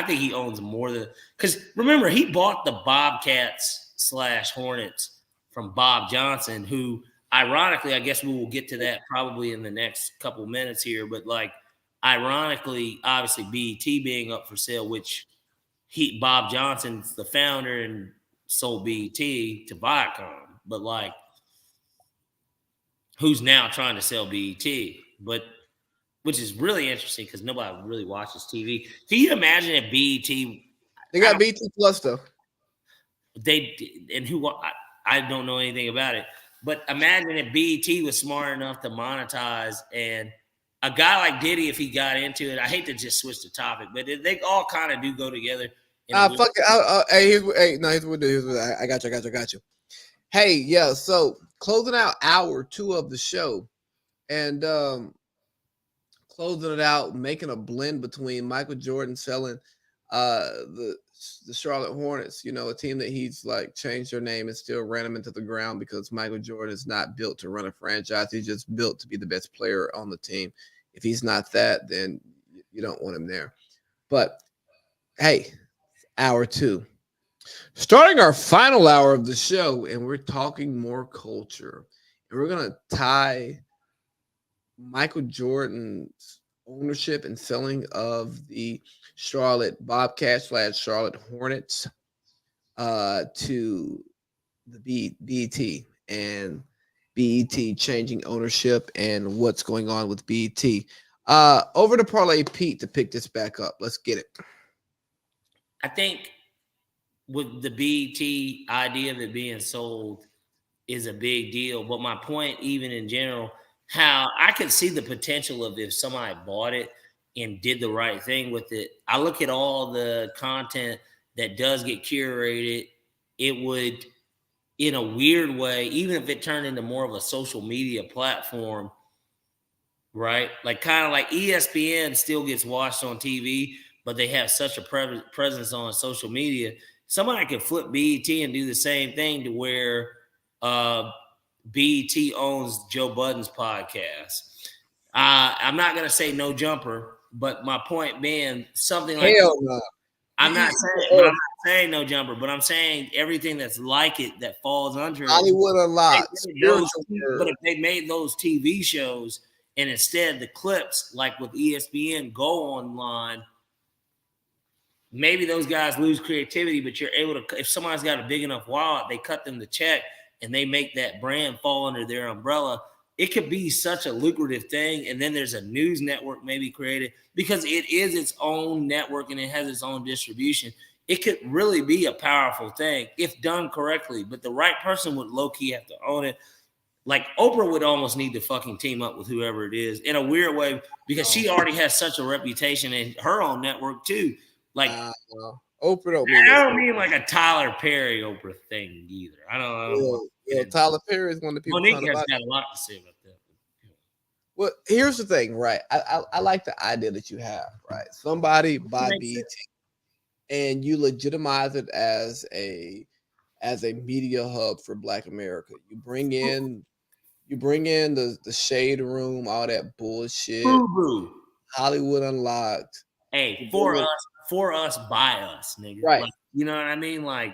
think he owns more than, because remember, he bought the Bobcats / Hornets from Bob Johnson, who ironically, I guess we will get to that probably in the next couple minutes here, but ironically, obviously BET being up for sale, which Bob Johnson's the founder and sold BET to Viacom, but who's now trying to sell BET, which is really interesting because nobody really watches TV. Can you imagine if BET? They got BET Plus though. I don't know anything about it, but imagine if BET was smart enough to monetize, and a guy like Diddy, if he got into it, I hate to just switch the topic, but they all kind of do go together. Fuck it. Here's what we'll do. I got you. Hey, yeah. So closing out hour 2 of the show, and closing it out, making a blend between Michael Jordan selling the Charlotte Hornets, a team that he's changed their name and still ran them into the ground because Michael Jordan is not built to run a franchise. He's just built to be the best player on the team. If he's not that, then you don't want him there. But hey, hour 2. Starting our final hour of the show, and we're talking more culture. And we're going to tie Michael Jordan's ownership and selling of the Charlotte Bobcats / Charlotte Hornets to the BET and BET changing ownership and what's going on with BET. Over to Parlay Pete to pick this back up. Let's get it. I think with the BET idea of it being sold is a big deal. But my point, even in general, how I could see the potential of if somebody bought it and did the right thing with it. I look at all the content that does get curated. It would, in a weird way, even if it turned into more of a social media platform, right? Kind of like ESPN still gets watched on TV, but they have such a presence on social media. Somebody could flip BET and do the same thing to where BET owns Joe Budden's podcast. I'm not going to say no jumper, but my point being something like Hell no. I'm not saying no jumper, but I'm saying everything that's like it that falls under it. Hollywood Unlocked. But if they made those TV shows and instead the clips, like with ESPN, go online, maybe those guys lose creativity, but you're able to, if somebody's got a big enough wallet, they cut them the check and they make that brand fall under their umbrella. It could be such a lucrative thing. And then there's a news network maybe created because it is its own network and it has its own distribution. It could really be a powerful thing if done correctly, but the right person would low-key have to own it. Like Oprah would almost need to fucking team up with whoever it is in a weird way because she already has such a reputation in her own network too. Like Oprah don't mean I don't mean like a Tyler Perry Oprah thing either. I don't. Yeah, Tyler Perry is one of the people. Monique has got a lot to say about that. Well, here's the thing, right? I like the idea that you have, right? Somebody buy BET and you legitimize it as a media hub for Black America. You bring in the Shade Room, all that bullshit. Boo-boo. Hollywood Unlocked. Hey, for us, by us, nigga. Right. Like, you know what I mean? Like,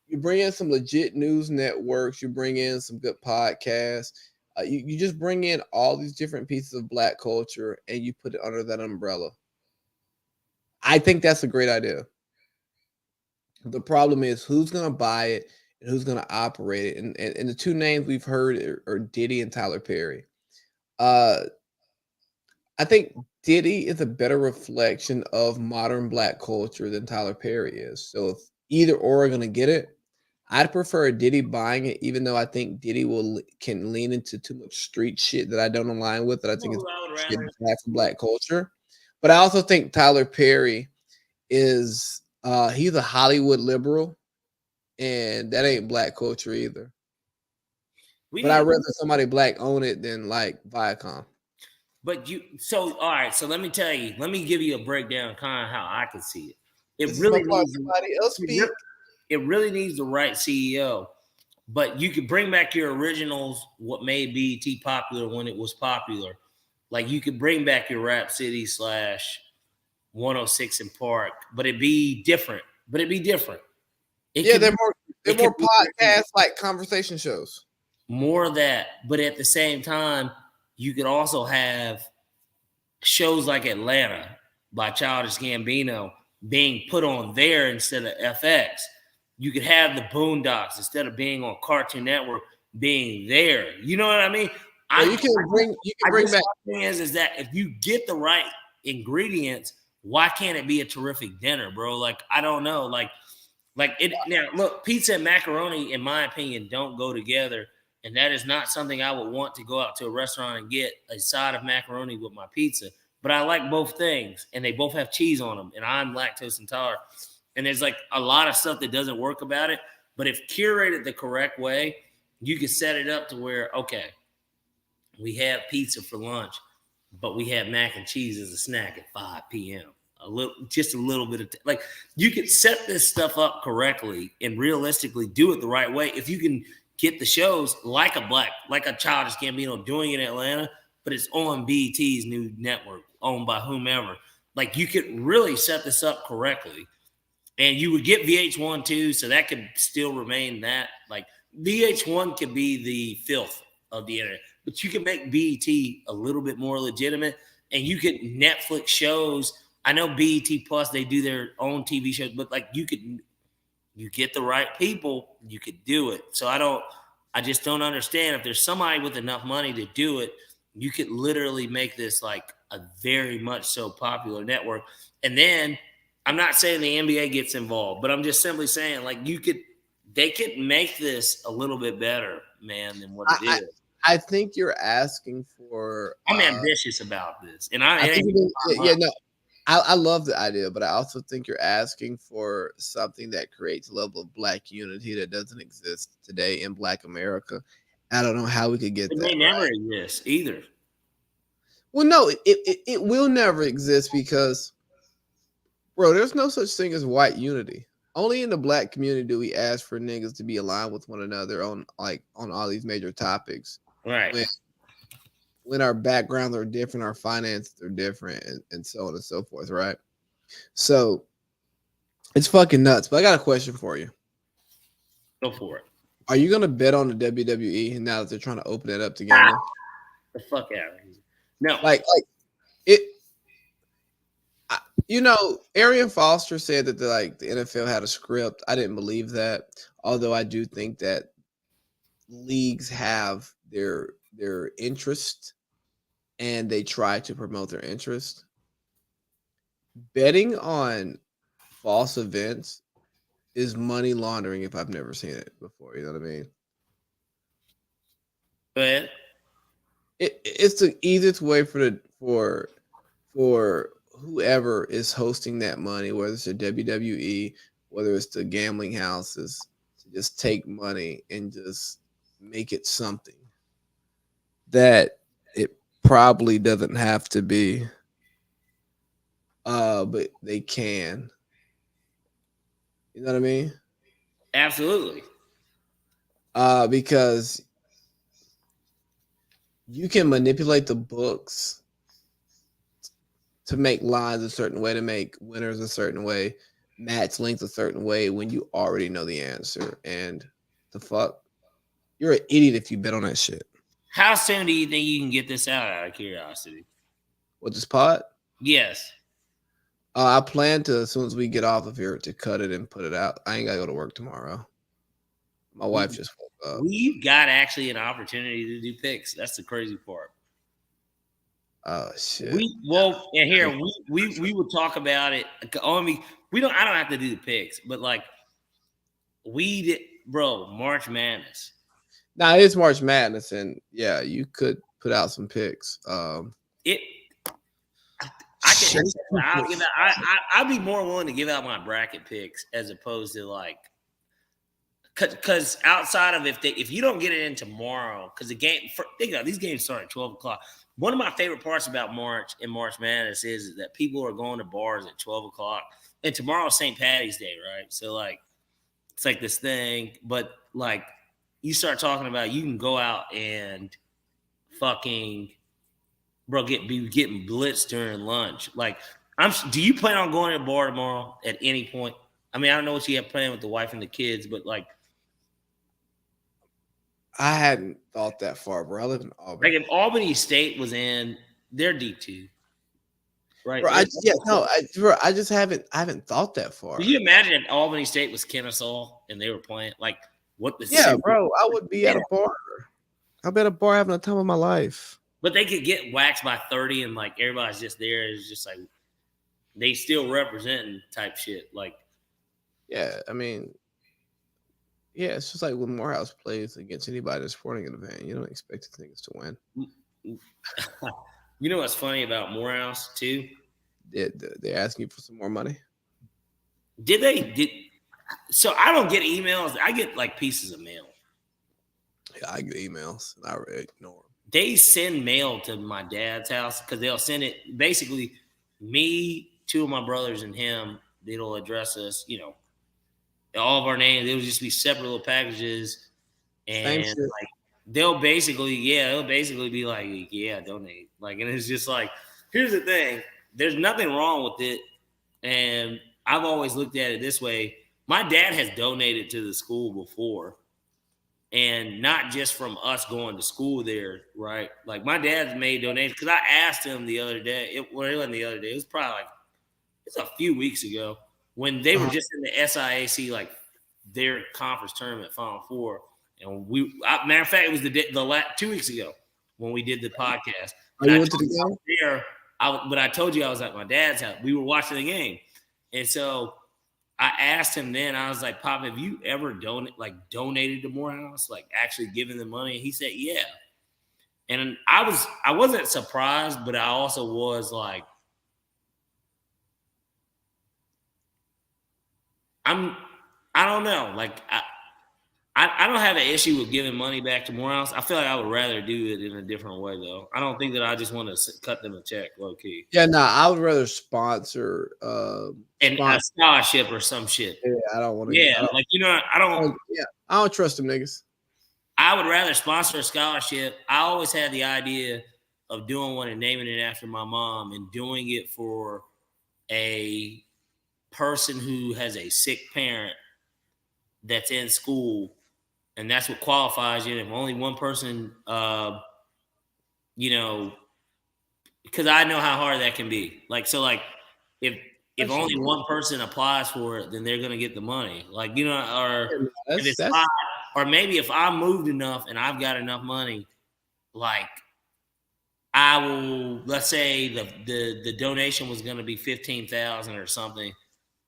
you bring in some legit news networks. You bring in some good podcasts. You just bring in all these different pieces of Black culture and you put it under that umbrella. I think that's a great idea. The problem is who's going to buy it and who's going to operate it. And the two names we've heard are Diddy and Tyler Perry. I think Diddy is a better reflection of modern Black culture than Tyler Perry is. So if either or are going to get it, I'd prefer Diddy buying it, even though I think Diddy can lean into too much street shit that I don't align with, that I think is bad for Black culture. But I also think Tyler Perry is he's a Hollywood liberal, and that ain't Black culture either. But I'd rather somebody Black own it than like Viacom. But all right, so let me tell you, let me give you a breakdown kind of how I can see it. It really needs the right CEO, but you could bring back your originals, what made BET popular when it was popular. Like you could bring back your Rap City / 106 in Park, but it'd be different. They're more podcasts, like conversation shows. More of that, but at the same time, you could also have shows like Atlanta by Childish Gambino being put on there instead of FX. You could have the Boondocks instead of being on Cartoon Network being there. You know what I mean? You can bring back. The thing is that if you get the right ingredients, why can't it be a terrific dinner, bro? Like I don't know, like it. Now look, pizza and macaroni, in my opinion, don't go together, and that is not something I would want to go out to a restaurant and get a side of macaroni with my pizza. But I like both things, and they both have cheese on them, and I'm lactose intolerant. And there's like a lot of stuff that doesn't work about it. But if curated the correct way, you can set it up to where, okay, we have pizza for lunch, but we have mac and cheese as a snack at 5 p.m. Just a little bit of like you could set this stuff up correctly and realistically do it the right way. If you can get the shows like a Childish Gambino doing it in Atlanta, but it's on BET's new network owned by whomever. Like you could really set this up correctly. And you would get VH1 too, so that could still remain that. Like VH1 could be the filth of the internet, but you can make BET a little bit more legitimate, and you could Netflix shows. I know BET Plus, they do their own TV shows, but like you get the right people, you could do it. So I just don't understand if there's somebody with enough money to do it, you could literally make this like a very much so popular network. And then I'm not saying the NBA gets involved, but I'm just simply saying like they could make this a little bit better, man, than what it is. I think you're asking for. I'm ambitious about this, and I love the idea, but I also think you're asking for something that creates a level of Black unity that doesn't exist today in Black America. I don't know how we could get that. It may never exist either. Well, no, it will never exist because, bro, there's no such thing as white unity. Only in the Black community do we ask for niggas to be aligned with one another on all these major topics. Right. When our backgrounds are different, our finances are different, and so on and so forth, right? So it's fucking nuts. But I got a question for you. Go for it. Are you gonna bet on the WWE now that they're trying to open it up together? The fuck out of here. No. Like it. You know, Arian Foster said that the NFL had a script. I didn't believe that, although I do think that leagues have their interest and they try to promote their interest. Betting on false events is money laundering if I've never seen it before. You know what I mean? But It's the easiest way for whoever is hosting that money, whether it's the WWE, whether it's the gambling houses, to just take money and just make it something that it probably doesn't have to be. But they can. You know what I mean? absolutely. Because you can manipulate the books to make lines a certain way, to make winners a certain way, match length a certain way when you already know the answer. And the fuck, you're an idiot if you bet on that shit. How soon do you think you can get this out of curiosity? What, this pod? Yes. I plan to, as soon as we get off of here, to cut it and put it out. I ain't gotta go to work tomorrow. My wife just woke up. We've got actually an opportunity to do picks. That's the crazy part. Oh shit. And here we will talk about it. I mean, I don't have to do the picks, but like we did, bro. March Madness. Now it's March Madness, and yeah, you could put out some picks. I'd be more willing to give out my bracket picks as opposed to like, because outside of if you don't get it in tomorrow, because think about it, these games start at 12:00. One of my favorite parts about March and March Madness is that people are going to bars at 12:00, and tomorrow's St. Patty's Day, right? So like, it's like this thing, but like, you start talking about you can go out and fucking, bro, be getting blitzed during lunch. Like, do you plan on going to a bar tomorrow at any point? I mean, I don't know what you have planned with the wife and the kids, but like, I hadn't thought that far, bro. I live in Albany. like if Albany State was in, they're D2, right? Bro, I just haven't thought that far. Can you imagine if Albany State was Kennesaw and they were playing? Like, what the Yeah, bro, I would be at a bar. I'll be at a bar having the time of my life. But they could get waxed by 30 and like everybody's just there. It's just like they still representing type shit. Like, yeah, I mean, yeah, it's just like when Morehouse plays against anybody in a sporting event, you don't expect the things to win. You know what's funny about Morehouse too? They're asking you for some more money. So I don't get emails. I get like pieces of mail. Yeah, I get emails and I ignore them. They send mail to my dad's house because they'll send it. Basically, me, two of my brothers, and him. It'll address us. You know, all of our names. It'll just be separate little packages, and like they'll basically be like, yeah, donate. Like, and it's just like, here's the thing. There's nothing wrong with it, and I've always looked at it this way. My dad has donated to the school before. And not just from us going to school there, right? Like my dad's made donations because I asked him the other day. It wasn't the other day. It was probably like it's a few weeks ago when they were just in the SIAC, like their conference tournament Final Four. And matter of fact, it was the last 2 weeks ago when we did the podcast. But I told you I was at my dad's house. We were watching the game, and so I asked him then, I was like, Pop, have you ever donated to Morehouse? Like actually giving them money? And he said, yeah. And I wasn't surprised, but I also was like, I don't know. Like I don't have an issue with giving money back to Morehouse. I feel like I would rather do it in a different way, though. I don't think that I just want to cut them a check, low key. Yeah, I would rather sponsor a scholarship or some shit. Yeah, I don't want to. Yeah, I don't. Yeah, I don't trust them niggas. I would rather sponsor a scholarship. I always had the idea of doing one and naming it after my mom and doing it for a person who has a sick parent that's in school. And that's what qualifies you. If only one person, because I know how hard that can be. Like, so like if if only one person applies for it, then they're going to get the money. Like, or if it's that's five, or maybe if I moved enough and I've got enough money, like I will, let's say the donation was going to be 15,000 or something.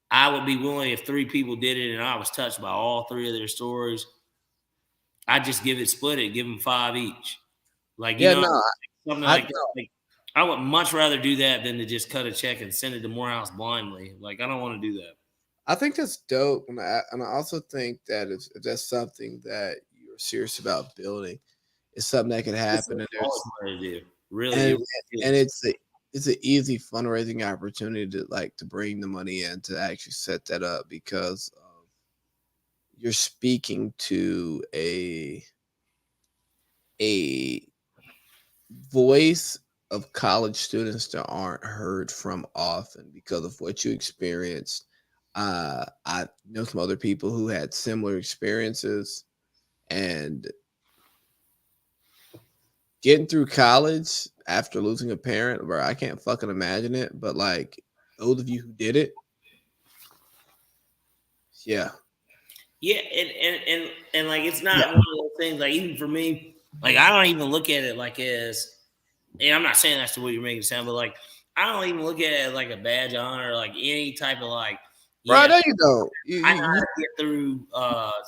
I would be willing, if 3 people did it and I was touched by all 3 of their stories, I'd just split it, give them 5 each. Like, something like that. Like, I would much rather do that than to just cut a check and send it to Morehouse blindly. Like, I don't want to do that. I think that's dope, and I also think that if that's something that you're serious about building, it's something that could happen. And there's really, and it's an easy fundraising opportunity to bring the money in to actually set that up, because you're speaking to a voice of college students that aren't heard from often because of what you experienced. I know some other people who had similar experiences, and getting through college after losing a parent, where I can't fucking imagine it, but like those of you who did it, yeah. Yeah, and like it's not one of those things, like even for me, like I don't even look at it like as, and I'm not saying that's the way you're making it sound, but like I don't even look at it as like a badge of honor, like any type of like, Right, there you go. I know how to get through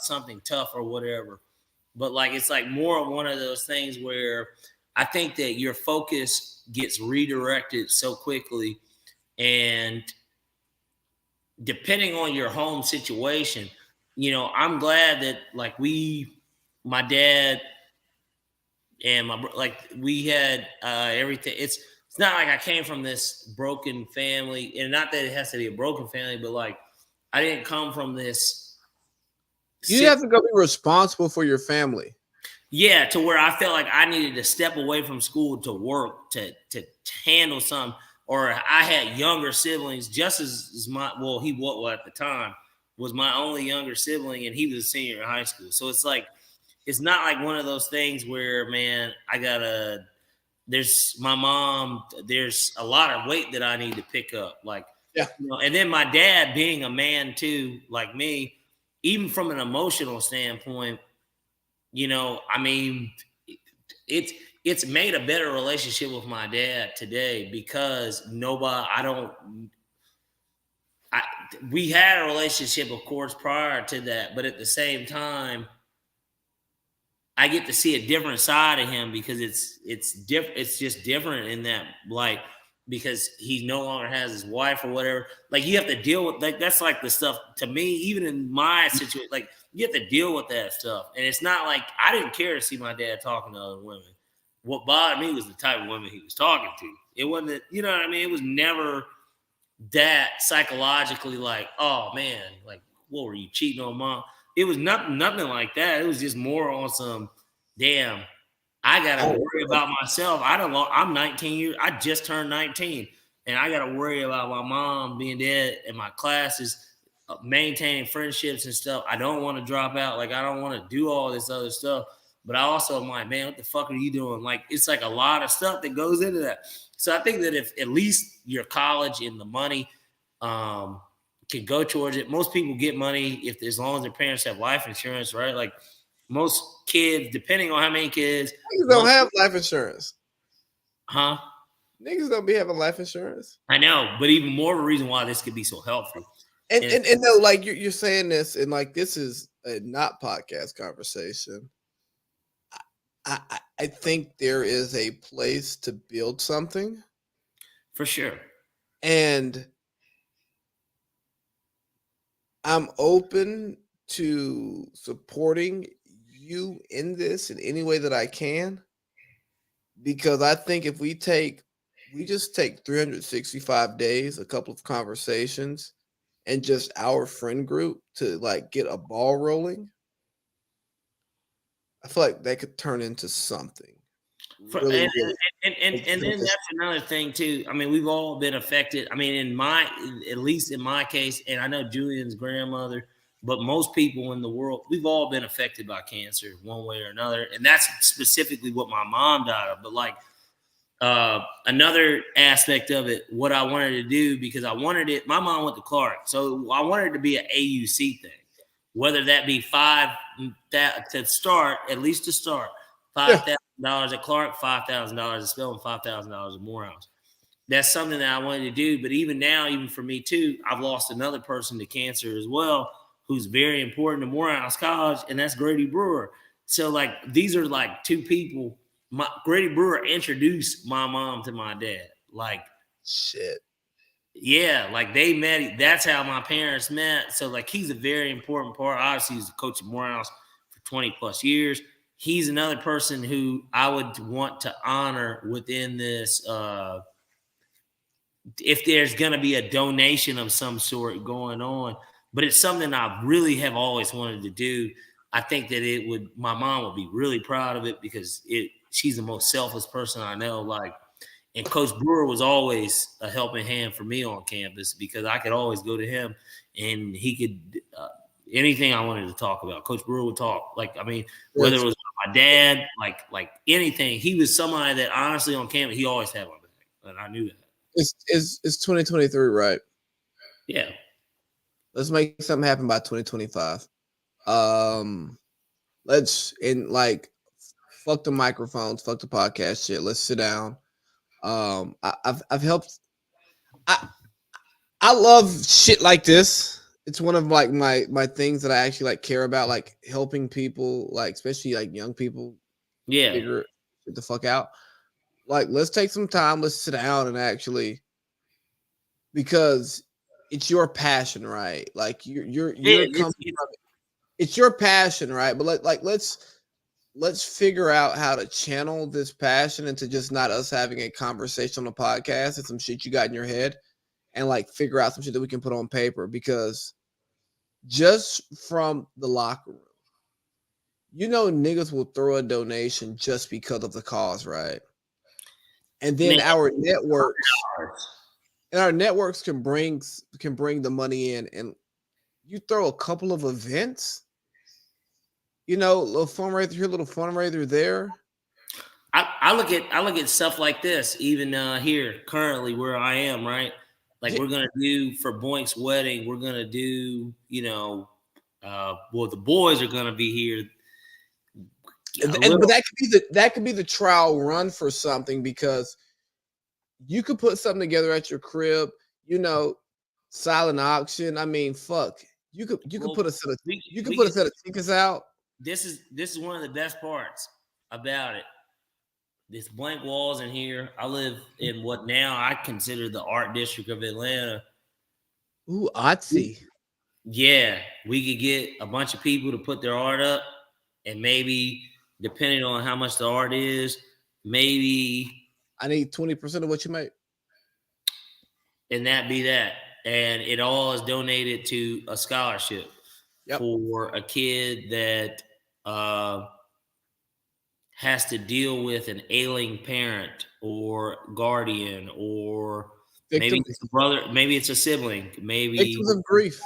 something tough or whatever. But like it's like more of one of those things where I think that your focus gets redirected so quickly, and depending on your home situation, I'm glad that like my dad and we had everything. It's not like I came from this broken family, and not that it has to be a broken family, but like I didn't come from this. You have to go be responsible for your family. Yeah, to where I felt like I needed to step away from school to work, to handle something. Or I had younger siblings, just as he was at the time, was my only younger sibling, and he was a senior in high school. So it's like, it's not like one of those things where, man, there's my mom, there's a lot of weight that I need to pick up. Like, yeah. And then my dad being a man too, like me, even from an emotional standpoint, I mean, it's made a better relationship with my dad today because we had a relationship, of course, prior to that, but at the same time, I get to see a different side of him because it's different. It's just different in that, like, because he no longer has his wife or whatever. Like, you have to deal with, like, that's like the stuff to me, even in my situation, like, you have to deal with that stuff. And it's not like I didn't care to see my dad talking to other women. What bothered me was the type of women he was talking to. It wasn't, you know what I mean? It was never that psychologically like, oh man, like, what were you cheating on mom? It was nothing like that. It was just more on some, damn, I got to worry about myself. I'm 19 years. I just turned 19, and I got to worry about my mom being dead and my classes, maintaining friendships and stuff. I don't want to drop out. Like, I don't want to do all this other stuff. But I also am like, man, what the fuck are you doing? Like, it's like a lot of stuff that goes into that. So I think that if at least your college and the money can go towards it. Most people get money as long as their parents have life insurance, right? Like, most kids, depending on how many kids. Niggas don't have life insurance. Huh? Niggas don't be having life insurance. I know, but even more of a reason why this could be so helpful. And no, like you're saying this, and like this is a not podcast conversation. I think there is a place to build something. For sure. And I'm open to supporting you in this in any way that I can, because I think if we just take 365 days, a couple of conversations, and just our friend group to like get a ball rolling, I feel like that could turn into something. And then that's another thing too. I mean, we've all been affected. I mean, at least in my case, and I know Julian's grandmother, but most people in the world, we've all been affected by cancer one way or another. And that's specifically what my mom died of. But like, Another aspect of it, what I wanted to do, because I wanted it, my mom went to Clark, so I wanted it to be an AUC thing, whether that be to start, at least to start, $5,000 at Clark, $5,000 at Spelman, $5,000 at Morehouse. That's something that I wanted to do. But even now, even for me too, I've lost another person to cancer as well, who's very important to Morehouse College, and that's Grady Brewer. So like, these are like two people. Grady Brewer introduced my mom to my dad. Like, shit. Yeah, like they met. That's how my parents met. So like, he's a very important part. Obviously, he's the coach at Morehouse for 20 plus years. He's another person who I would want to honor within this. If there's going to be a donation of some sort going on, but it's something I really have always wanted to do. I think that my mom would be really proud of it, because she's the most selfless person I know. Like, and Coach Brewer was always a helping hand for me on campus, because I could always go to him and he could, anything I wanted to talk about, Coach Brewer would talk. Like, I mean, whether it was my dad, like anything, he was somebody that honestly on campus, he always had my back. And I knew that. It's 2023, right? Yeah. Let's make something happen by 2025. Fuck the microphones, fuck the podcast shit. Let's sit down. I've helped. I love shit like this. It's one of like my things that I actually like care about, like helping people, like especially like young people. Yeah. Figure it the fuck out. Like, let's take some time. Let's sit down and actually, because it's your passion, right? Like it's your passion, right? But let's figure out how to channel this passion into just not us having a conversation on a podcast and some shit you got in your head, and like figure out some shit that we can put on paper. Because just from the locker room, niggas will throw a donation just because of the cause, right? And then our networks can bring the money in, and you throw a couple of events, little fundraiser here, little fundraiser there. I look at stuff like this, even here currently where I am, right? Like, we're gonna do for Boink's wedding, we're gonna do, the boys are gonna be here. But that could be the trial run for something, because you could put something together at your crib, silent auction. I mean, fuck. You could put a set of tickets out. This is one of the best parts about it. This blank walls in here. I live in what now I consider the art district of Atlanta. Ooh, artsy. Yeah, we could get a bunch of people to put their art up, and maybe, depending on how much the art is, maybe I need 20% of what you make. And that be that. And it all is donated to a scholarship for a kid that has to deal with an ailing parent or guardian, or maybe it's a brother, maybe it's a sibling, maybe victims of grief.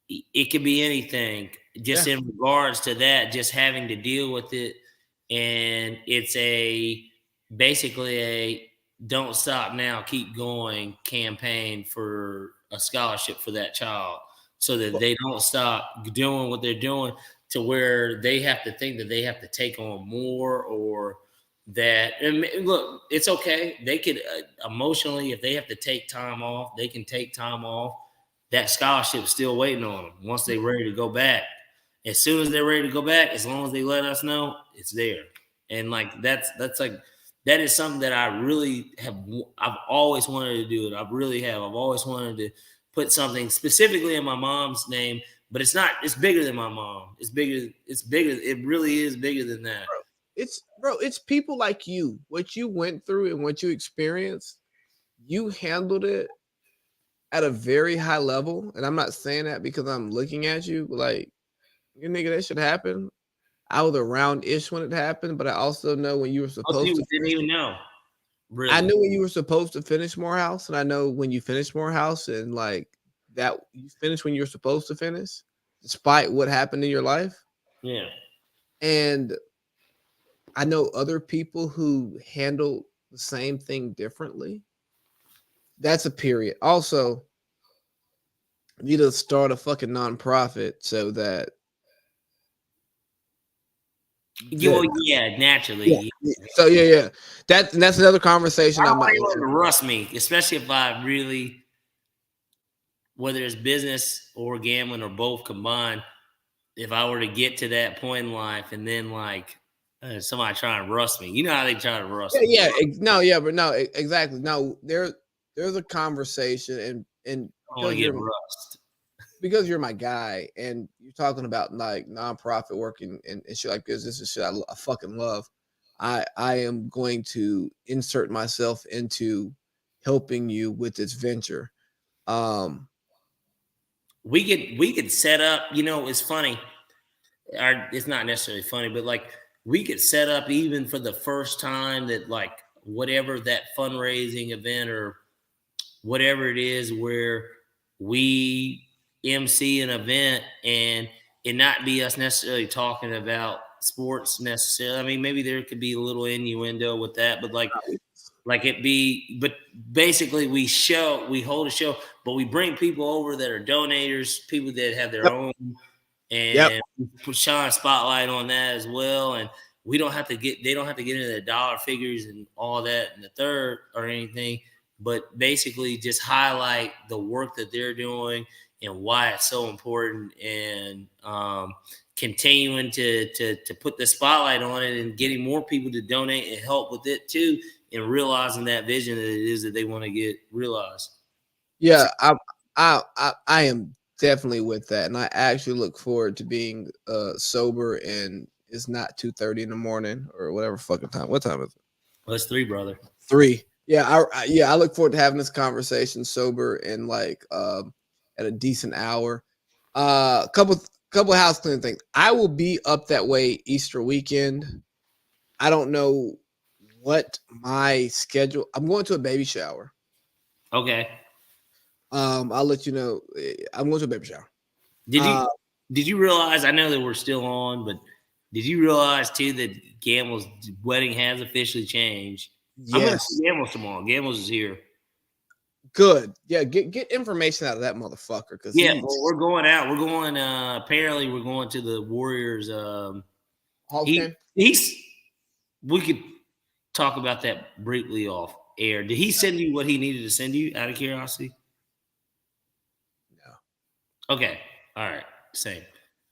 It could be anything, just in regards to that, just having to deal with it. And it's basically a don't stop now, keep going campaign for a scholarship for that child, so that they don't stop doing what they're doing, to where they have to think that they have to take on more, or that. And look, it's okay. They could emotionally, if they have to take time off, they can take time off. That scholarship's still waiting on them once they're ready to go back. As soon as they're ready to go back, as long as they let us know, it's there. And like, that's like, that is something that I really have. I've always wanted to do it. I really have. I've always wanted to put something specifically in my mom's name, but it's not. It's bigger than my mom. It's bigger. It's bigger. It really is bigger than that. It's people like you. What you went through and what you experienced, you handled it at a very high level. And I'm not saying that because I'm looking at you like, you nigga, that should happen. I was around-ish when it happened, but I also know when you were supposed to. Didn't even know. Really. I knew when you were supposed to finish Morehouse, and I know when you finished Morehouse, and like that you finished when you were supposed to finish, despite what happened in your life. Yeah. And I know other people who handle the same thing differently. That's a period. Also, you need to start a fucking nonprofit so that Well, yeah, naturally. So yeah. That's another conversation. I I'm don't want not. anyone to rush me, especially if I really, whether it's business or gambling or both combined, if I were to get to that point in life and then like somebody trying to rush me, you know how they try to rush me. Exactly. No, there's a conversation, and I don't want to get rushed. because you're my guy, and you're talking about like nonprofit work and shit like this. This is shit I fucking love. I am going to insert myself into helping you with this venture. We could set up. You know, it's funny. It's not necessarily funny, but like we could set up even for the first time that like whatever that fundraising event or whatever it is where we MC an event and it not be us necessarily talking about sports necessarily. I mean, maybe there could be a little innuendo with that, but like it be, but basically we hold a show, but we bring people over that are donators, people that have their own, and put shine a spotlight on that as well. And they don't have to get into the dollar figures and all that and the third or anything, but basically just highlight the work that they're doing and why it's so important, and continuing to put the spotlight on it and getting more people to donate and help with it too, and realizing that vision that it is that they want to get realized. Yeah, I am definitely with that, and I actually look forward to being sober, and it's not 2:30 in the morning or whatever fucking time. What time is it? Well, it's 3, brother. 3. Yeah, I look forward to having this conversation sober and like at a decent hour. Couple house cleaning things. I will be up that way Easter weekend. I don't know what my schedule. I'm going to a baby shower. Okay. I'll let you know. I'm going to a baby shower. Did you realize? I know that we're still on, but did you realize too that Gamble's wedding has officially changed? Yes. I'm going to see Gamble's tomorrow. Gamble's is here. Good. Yeah, get information out of that motherfucker. Because we're going out. We're going. Apparently, we're going to the Warriors. Hall game. We could talk about that briefly off air. Did he send you what he needed to send you? Out of curiosity. No. Okay. All right. Same.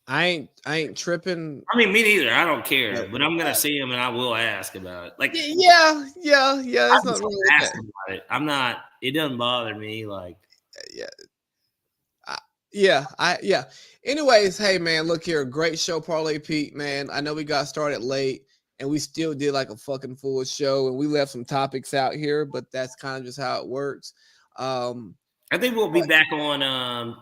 I ain't tripping. I mean, me neither. I don't care, but I'm gonna see him and I will ask about it. Like, yeah. That's not really ask about it. I'm not. It doesn't bother me. Like, yeah. Anyways, hey man, look here, great show, Parlay Pete. Man, I know we got started late, and we still did like a fucking full show, and we left some topics out here, but that's kind of just how it works. I think we'll be back on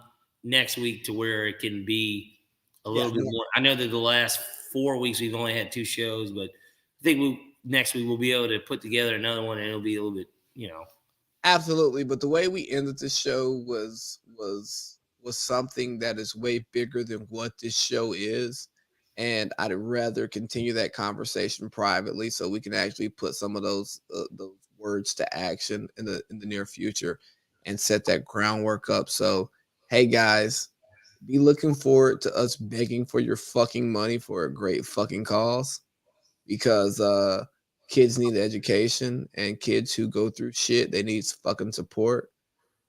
next week to where it can be a little bit more. I know that the last 4 weeks we've only had 2 shows, but I think next week we'll be able to put together another one, and it'll be a little bit, Absolutely, but the way we ended the show was something that is way bigger than what this show is, and I'd rather continue that conversation privately so we can actually put some of those words to action in the near future and set that groundwork up. So, hey guys, be looking forward to us begging for your fucking money for a great fucking cause, because kids need education, and kids who go through shit, they need fucking support.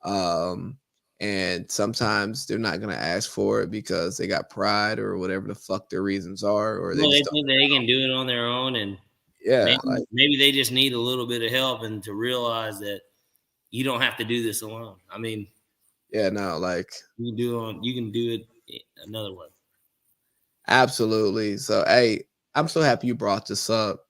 And sometimes they're not gonna ask for it because they got pride or whatever the fuck their reasons are, or they think they can do it on their own, and maybe they just need a little bit of help and to realize that you don't have to do this alone. I mean, you can do it another way. Absolutely. So, hey, I'm so happy you brought this up.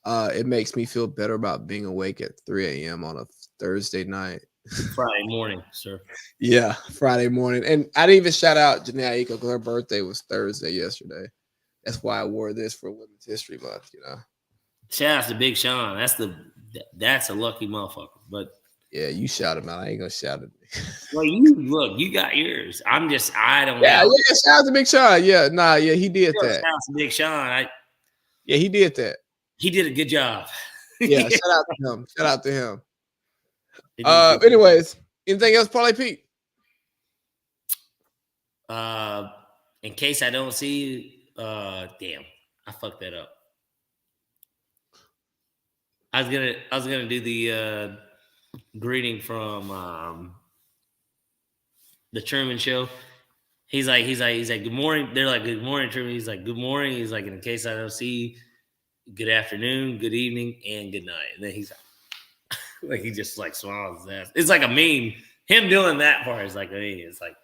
It makes me feel better about being awake at 3 a.m. on a Thursday night. Friday morning, sir. Yeah, Friday morning. And I didn't even shout out Janae Eco because her birthday was Thursday yesterday. That's why I wore this for Women's History Month, Shout out to Big Sean. That's a lucky motherfucker. But yeah, you shout him out. I ain't gonna shout at me. Well, you got yours. I don't know. Yeah, shout out to Big Sean. Yeah, he did that. Shout out to Big Sean. Yeah, he did that. He did a good job. Yeah, shout out to him. Shout out to him. He did a good job. Anyways, anything else, Parlay Pete? In case I don't see you, damn, I fucked that up. I was gonna do the greeting from the Truman Show. He's like, good morning. They're like, good morning, Truman. He's like, good morning. He's like, in case I don't see you, good afternoon, good evening, and good night. And then he's like he just like smiles his ass. It's like a meme. Him doing that part is like, it's like